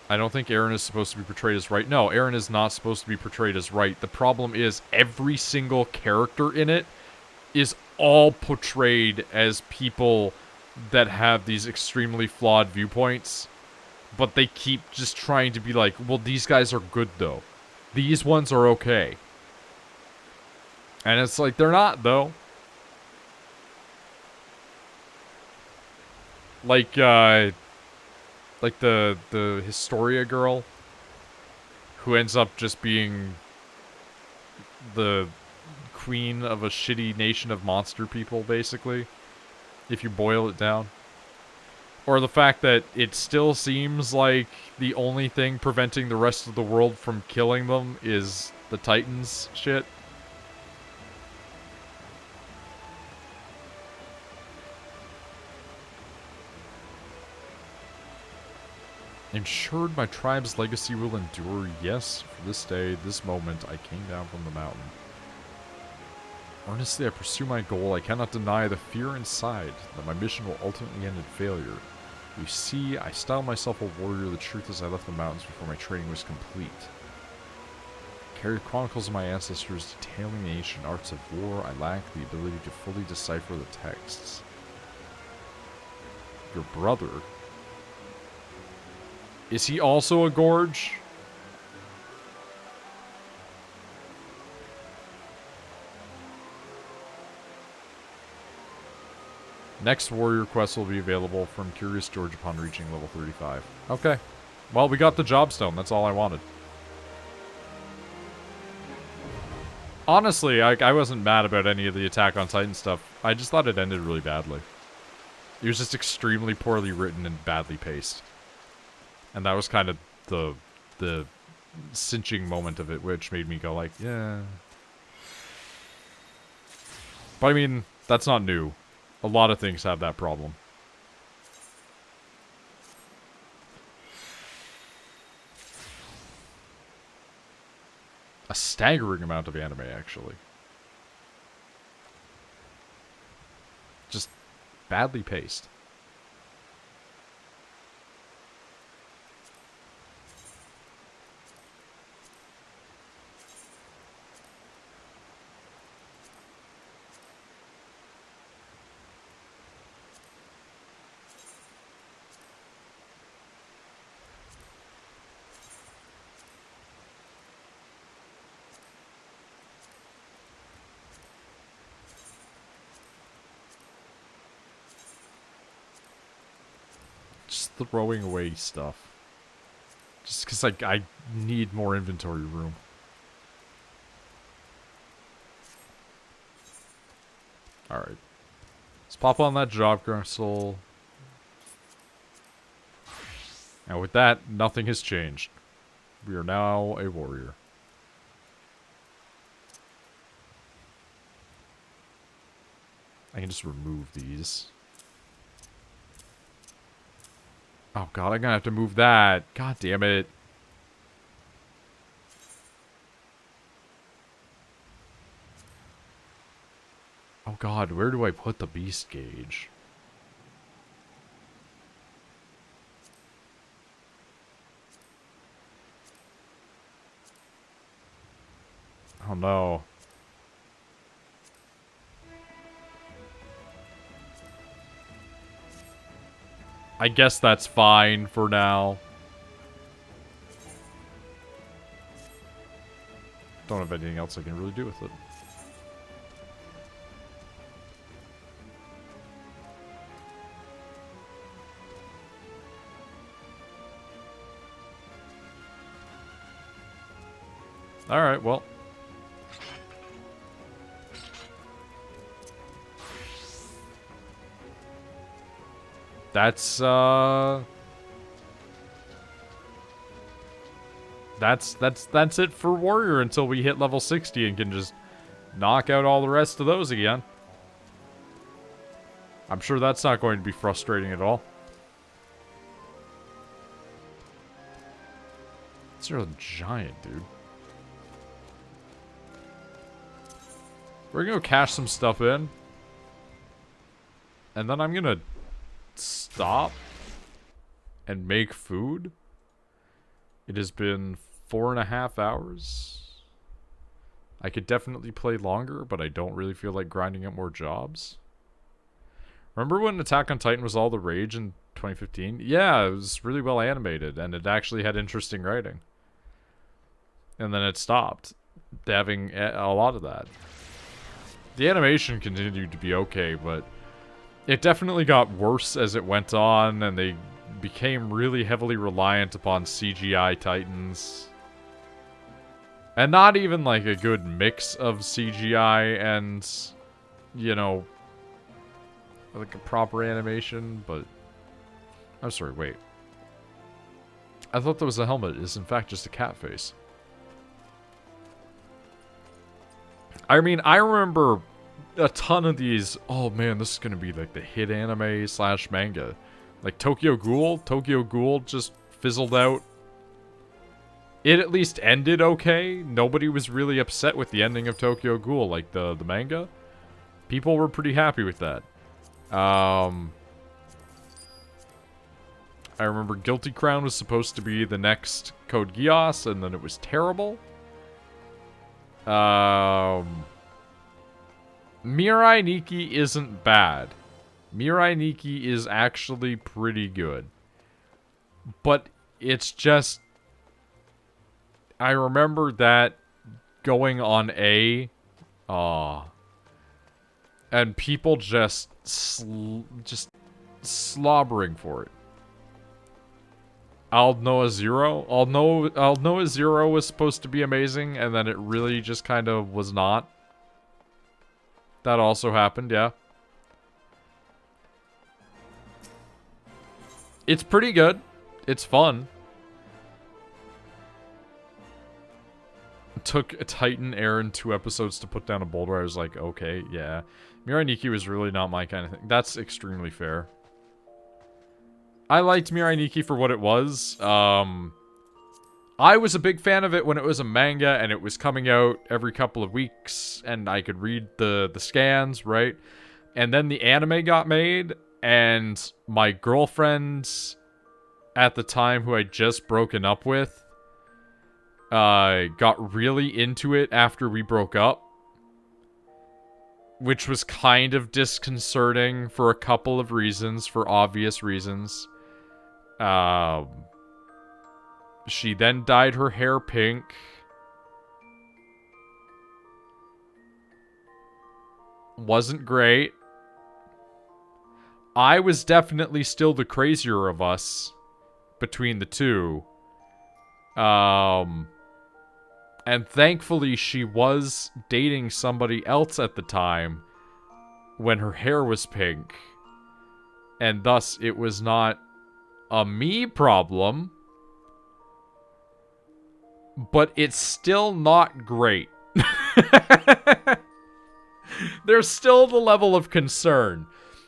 I don't think Eren is supposed to be portrayed as right. No, Eren is not supposed to be portrayed as right. The problem is every single character in it is all portrayed as people that have these extremely flawed viewpoints. But they keep just trying to be like, well, these guys are good, though. These ones are okay. And it's like, they're not, though. Like the Historia girl, who ends up just being the queen of a shitty nation of monster people, basically, if you boil it down. Or the fact that it still seems like the only thing preventing the rest of the world from killing them is the Titans shit. Ensured my tribe's legacy will endure. Yes, for this day, this moment, I came down from the mountain. Earnestly I pursue my goal. I cannot deny the fear inside that my mission will ultimately end in failure. You see, I style myself a warrior. The truth is I left the mountains before my training was complete. I carried chronicles of my ancestors detailing the ancient arts of war. I lack the ability to fully decipher the texts. Your brother? Is he also a gorge? Next warrior quest will be available from Curious George upon reaching level 35. Okay. Well, we got the job stone. That's all I wanted. Honestly, I wasn't mad about any of the Attack on Titan stuff. I just thought it ended really badly. It was just extremely poorly written and badly paced. And that was kind of the cinching moment of it, which made me go like, yeah. But I mean, that's not new. A lot of things have that problem. A staggering amount of anime, actually. Just badly paced. Just throwing away stuff. Just because I need more inventory room. Alright. Let's pop on that job crystal. And with that, nothing has changed. We are now a warrior. I can just remove these. Oh god, I'm gonna have to move that. God damn it. Oh god, where do I put the beast gauge? Oh no. I guess that's fine for now. Don't have anything else I can really do with it. Alright, well. That's it for warrior until we hit level 60 and can just knock out all the rest of those again. I'm sure that's not going to be frustrating at all. It's a giant, dude. We're gonna go cash some stuff in. And then I'm gonna stop and make food. It has been 4.5 hours. I could definitely play longer, but I don't really feel like grinding out more jobs. Remember when Attack on Titan was all the rage in 2015? Yeah, it was really well animated, and it actually had interesting writing. And then it stopped having a lot of that. The animation continued to be okay, but it definitely got worse as it went on, and they became really heavily reliant upon CGI Titans. And not even like a good mix of CGI and, you know, like a proper animation, but... I'm sorry, wait. I thought that was a helmet. It's in fact just a cat face. I mean, I remember a ton of these, oh man, this is gonna be like the hit anime / manga. Like Tokyo Ghoul. Tokyo Ghoul just fizzled out. It at least ended okay. Nobody was really upset with the ending of Tokyo Ghoul, like the manga. People were pretty happy with that. I remember Guilty Crown was supposed to be the next Code Geass, and then it was terrible. Mirai Nikki isn't bad. Mirai Nikki is actually pretty good. But it's just... I remember that going on A... And people just slobbering for it. I'll know a zero. I'll know a zero was supposed to be amazing, and then it really just kind of was not. That also happened, yeah. It's pretty good. It's fun. It took a Titan Aaron 2 episodes to put down a boulder. I was like, okay, yeah. Mirai Nikki was really not my kind of thing. That's extremely fair. I liked Mirai Nikki for what it was. I was a big fan of it when it was a manga and it was coming out every couple of weeks and I could read the scans, right? And then the anime got made and my girlfriend at the time who I'd just broken up with got really into it after we broke up. Which was kind of disconcerting for a couple of reasons, for obvious reasons. She then dyed her hair pink. Wasn't great. I was definitely still the crazier of us between the two. And thankfully she was dating somebody else at the time when her hair was pink. And thus it was not a me problem. But it's still not great. There's still the level of concern.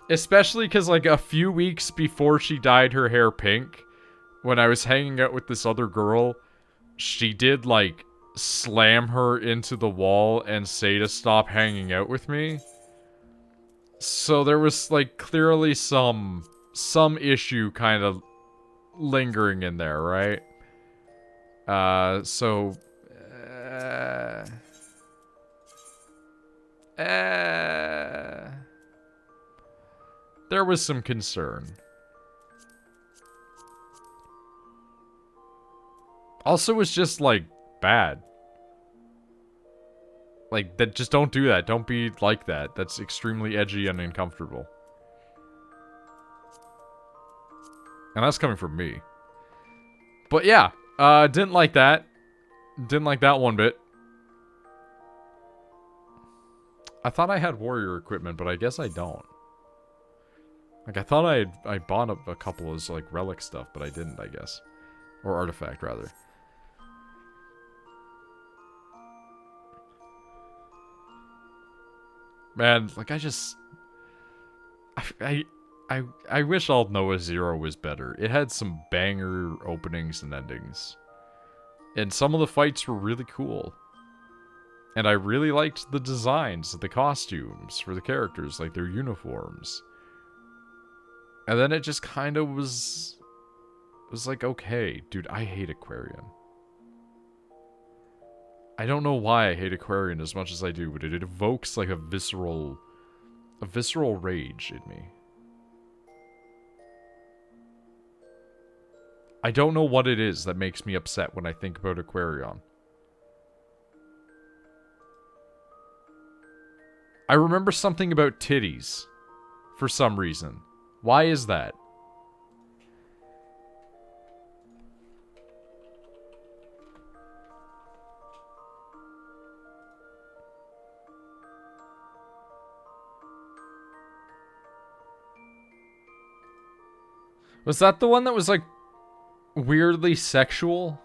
Especially because, like, a few weeks before she dyed her hair pink, when I was hanging out with this other girl, she did, like, slam her into the wall and say to stop hanging out with me. So there was, like, clearly some issue kind of lingering in there, right? There was some concern. Also, was just, like, bad. Like, that, just don't do that. Don't be like that. That's extremely edgy and uncomfortable. And that's coming from me. But yeah, didn't like that. Didn't like that one bit. I thought I had warrior equipment, but I guess I don't. Like, I thought I bought a couple of, like, relic stuff, but I didn't, I guess. Or artifact, rather. Man, like, I wish All Noah Zero was better. It had some banger openings and endings. And some of the fights were really cool. And I really liked the designs, the costumes for the characters, like their uniforms. And then it just kind of was like, okay, dude, I hate Aquarian. I don't know why I hate Aquarian as much as I do, but it evokes like a visceral rage in me. I don't know what it is that makes me upset when I think about Aquarion. I remember something about titties for some reason. Why is that? Was that the one that was like weirdly sexual?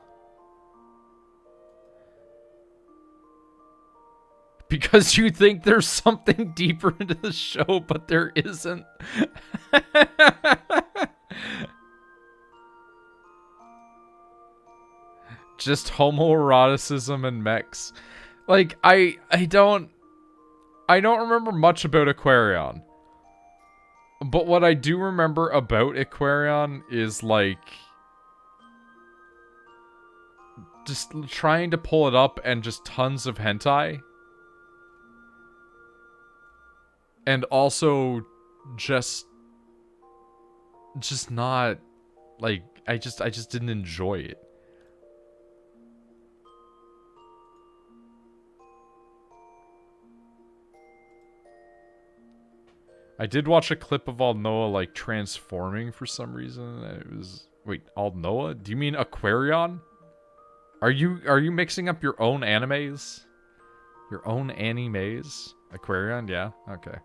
Because you think there's something deeper into the show, but there isn't. Just homoeroticism and mechs. Like, I don't remember much about Aquarion. But what I do remember about Aquarion is, like, just trying to pull it up and just tons of hentai. And also just not, like, I just didn't enjoy it. I did watch a clip of Old Noah, like, transforming for some reason. It was... Wait, Old Noah? Do you mean Aquarion? Are you mixing up your own animes? Your own animes? Aquarion? Yeah? Okay.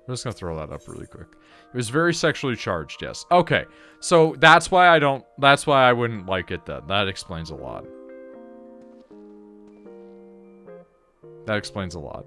I'm just gonna throw that up really quick. It was very sexually charged, yes. Okay. So, that's why I wouldn't like it then. That explains a lot. That explains a lot.